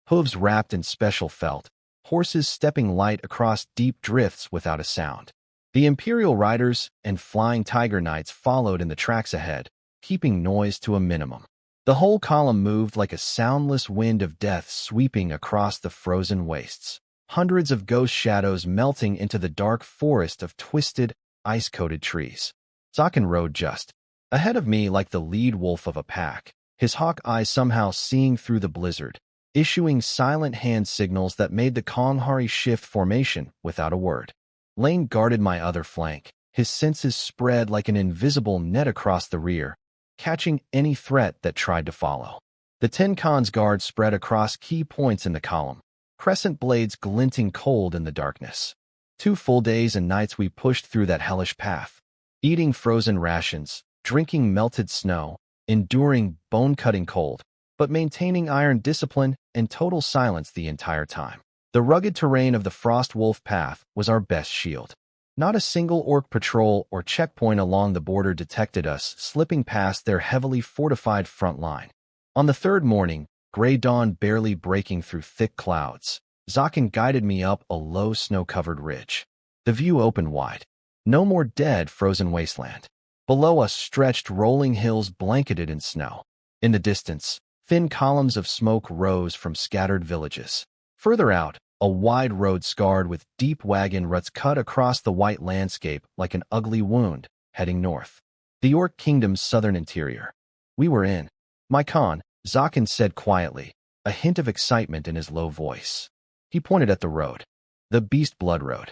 Hooves wrapped in special felt, horses stepping light across deep drifts without a sound. The Imperial riders and Flying Tiger Knights followed in the tracks ahead, keeping noise to a minimum. The whole column moved like a soundless wind of death sweeping across the frozen wastes. Hundreds of ghost shadows melting into the dark forest of twisted, ice-coated trees. Zakin rode just ahead of me like the lead wolf of a pack, his hawk eyes somehow seeing through the blizzard, issuing silent hand signals that made the Konghari shift formation without a word. Lane guarded my other flank, his senses spread like an invisible net across the rear, catching any threat that tried to follow. The 10 Khan's guard spread across key points in the column, crescent blades glinting cold in the darkness. 2 full days and nights we pushed through that hellish path, eating frozen rations, drinking melted snow, enduring bone-cutting cold, but maintaining iron discipline and total silence the entire time. The rugged terrain of the Frost Wolf path was our best shield. Not a single orc patrol or checkpoint along the border detected us slipping past their heavily fortified front line. On the 3rd morning, gray dawn barely breaking through thick clouds, Zakin guided me up a low snow-covered ridge. The view opened wide. No more dead frozen wasteland. Below us stretched rolling hills blanketed in snow. In the distance, thin columns of smoke rose from scattered villages. Further out, a wide road scarred with deep wagon ruts cut across the white landscape like an ugly wound, heading north. The Orc Kingdom's southern interior. We were in. My Khan, Zakin said quietly, a hint of excitement in his low voice. He pointed at the road. The Beast Blood Road.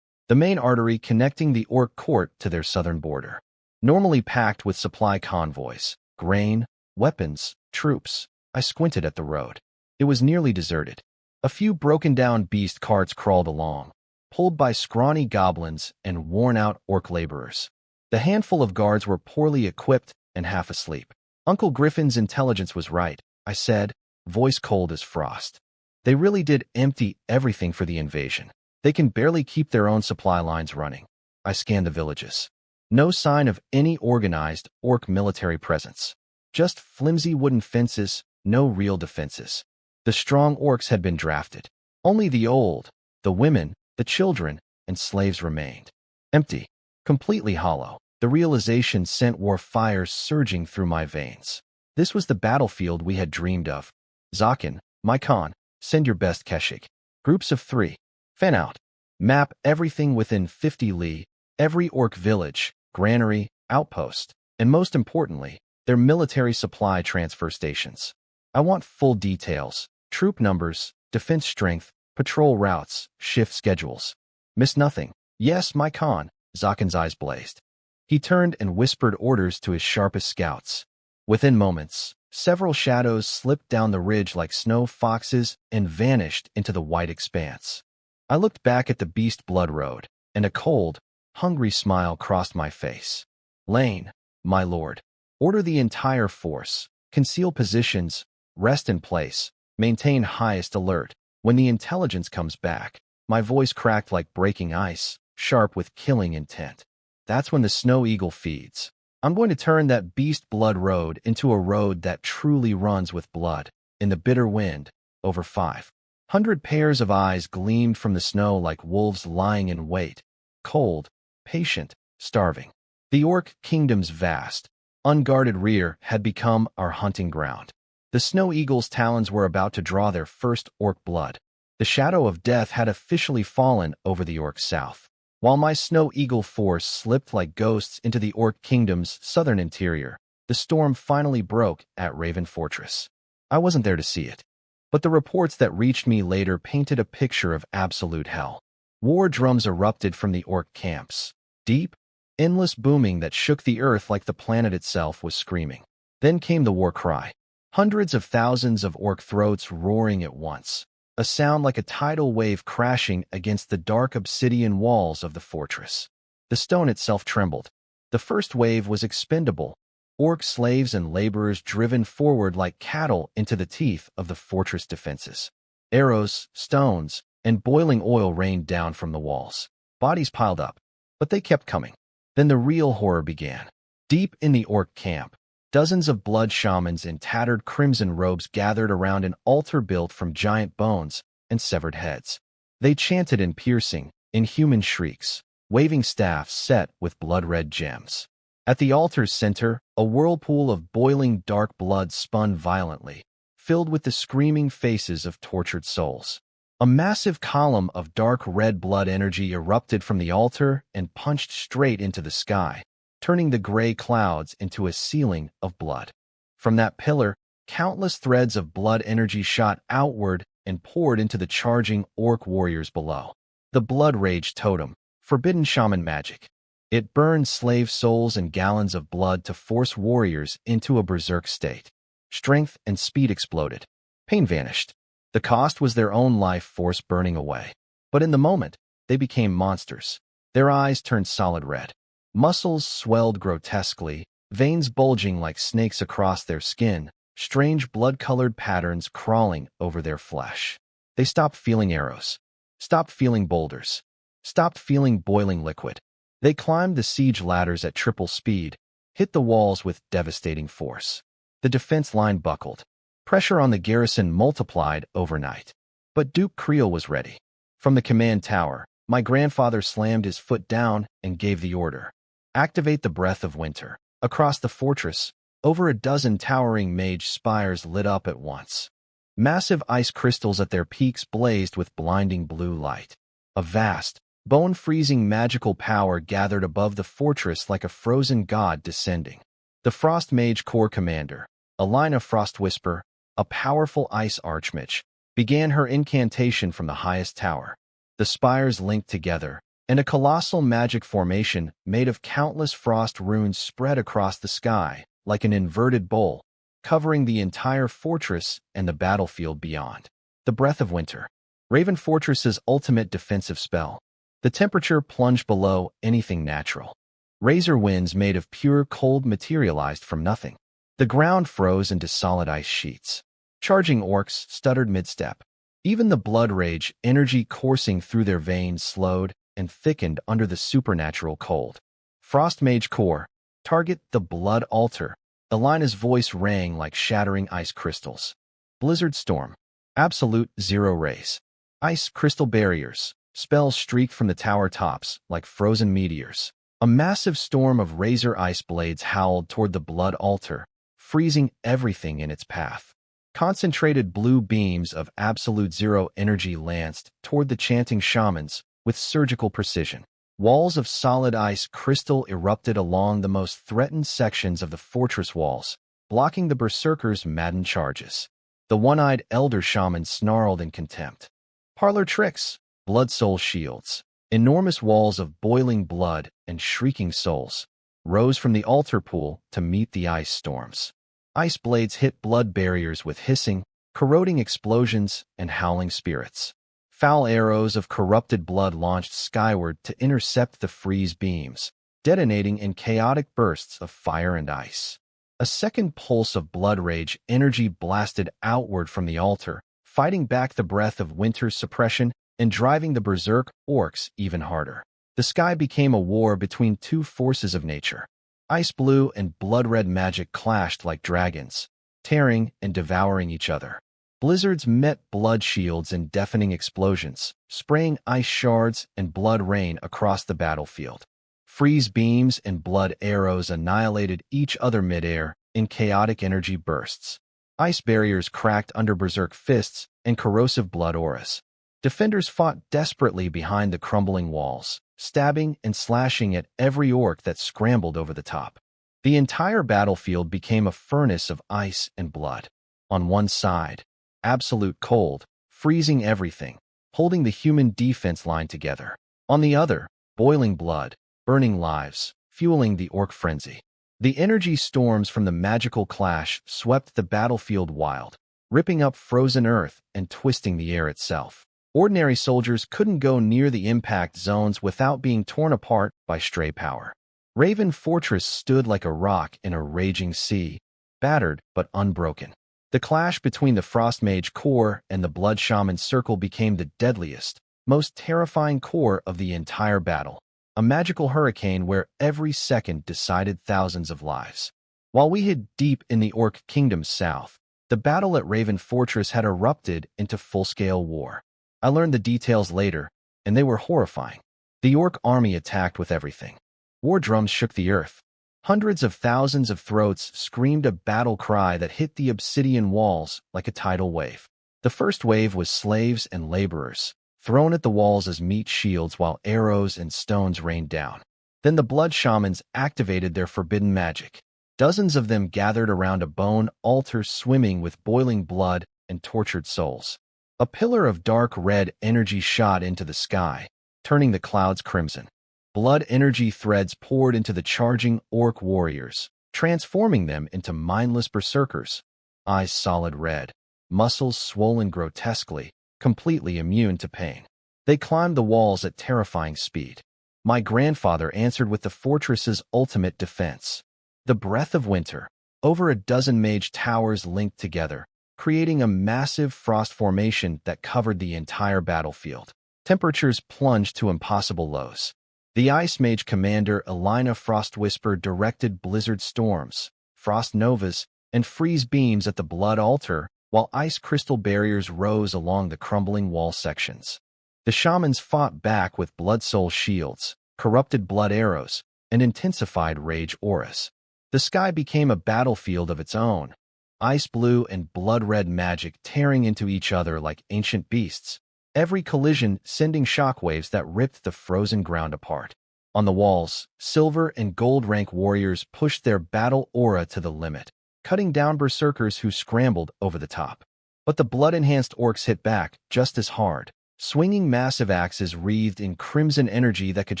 The main artery connecting the Orc court to their southern border. Normally packed with supply convoys, grain, weapons, troops. I squinted at the road. It was nearly deserted. A few broken-down beast carts crawled along, pulled by scrawny goblins and worn-out orc laborers. The handful of guards were poorly equipped and half asleep. Uncle Griffin's intelligence was right, I said, voice cold as frost. They really did empty everything for the invasion. They can barely keep their own supply lines running. I scanned the villages. No sign of any organized orc military presence. Just flimsy wooden fences, no real defenses. The strong orcs had been drafted. Only the old, the women, the children, and slaves remained. Empty, completely hollow. The realization sent war fires surging through my veins. This was the battlefield we had dreamed of. Zakin, my Khan, send your best Keshig. Groups of 3. Fan out. Map everything within 50 li, every orc village, granary, outpost, and most importantly, their military supply transfer stations. I want full details, troop numbers, defense strength, patrol routes, shift schedules. Miss nothing. Yes, my Khan, Zakin's eyes blazed. He turned and whispered orders to his sharpest scouts. Within moments, several shadows slipped down the ridge like snow foxes and vanished into the white expanse. I looked back at the Beast Blood Road, and a cold, hungry smile crossed my face. Lane, my lord, order the entire force, conceal positions, rest in place, maintain highest alert. When the intelligence comes back, my voice cracked like breaking ice, sharp with killing intent. That's when the Snow Eagle feeds. I'm going to turn that Beast Blood Road into a road that truly runs with blood. In the bitter wind, over 500 pairs of eyes gleamed from the snow like wolves lying in wait, cold, patient, starving. The Orc Kingdom's vast, unguarded rear had become our hunting ground. The Snow Eagle's talons were about to draw their first orc blood. The shadow of death had officially fallen over the Orc south, while my Snow Eagle force slipped like ghosts into the Orc kingdom's southern interior. The storm finally broke at Raven Fortress. I wasn't there to see it, but the reports that reached me later painted a picture of absolute hell. War drums erupted from the Orc camps, deep, endless booming that shook the earth like the planet itself was screaming. Then came the war cry. Hundreds of thousands of Orc throats roaring at once, a sound like a tidal wave crashing against the dark obsidian walls of the fortress. The stone itself trembled. The first wave was expendable, Orc slaves and laborers driven forward like cattle into the teeth of the fortress defenses. Arrows, stones, and boiling oil rained down from the walls. Bodies piled up, but they kept coming. Then the real horror began. Deep in the Orc camp, dozens of blood shamans in tattered crimson robes gathered around an altar built from giant bones and severed heads. They chanted in piercing, inhuman shrieks, waving staffs set with blood-red gems. At the altar's center, a whirlpool of boiling dark blood spun violently, filled with the screaming faces of tortured souls. A massive column of dark red blood energy erupted from the altar and punched straight into the sky, turning the gray clouds into a ceiling of blood. From that pillar, countless threads of blood energy shot outward and poured into the charging Orc warriors below. The Blood Rage Totem, forbidden shaman magic. It burned slave souls and gallons of blood to force warriors into a berserk state. Strength and speed exploded. Pain vanished. The cost was their own life force burning away. But in the moment, they became monsters. Their eyes turned solid red. Muscles swelled grotesquely, veins bulging like snakes across their skin, strange blood-colored patterns crawling over their flesh. They stopped feeling arrows, stopped feeling boulders, stopped feeling boiling liquid. They climbed the siege ladders at triple speed, hit the walls with devastating force. The defense line buckled. Pressure on the garrison multiplied overnight. But Duke Creel was ready. From the command tower, my grandfather slammed his foot down and gave the order. Activate the Breath of Winter. Across the fortress, over a dozen towering mage spires lit up at once. Massive ice crystals at their peaks blazed with blinding blue light. A vast, bone-freezing magical power gathered above the fortress like a frozen god descending. The Frost Mage Corps commander, Alina Frostwhisper, a powerful ice archmage, began her incantation from the highest tower. The spires linked together, and a colossal magic formation made of countless frost runes spread across the sky like an inverted bowl, covering the entire fortress and the battlefield beyond. The Breath of Winter, Raven Fortress's ultimate defensive spell. The temperature plunged below anything natural. Razor winds made of pure cold materialized from nothing. The ground froze into solid ice sheets. Charging Orcs stuttered mid-step. Even the blood rage energy coursing through their veins slowed and thickened under the supernatural cold. Frost Mage Corps, target the blood altar. Alina's voice rang like shattering ice crystals. Blizzard Storm, absolute zero rays. Ice crystal barriers, spells streaked from the tower tops like frozen meteors. A massive storm of razor ice blades howled toward the blood altar, freezing everything in its path. Concentrated blue beams of absolute zero energy lanced toward the chanting shamans with surgical precision. Walls of solid ice crystal erupted along the most threatened sections of the fortress walls, blocking the berserkers' maddened charges. The one-eyed elder shaman snarled in contempt. Parlor tricks, blood soul shields, enormous walls of boiling blood and shrieking souls, rose from the altar pool to meet the ice storms. Ice blades hit blood barriers with hissing, corroding explosions and howling spirits. Foul arrows of corrupted blood launched skyward to intercept the freeze beams, detonating in chaotic bursts of fire and ice. A second pulse of blood rage energy blasted outward from the altar, fighting back the breath of winter's suppression and driving the berserk orcs even harder. The sky became a war between two forces of nature. Ice blue and blood-red magic clashed like dragons, tearing and devouring each other. Blizzards met blood shields in deafening explosions, spraying ice shards and blood rain across the battlefield. Freeze beams and blood arrows annihilated each other midair in chaotic energy bursts. Ice barriers cracked under berserk fists and corrosive blood auras. Defenders fought desperately behind the crumbling walls, stabbing and slashing at every orc that scrambled over the top. The entire battlefield became a furnace of ice and blood. On one side, absolute cold, freezing everything, holding the human defense line together. On the other, boiling blood, burning lives, fueling the orc frenzy. The energy storms from the magical clash swept the battlefield wild, ripping up frozen earth and twisting the air itself. Ordinary soldiers couldn't go near the impact zones without being torn apart by stray power. Raven Fortress stood like a rock in a raging sea, battered but unbroken. The clash between the Frost Mage Corps and the Blood Shaman Circle became the deadliest, most terrifying core of the entire battle. A magical hurricane where every second decided thousands of lives. While we hid deep in the Orc Kingdom's south, the battle at Raven Fortress had erupted into full-scale war. I learned the details later, and they were horrifying. The Orc army attacked with everything. War drums shook the earth. Hundreds of thousands of throats screamed a battle cry that hit the obsidian walls like a tidal wave. The first wave was slaves and laborers, thrown at the walls as meat shields while arrows and stones rained down. Then the blood shamans activated their forbidden magic. Dozens of them gathered around a bone altar swimming with boiling blood and tortured souls. A pillar of dark red energy shot into the sky, turning the clouds crimson. Blood energy threads poured into the charging orc warriors, transforming them into mindless berserkers, eyes solid red, muscles swollen grotesquely, completely immune to pain. They climbed the walls at terrifying speed. My grandfather answered with the fortress's ultimate defense. The breath of winter. Over a dozen mage towers linked together, creating a massive frost formation that covered the entire battlefield. Temperatures plunged to impossible lows. The Ice Mage commander Elina Frostwhisper directed blizzard storms, frost novas, and freeze beams at the blood altar, while ice crystal barriers rose along the crumbling wall sections. The shamans fought back with blood soul shields, corrupted blood arrows, and intensified rage auras. The sky became a battlefield of its own, ice blue and blood red magic tearing into each other like ancient beasts, every collision sending shockwaves that ripped the frozen ground apart. On the walls, silver and gold rank warriors pushed their battle aura to the limit, cutting down berserkers who scrambled over the top. But the blood-enhanced orcs hit back just as hard, swinging massive axes wreathed in crimson energy that could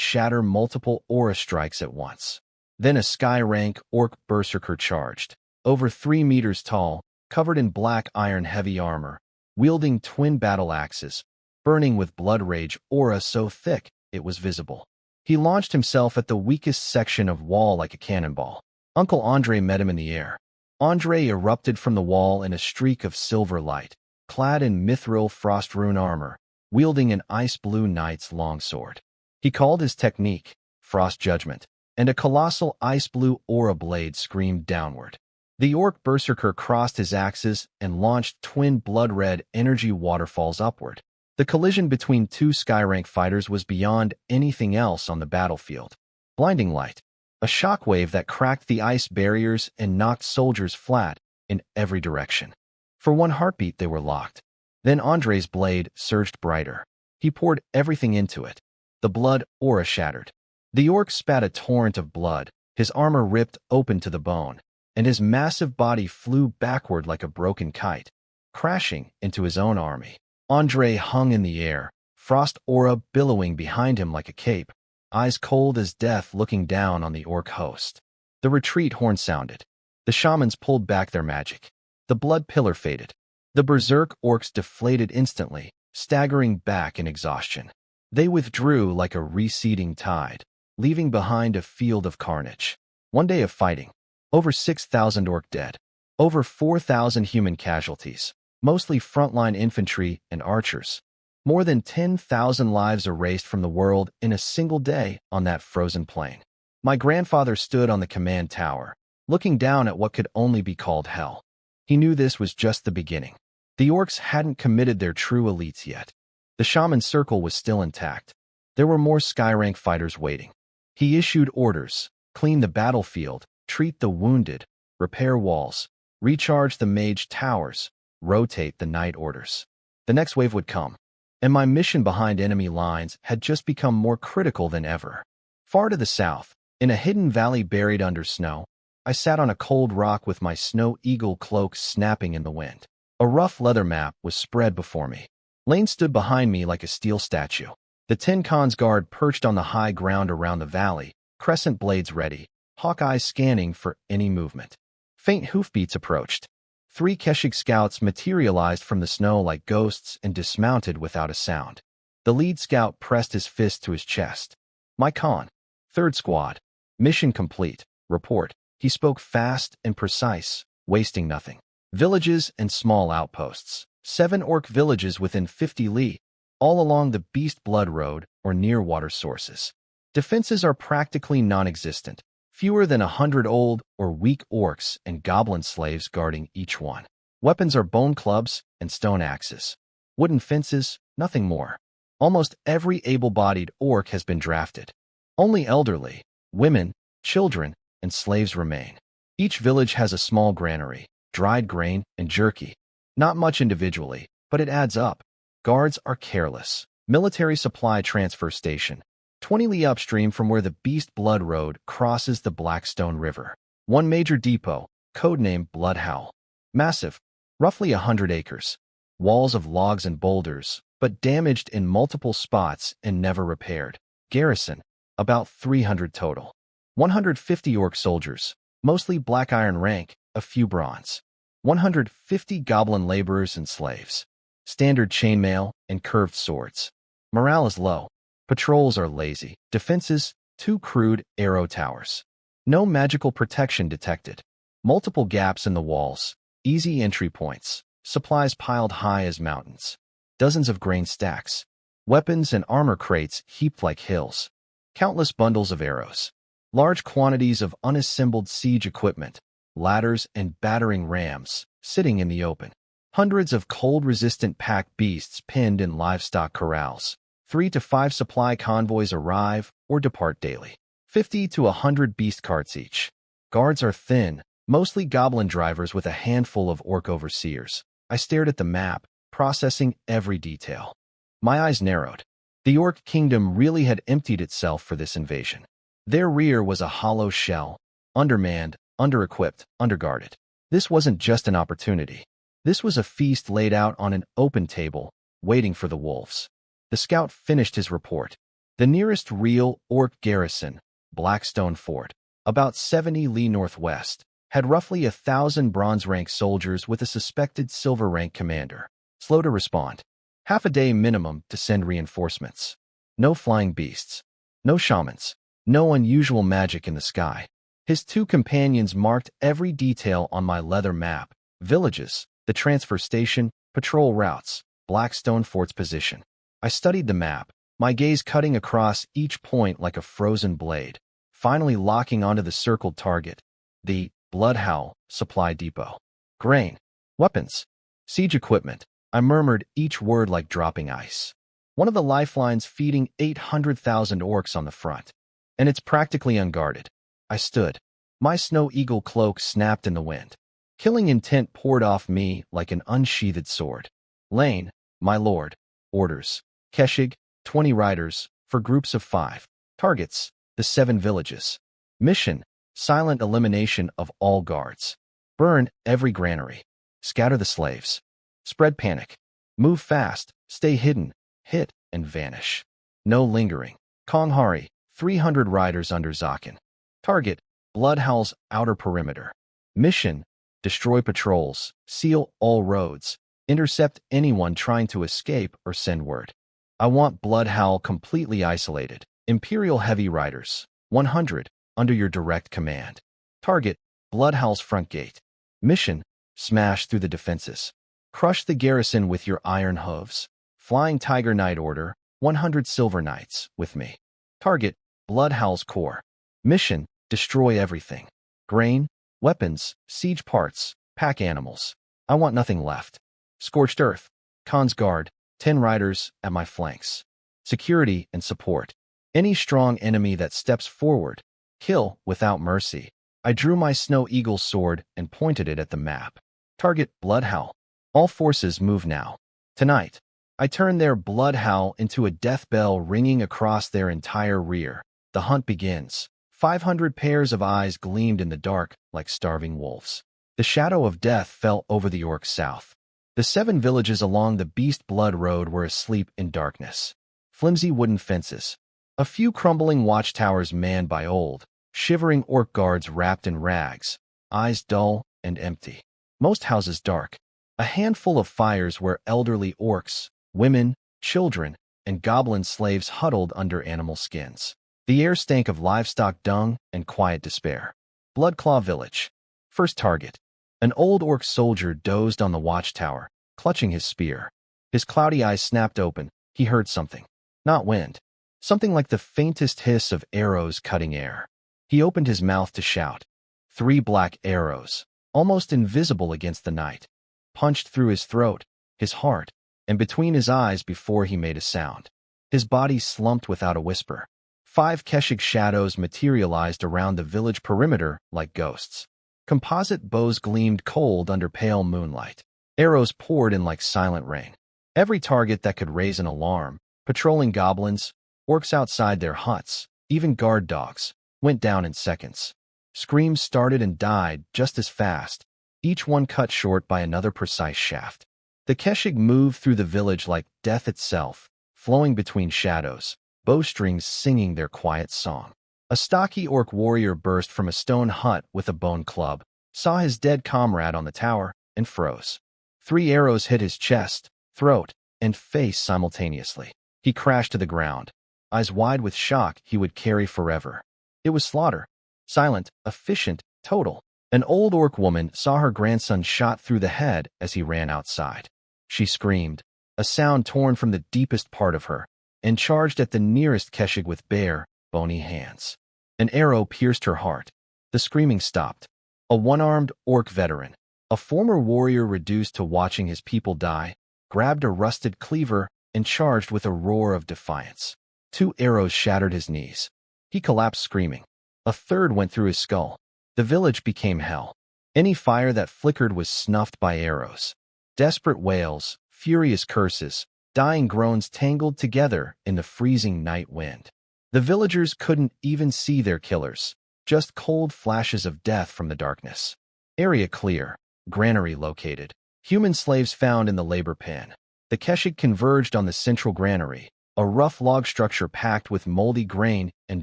shatter multiple aura strikes at once. Then a sky-rank orc berserker charged, over 3 meters tall, covered in black iron heavy armor, wielding twin battle axes, burning with blood rage aura so thick it was visible. He launched himself at the weakest section of wall like a cannonball. Uncle Andre met him in the air. Andre erupted from the wall in a streak of silver light, clad in mithril frost rune armor, wielding an ice-blue knight's longsword. He called his technique Frost Judgment, and a colossal ice-blue aura blade screamed downward. The orc berserker crossed his axes and launched twin blood-red energy waterfalls upward. The collision between two sky-rank fighters was beyond anything else on the battlefield. Blinding light, a shockwave that cracked the ice barriers and knocked soldiers flat in every direction. For one heartbeat they were locked. Then Andre's blade surged brighter. He poured everything into it. The blood aura shattered. The orc spat a torrent of blood, his armor ripped open to the bone, and his massive body flew backward like a broken kite, crashing into his own army. Andre hung in the air, frost aura billowing behind him like a cape, eyes cold as death looking down on the orc host. The retreat horn sounded. The shamans pulled back their magic. The blood pillar faded. The berserk orcs deflated instantly, staggering back in exhaustion. They withdrew like a receding tide, leaving behind a field of carnage. One day of fighting. Over 6,000 orc dead. Over 4,000 human casualties, mostly frontline infantry and archers. More than 10,000 lives erased from the world in a single day on that frozen plain. My grandfather stood on the command tower, looking down at what could only be called hell. He knew this was just the beginning. The orcs hadn't committed their true elites yet. The shaman circle was still intact. There were more sky-rank fighters waiting. He issued orders: clean the battlefield, treat the wounded, repair walls, recharge the mage towers, rotate the night orders. The next wave would come. and my mission behind enemy lines had just become more critical than ever. Far to the south, in a hidden valley buried under snow, I sat on a cold rock with my snow eagle cloak snapping in the wind. A rough leather map was spread before me. Lane stood behind me like a steel statue. The Tin Khan's guard perched on the high ground around the valley, crescent blades ready, hawk eyes scanning for any movement. Faint hoofbeats approached. 3 Keshig scouts materialized from the snow like ghosts and dismounted without a sound. The lead scout pressed his fist to his chest. "My Khan. 3rd Squad. Mission complete. Report." He spoke fast and precise, wasting nothing. Villages and small outposts. 7 orc villages within 50 li, all along the Beast Blood Road or near water sources. Defenses are practically non-existent, fewer than 100 old or weak orcs and goblin slaves guarding each one. Weapons are bone clubs and stone axes. Wooden fences, nothing more. Almost every able-bodied orc has been drafted. Only elderly, women, children, and slaves remain. Each village has a small granary, dried grain, and jerky. Not much individually, but it adds up. Guards are careless. Military supply transfer station. 20 li upstream from where the Beast Blood Road crosses the Blackstone River. 1 major depot, codenamed Bloodhowl. Massive, roughly 100 acres. Walls of logs and boulders, but damaged in multiple spots and never repaired. Garrison, about 300 total. 150 orc soldiers, mostly black iron rank, a few bronze. 150 goblin laborers and slaves. Standard chainmail and curved swords. Morale is low. Patrols are lazy. Defenses, 2 crude arrow towers. No magical protection detected. Multiple gaps in the walls. Easy entry points. Supplies piled high as mountains. Dozens of grain stacks. Weapons and armor crates heaped like hills. Countless bundles of arrows. Large quantities of unassembled siege equipment. Ladders and battering rams sitting in the open. Hundreds of cold-resistant pack beasts pinned in livestock corrals. 3 to 5 supply convoys arrive or depart daily. 50 to 100 beast carts each. Guards are thin, mostly goblin drivers with a handful of orc overseers. I stared at the map, processing every detail. My eyes narrowed. The orc kingdom really had emptied itself for this invasion. Their rear was a hollow shell, undermanned, under-equipped, underguarded. This wasn't just an opportunity. This was a feast laid out on an open table, waiting for the wolves. The scout finished his report. The nearest real orc garrison, Blackstone Fort, about 70 li northwest, had roughly 1,000 bronze-rank soldiers with a suspected silver-rank commander. Slow to respond. Half a day minimum to send reinforcements. No flying beasts. No shamans. No unusual magic in the sky. His 2 companions marked every detail on my leather map. Villages, the transfer station, patrol routes, Blackstone Fort's position. I studied the map, my gaze cutting across each point like a frozen blade, finally locking onto the circled target, the Bloodhowl supply depot. Grain, weapons, siege equipment. I murmured each word like dropping ice. One of the lifelines feeding 800,000 orcs on the front. And it's practically unguarded. I stood. My snow eagle cloak snapped in the wind. Killing intent poured off me like an unsheathed sword. Lane, my lord. Orders. Keshig, 20 riders, for groups of 5. Targets, the 7 villages. Mission, silent elimination of all guards. Burn every granary. Scatter the slaves. Spread panic. Move fast, stay hidden, hit, and vanish. No lingering. Konghari, 300 riders under Zakin. Target, Bloodhowl's outer perimeter. Mission, destroy patrols, seal all roads, intercept anyone trying to escape or send word. I want Bloodhowl completely isolated. Imperial heavy riders, 100, under your direct command. Target, Bloodhowl's front gate. Mission, smash through the defenses. Crush the garrison with your iron hooves. Flying Tiger Knight order, 100 silver knights, with me. Target, Bloodhowl's core. Mission, destroy everything. Grain, weapons, siege parts, pack animals. I want nothing left. Scorched earth, Khan's guard, 10 riders at my flanks. Security and support. Any strong enemy that steps forward, kill without mercy. I drew my snow eagle sword and pointed it at the map. Target, Bloodhowl. All forces move now. Tonight. I turned their blood howl into a death bell ringing across their entire rear. The hunt begins. 500 pairs of eyes gleamed in the dark like starving wolves. The shadow of death fell over the orcs south. The 7 villages along the Beast Blood Road were asleep in darkness. Flimsy wooden fences. A few crumbling watchtowers manned by old, shivering orc guards wrapped in rags, eyes dull and empty. Most houses dark. A handful of fires where elderly orcs, women, children, and goblin slaves huddled under animal skins. The air stank of livestock dung and quiet despair. Bloodclaw Village. First target. An old orc soldier dozed on the watchtower, clutching his spear. His cloudy eyes snapped open. He heard something. Not wind. Something like the faintest hiss of arrows cutting air. He opened his mouth to shout. 3 black arrows, almost invisible against the night, punched through his throat, his heart, and between his eyes before he made a sound. His body slumped without a whisper. 5 Keshig shadows materialized around the village perimeter like ghosts. Composite bows gleamed cold under pale moonlight. Arrows poured in like silent rain. Every target that could raise an alarm, patrolling goblins, orcs outside their huts, even guard dogs, went down in seconds. Screams started and died just as fast, each one cut short by another precise shaft. The Keshig moved through the village like death itself, flowing between shadows, bowstrings singing their quiet song. A stocky orc warrior burst from a stone hut with a bone club, saw his dead comrade on the tower, and froze. 3 arrows hit his chest, throat, and face simultaneously. He crashed to the ground, eyes wide with shock he would carry forever. It was slaughter. Silent, efficient, total. An old orc woman saw her grandson shot through the head as he ran outside. She screamed, a sound torn from the deepest part of her, and charged at the nearest Keshig with bare, bony hands. An arrow pierced her heart. The screaming stopped. A one-armed orc veteran, a former warrior reduced to watching his people die, grabbed a rusted cleaver and charged with a roar of defiance. 2 arrows shattered his knees. He collapsed screaming. A third went through his skull. The village became hell. Any fire that flickered was snuffed by arrows. Desperate wails, furious curses, dying groans tangled together in the freezing night wind. The villagers couldn't even see their killers, just cold flashes of death from the darkness. Area clear. Granary located. Human slaves found in the labor pen. The Keshig converged on the central granary, a rough log structure packed with moldy grain and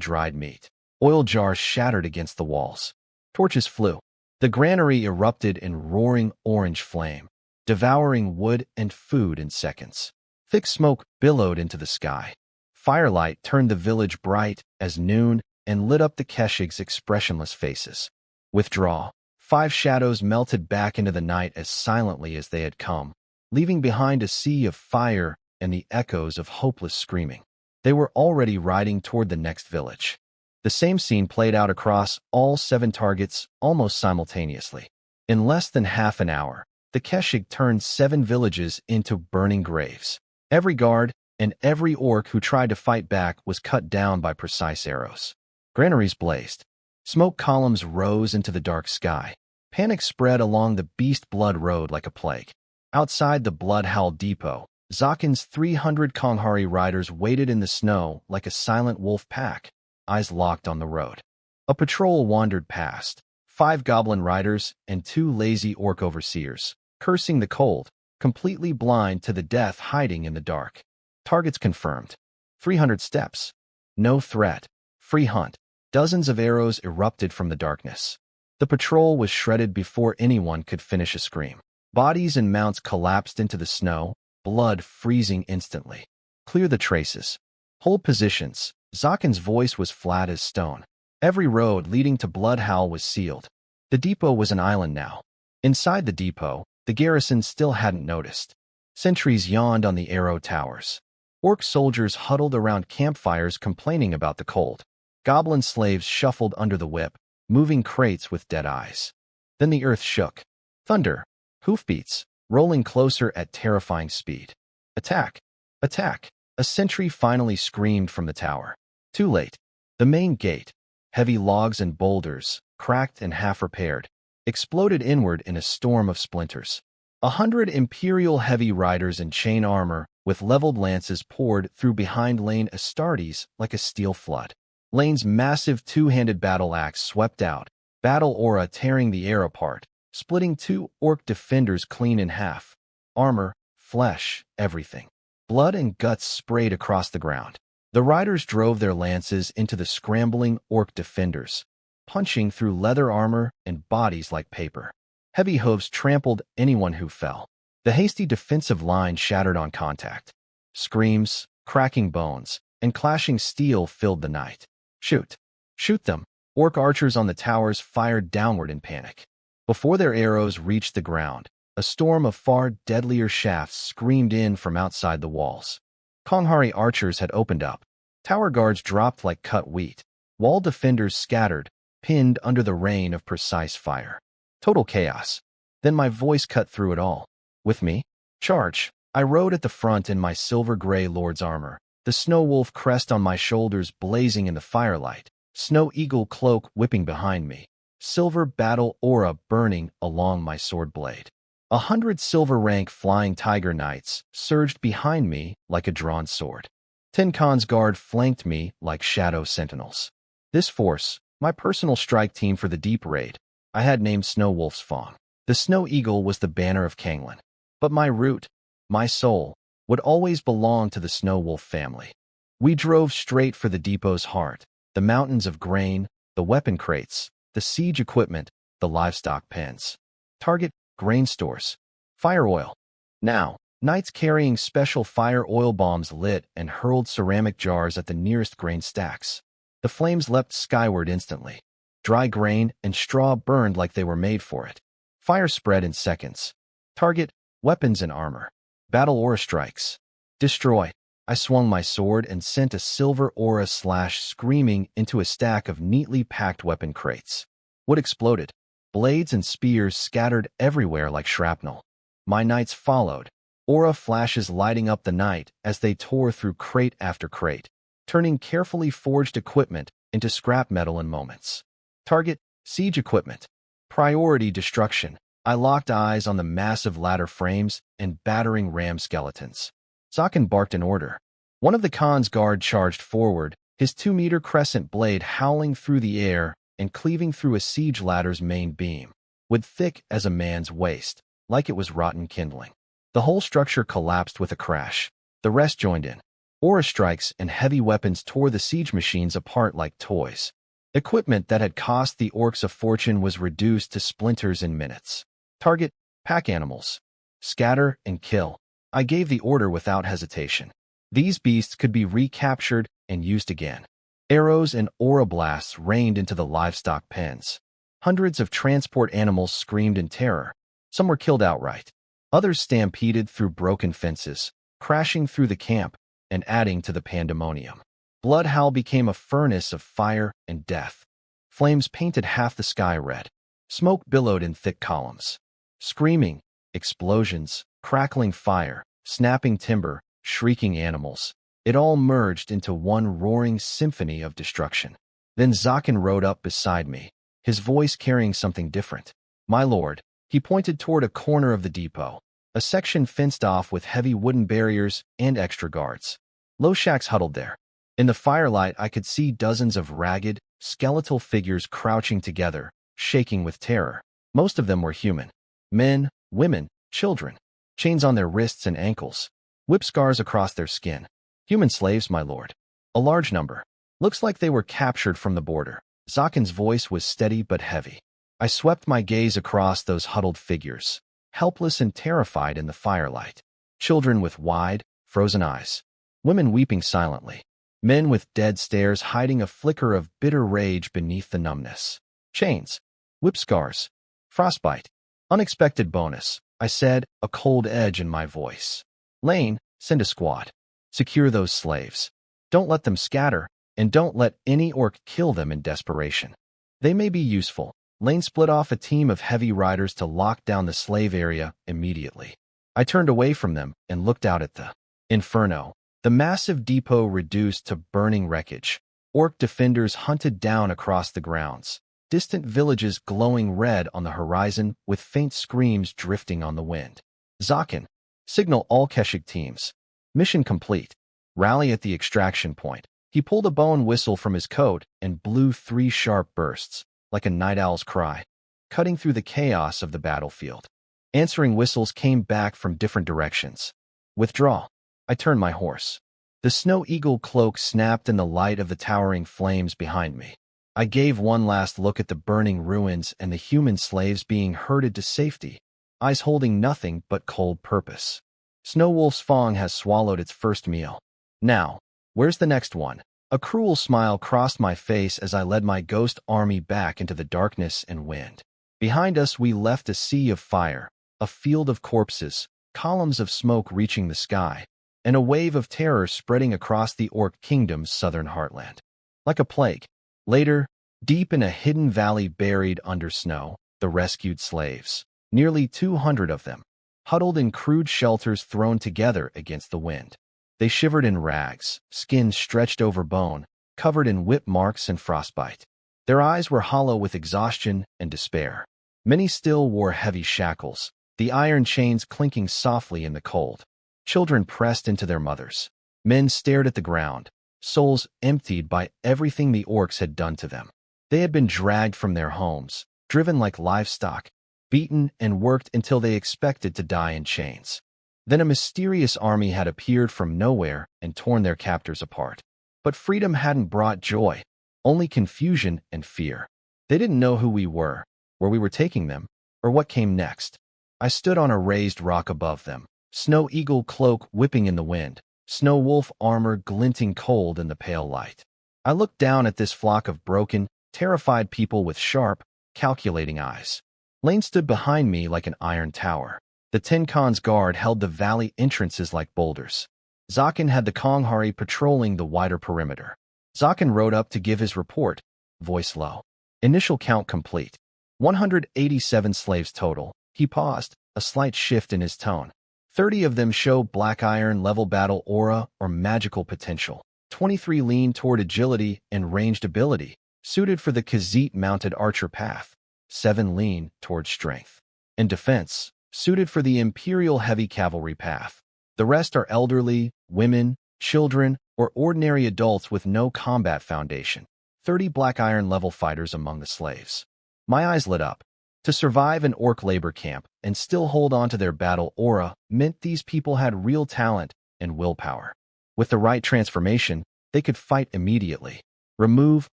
dried meat. Oil jars shattered against the walls. Torches flew. The granary erupted in roaring orange flame, devouring wood and food in seconds. Thick smoke billowed into the sky. Firelight turned the village bright as noon and lit up the Keshig's expressionless faces. Withdraw. 5 shadows melted back into the night as silently as they had come, leaving behind a sea of fire and the echoes of hopeless screaming. They were already riding toward the next village. The same scene played out across all 7 targets almost simultaneously. In less than half an hour, the Keshig turned 7 villages into burning graves. Every guard and every orc who tried to fight back was cut down by precise arrows. Granaries blazed. Smoke columns rose into the dark sky. Panic spread along the Beast Blood Road like a plague. Outside the Bloodhowl Depot, Zakin's 300 Konghari riders waited in the snow like a silent wolf pack, eyes locked on the road. A patrol wandered past, 5 goblin riders and 2 lazy orc overseers, cursing the cold, completely blind to the death hiding in the dark. Targets confirmed. 300 steps. No threat. Free hunt. Dozens of arrows erupted from the darkness. The patrol was shredded before anyone could finish a scream. Bodies and mounts collapsed into the snow, blood freezing instantly. Clear the traces. Hold positions. Zakin's voice was flat as stone. Every road leading to Bloodhowl was sealed. The depot was an island now. Inside the depot, the garrison still hadn't noticed. Sentries yawned on the arrow towers. Orc soldiers huddled around campfires complaining about the cold. Goblin slaves shuffled under the whip, moving crates with dead eyes. Then the earth shook. Thunder, hoofbeats, rolling closer at terrifying speed. Attack! Attack! A sentry finally screamed from the tower. Too late. The main gate, heavy logs and boulders, cracked and half repaired, exploded inward in a storm of splinters. 100 Imperial heavy riders in chain armor with leveled lances poured through behind Lane Astartes like a steel flood. Lane's massive two-handed battle axe swept out, battle aura tearing the air apart, splitting two orc defenders clean in half. Armor, flesh, everything. Blood and guts sprayed across the ground. The riders drove their lances into the scrambling orc defenders, punching through leather armor and bodies like paper. Heavy hooves trampled anyone who fell. The hasty defensive line shattered on contact. Screams, cracking bones, and clashing steel filled the night. Shoot! Shoot them! Orc archers on the towers fired downward in panic. Before their arrows reached the ground, a storm of far deadlier shafts screamed in from outside the walls. Konghari archers had opened up. Tower guards dropped like cut wheat. Wall defenders scattered, pinned under the rain of precise fire. Total chaos. Then my voice cut through it all. With me? Charge! I rode at the front in my silver-gray lord's armor, the snow wolf crest on my shoulders blazing in the firelight, snow eagle cloak whipping behind me, silver battle aura burning along my sword blade. 100 silver-rank flying tiger knights surged behind me like a drawn sword. 10 Khan's guard flanked me like shadow sentinels. This force, my personal strike team for the deep raid, I had named Snow Wolf's Fawn. The Snow Eagle was the banner of Kanglin. But my root, my soul, would always belong to the Snow Wolf family. We drove straight for the depot's heart, the mountains of grain, the weapon crates, the siege equipment, the livestock pens. Target, grain stores. Fire oil. Now, knights carrying special fire oil bombs lit and hurled ceramic jars at the nearest grain stacks. The flames leapt skyward instantly. Dry grain and straw burned like they were made for it. Fire spread in seconds. Target, weapons and armor. Battle aura strikes. Destroy. I swung my sword and sent a silver aura slash screaming into a stack of neatly packed weapon crates. Wood exploded. Blades and spears scattered everywhere like shrapnel. My knights followed, aura flashes lighting up the night as they tore through crate after crate, turning carefully forged equipment into scrap metal in moments. Target, siege equipment. Priority destruction. I locked eyes on the massive ladder frames and battering ram skeletons. Zakin barked an order. One of the Khan's guard charged forward, his 2-meter crescent blade howling through the air and cleaving through a siege ladder's main beam, wood thick as a man's waist, like it was rotten kindling. The whole structure collapsed with a crash. The rest joined in. Aura strikes and heavy weapons tore the siege machines apart like toys. Equipment that had cost the orcs a fortune was reduced to splinters in minutes. Target, pack animals. Scatter and kill. I gave the order without hesitation. These beasts could be recaptured and used again. Arrows and aura blasts rained into the livestock pens. Hundreds of transport animals screamed in terror. Some were killed outright. Others stampeded through broken fences, crashing through the camp and adding to the pandemonium. Bloodhowl became a furnace of fire and death. Flames painted half the sky red. Smoke billowed in thick columns. Screaming, explosions, crackling fire, snapping timber, shrieking animals. It all merged into one roaring symphony of destruction. Then Zakin rode up beside me, his voice carrying something different. My lord, he pointed toward a corner of the depot, a section fenced off with heavy wooden barriers and extra guards. Low shacks huddled there. In the firelight, I could see dozens of ragged, skeletal figures crouching together, shaking with terror. Most of them were human. Men, women, children. Chains on their wrists and ankles. Whip scars across their skin. Human slaves, my lord. A large number. Looks like they were captured from the border. Zakin's voice was steady but heavy. I swept my gaze across those huddled figures, helpless and terrified in the firelight. Children with wide, frozen eyes. Women weeping silently. Men with dead stares hiding a flicker of bitter rage beneath the numbness. Chains. Whip scars. Frostbite. Unexpected bonus, I said, a cold edge in my voice. Lane, send a squad. Secure those slaves. Don't let them scatter, and don't let any orc kill them in desperation. They may be useful. Lane split off a team of heavy riders to lock down the slave area immediately. I turned away from them and looked out at the inferno. The massive depot reduced to burning wreckage. Orc defenders hunted down across the grounds. Distant villages glowing red on the horizon with faint screams drifting on the wind. Zakin, signal all Keshik teams. Mission complete. Rally at the extraction point. He pulled a bone whistle from his coat and blew 3 sharp bursts, like a night owl's cry, cutting through the chaos of the battlefield. Answering whistles came back from different directions. Withdraw. I turned my horse. The snow eagle cloak snapped in the light of the towering flames behind me. I gave one last look at the burning ruins and the human slaves being herded to safety, eyes holding nothing but cold purpose. Snowwolf's Fong has swallowed its first meal. Now, where's the next one? A cruel smile crossed my face as I led my ghost army back into the darkness and wind. Behind us we left a sea of fire, a field of corpses, columns of smoke reaching the sky, and a wave of terror spreading across the Orc Kingdom's southern heartland. Like a plague. Later, deep in a hidden valley buried under snow, the rescued slaves, nearly 200 of them, huddled in crude shelters thrown together against the wind. They shivered in rags, skins stretched over bone, covered in whip marks and frostbite. Their eyes were hollow with exhaustion and despair. Many still wore heavy shackles, the iron chains clinking softly in the cold. Children pressed into their mothers. Men stared at the ground, souls emptied by everything the orcs had done to them. They had been dragged from their homes, driven like livestock, beaten and worked until they expected to die in chains. Then a mysterious army had appeared from nowhere and torn their captors apart. But freedom hadn't brought joy, only confusion and fear. They didn't know who we were, where we were taking them, or what came next. I stood on a raised rock above them, snow eagle cloak whipping in the wind, snow wolf armor glinting cold in the pale light. I looked down at this flock of broken, terrified people with sharp, calculating eyes. Lane stood behind me like an iron tower. The Tin Khan's guard held the valley entrances like boulders. Zakin had the Konghari patrolling the wider perimeter. Zakin rode up to give his report, voice low. Initial count complete. 187 slaves total. He paused, a slight shift in his tone. 30 of them show black iron level battle aura or magical potential. 23 lean toward agility and ranged ability, suited for the Khajiit mounted archer path. 7 lean toward strength and defense, suited for the Imperial heavy cavalry path. The rest are elderly, women, children, or ordinary adults with no combat foundation. 30 black iron level fighters among the slaves. My eyes lit up. To survive an orc labor camp and still hold on to their battle aura meant these people had real talent and willpower. With the right transformation, they could fight immediately. Remove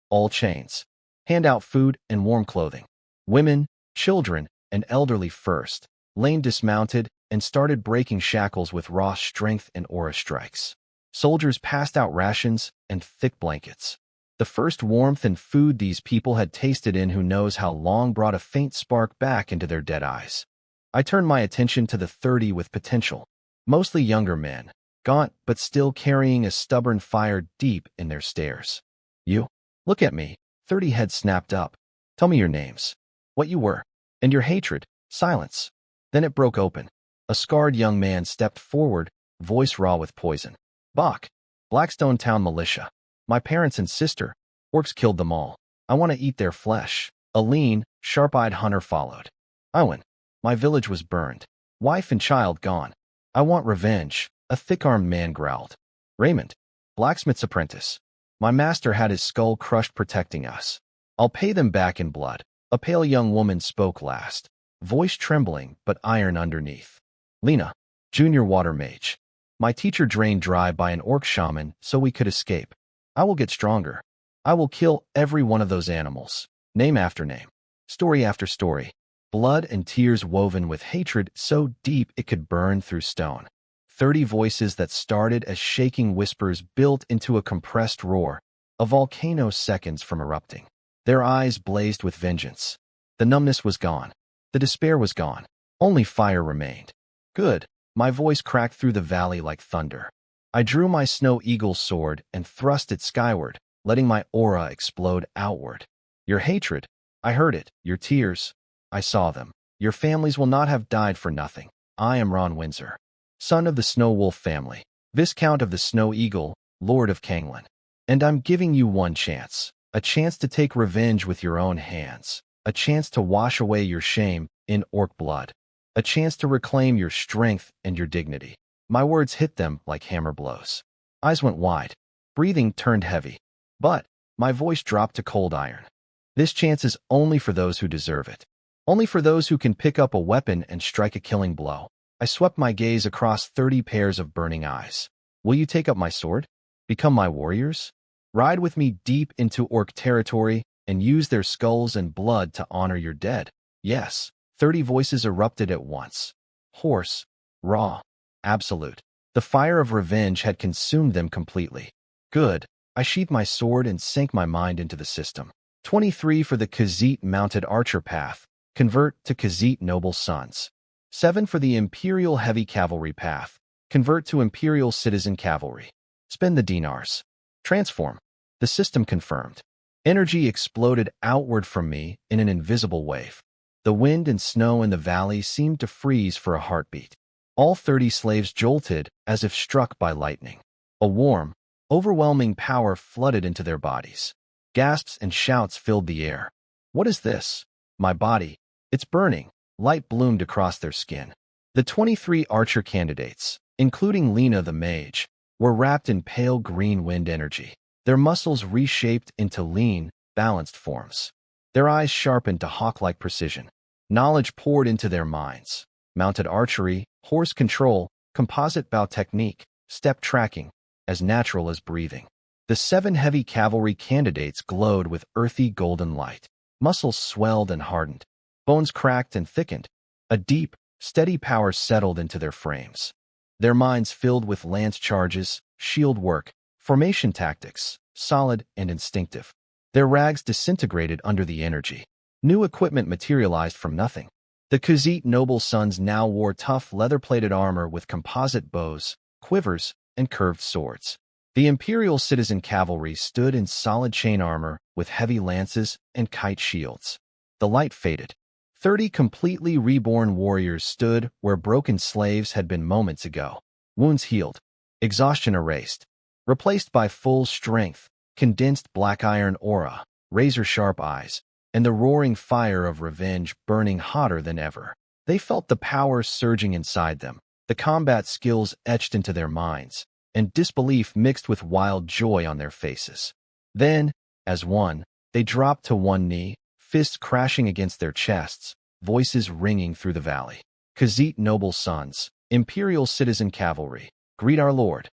all chains. Hand out food and warm clothing. Women, children, and elderly first. Lane dismounted and started breaking shackles with raw strength and aura strikes. Soldiers passed out rations and thick blankets. The first warmth and food these people had tasted in who knows how long brought a faint spark back into their dead eyes. I turned my attention to the 30 with potential, mostly younger men, gaunt but still carrying a stubborn fire deep in their stares. You? Look at me. 30 heads snapped up. Tell me your names, what you were, and your hatred. Silence. Then it broke open. A scarred young man stepped forward, voice raw with poison. Bach, Blackstone Town militia. My parents and sister. Orcs killed them all. I want to eat their flesh. A lean, sharp-eyed hunter followed. Iwan, my village was burned. Wife and child gone. I want revenge. A thick-armed man growled. Raymond, blacksmith's apprentice. My master had his skull crushed protecting us. I'll pay them back in blood. A pale young woman spoke last, voice trembling but iron underneath. Lena, junior water mage. My teacher drained dry by an orc shaman so we could escape. I will get stronger. I will kill every one of those animals, name after name, story after story, blood and tears woven with hatred so deep it could burn through stone. 30 voices that started as shaking whispers built into a compressed roar, a volcano seconds from erupting. Their eyes blazed with vengeance. The numbness was gone. The despair was gone. Only fire remained. Good. My voice cracked through the valley like thunder. I drew my snow eagle sword and thrust it skyward, letting my aura explode outward. Your hatred, I heard it. Your tears, I saw them. Your families will not have died for nothing. I am Ron Windsor, son of the Snow Wolf family, viscount of the Snow Eagle, lord of Kanglan. And I'm giving you one chance, a chance to take revenge with your own hands, a chance to wash away your shame in orc blood. a chance to reclaim your strength and your dignity. My words hit them like hammer blows. Eyes went wide. Breathing turned heavy. But my voice dropped to cold iron. This chance is only for those who deserve it. Only for those who can pick up a weapon and strike a killing blow. I swept my gaze across 30 pairs of burning eyes. Will you take up my sword? Become my warriors? Ride with me deep into orc territory and use their skulls and blood to honor your dead? Yes. 30 voices erupted at once. Hoarse, raw, absolute. The fire of revenge had consumed them completely. Good. I sheathed my sword and sank my mind into the system. 23 for the Khajiit mounted archer path. Convert to Khajiit noble sons. 7 for the Imperial heavy cavalry path. Convert to Imperial citizen cavalry. Spend the dinars. Transform. The system confirmed. Energy exploded outward from me in an invisible wave. The wind and snow in the valley seemed to freeze for a heartbeat. All 30 slaves jolted as if struck by lightning. A warm, overwhelming power flooded into their bodies. Gasps and shouts filled the air. What is this? My body. It's burning. Light bloomed across their skin. The 23 archer candidates, including Lena the mage, were wrapped in pale green wind energy. Their muscles reshaped into lean, balanced forms. Their eyes sharpened to hawk-like precision. Knowledge poured into their minds. Mounted archery, horse control, composite bow technique, step tracking, as natural as breathing. The 7 heavy cavalry candidates glowed with earthy golden light. Muscles swelled and hardened. Bones cracked and thickened. A deep, steady power settled into their frames. Their minds filled with lance charges, shield work, formation tactics, solid and instinctive. Their rags disintegrated under the energy. New equipment materialized from nothing. The Khajiit noble sons now wore tough leather-plated armor with composite bows, quivers, and curved swords. The Imperial citizen cavalry stood in solid chain armor with heavy lances and kite shields. The light faded. 30 completely reborn warriors stood where broken slaves had been moments ago. Wounds healed. Exhaustion erased. Replaced by full strength, condensed black iron aura, razor-sharp eyes, and the roaring fire of revenge burning hotter than ever. They felt the power surging inside them, the combat skills etched into their minds, and disbelief mixed with wild joy on their faces. Then, as one, they dropped to one knee, fists crashing against their chests, voices ringing through the valley. Khajiit noble sons, Imperial citizen cavalry, greet our lord.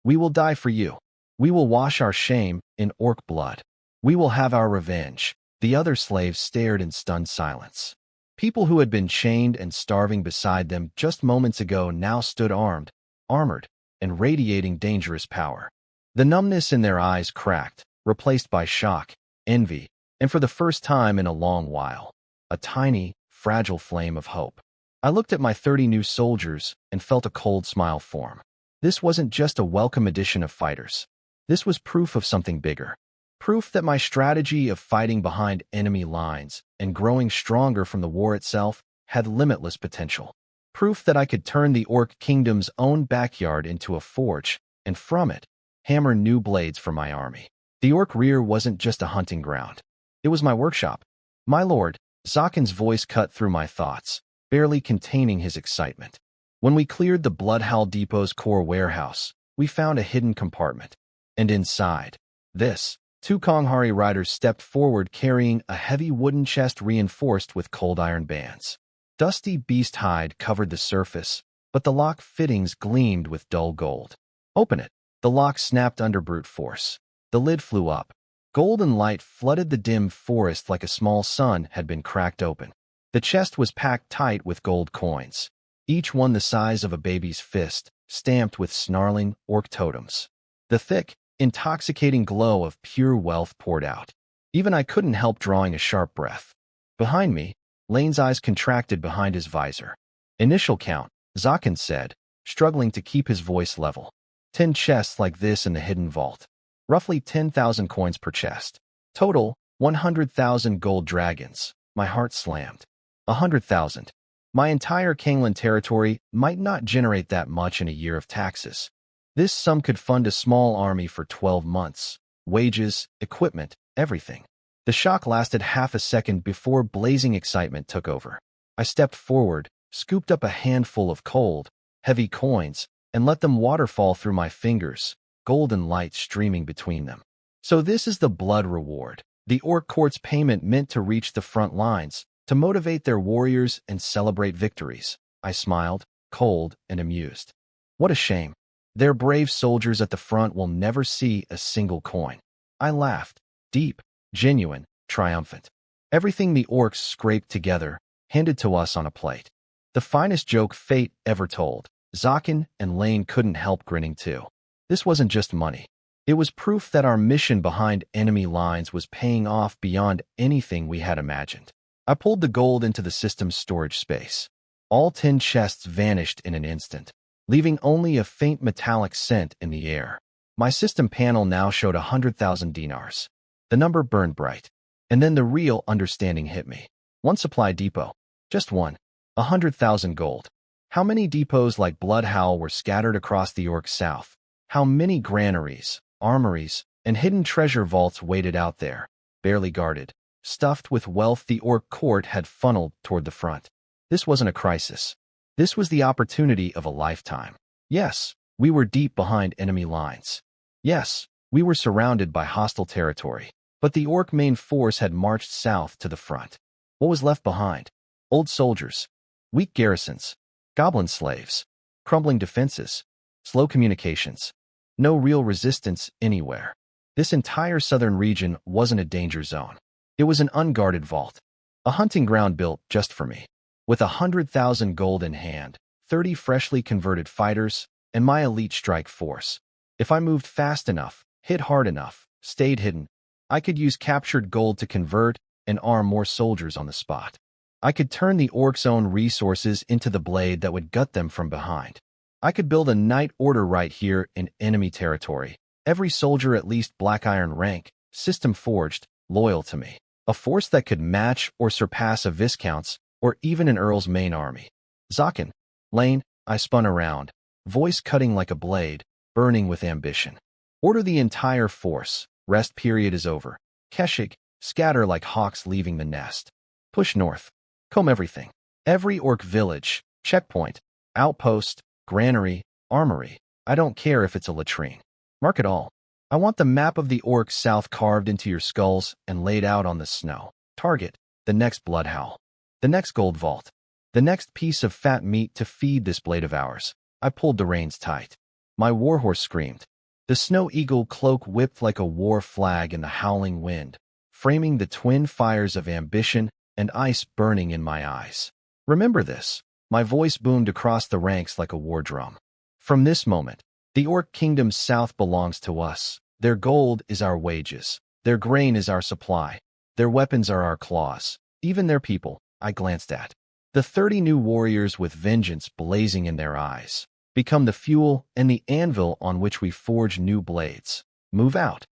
We will die for you. We will wash our shame in orc blood. We will have our revenge. The other slaves stared in stunned silence. People who had been chained and starving beside them just moments ago now stood armed, armored, and radiating dangerous power. The numbness in their eyes cracked, replaced by shock, envy, and for the first time in a long while, a tiny, fragile flame of hope. I looked at my 30 new soldiers and felt a cold smile form. This wasn't just a welcome addition of fighters. This was proof of something bigger. Proof that my strategy of fighting behind enemy lines and growing stronger from the war itself had limitless potential. Proof that I could turn the Orc Kingdom's own backyard into a forge, and from it, hammer new blades for my army. The Orc Rear wasn't just a hunting ground. It was my workshop. My lord, Zakin's voice cut through my thoughts, barely containing his excitement. When we cleared the Bloodhowl Depot's core warehouse, we found a hidden compartment. And inside, this, 2 Konghari riders stepped forward carrying a heavy wooden chest reinforced with cold iron bands. Dusty beast hide covered the surface, but the lock fittings gleamed with dull gold. Open it. The lock snapped under brute force. The lid flew up. Golden light flooded the dim forest like a small sun had been cracked open. The chest was packed tight with gold coins, each one the size of a baby's fist, stamped with snarling orc totems. The thick, intoxicating glow of pure wealth poured out. Even I couldn't help drawing a sharp breath. Behind me, Lane's eyes contracted behind his visor. Initial count, Zakin said, struggling to keep his voice level. 10 chests like this in the hidden vault. Roughly 10,000 coins per chest. Total, 100,000 gold dragons. My heart slammed. 100,000. My entire Kanglan territory might not generate that much in a year of taxes. This sum could fund a small army for 12 months. Wages, equipment, everything. The shock lasted half a second before blazing excitement took over. I stepped forward, scooped up a handful of cold, heavy coins, and let them waterfall through my fingers, golden light streaming between them. So this is the blood reward. The orc court's payment meant to reach the front lines, to motivate their warriors and celebrate victories. I smiled, cold and amused. What a shame. Their brave soldiers at the front will never see a single coin. I laughed, deep, genuine, triumphant. Everything the orcs scraped together, handed to us on a plate. The finest joke fate ever told. Zakin and Lane couldn't help grinning too. This wasn't just money. It was proof that our mission behind enemy lines was paying off beyond anything we had imagined. I pulled the gold into the system's storage space. All 10 chests vanished in an instant, leaving only a faint metallic scent in the air. My system panel now showed 100,000 dinars. The number burned bright. And then the real understanding hit me. One supply depot. Just one. 100,000 gold. How many depots like Bloodhowl were scattered across the Orc South? How many granaries, armories, and hidden treasure vaults waited out there, barely guarded, stuffed with wealth the Orc court had funneled toward the front? This wasn't a crisis. This was the opportunity of a lifetime. Yes, we were deep behind enemy lines. Yes, we were surrounded by hostile territory. But the Orc main force had marched south to the front. What was left behind? Old soldiers, weak garrisons, goblin slaves, crumbling defenses, slow communications. No real resistance anywhere. This entire southern region wasn't a danger zone. It was an unguarded vault, a hunting ground built just for me. With 100,000 gold in hand, 30 freshly converted fighters, and my elite strike force. If I moved fast enough, hit hard enough, stayed hidden, I could use captured gold to convert and arm more soldiers on the spot. I could turn the orcs' own resources into the blade that would gut them from behind. I could build a knight order right here in enemy territory. Every soldier at least black iron rank, system forged, loyal to me. A force that could match or surpass a viscount's or even an earl's main army. Zakin, Lane, I spun around, voice cutting like a blade, burning with ambition. Order the entire force. Rest period is over. Keshig, scatter like hawks leaving the nest. Push north. Comb everything. Every orc village, checkpoint, outpost, granary, armory. I don't care if it's a latrine. Mark it all. I want the map of the orc south carved into your skulls and laid out on the snow. Target, the next bloodhowl. The next gold vault. The next piece of fat meat to feed this blade of ours. I pulled the reins tight. My warhorse screamed. The snow eagle cloak whipped like a war flag in the howling wind, framing the twin fires of ambition and ice burning in my eyes. Remember this. My voice boomed across the ranks like a war drum. From this moment, the Orc Kingdom's south belongs to us. Their gold is our wages. Their grain is our supply. Their weapons are our claws. Even their people, I glanced at. The 30 new warriors with vengeance blazing in their eyes. Become the fuel and the anvil on which we forge new blades. Move out.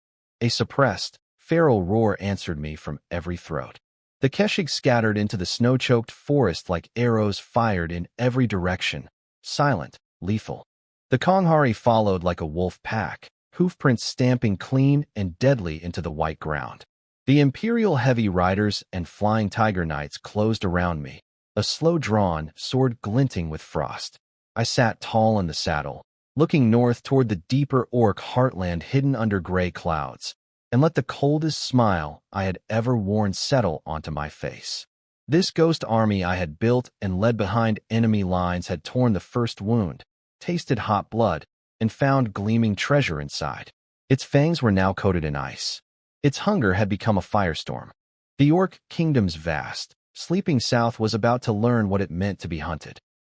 A suppressed, feral roar answered me from every throat. The Keshig scattered into the snow-choked forest like arrows fired in every direction, silent, lethal. The Konghari followed like a wolf pack, hoofprints stamping clean and deadly into the white ground. The Imperial heavy riders and flying tiger knights closed around me, a slow-drawn sword glinting with frost. I sat tall in the saddle, looking north toward the deeper orc heartland hidden under gray clouds, and let the coldest smile I had ever worn settle onto my face. This ghost army I had built and led behind enemy lines had torn the first wound, tasted hot blood, and found gleaming treasure inside. Its fangs were now coated in ice. Its hunger had become a firestorm. The Orc Kingdom's vast, sleeping south was about to learn what it meant to be hunted.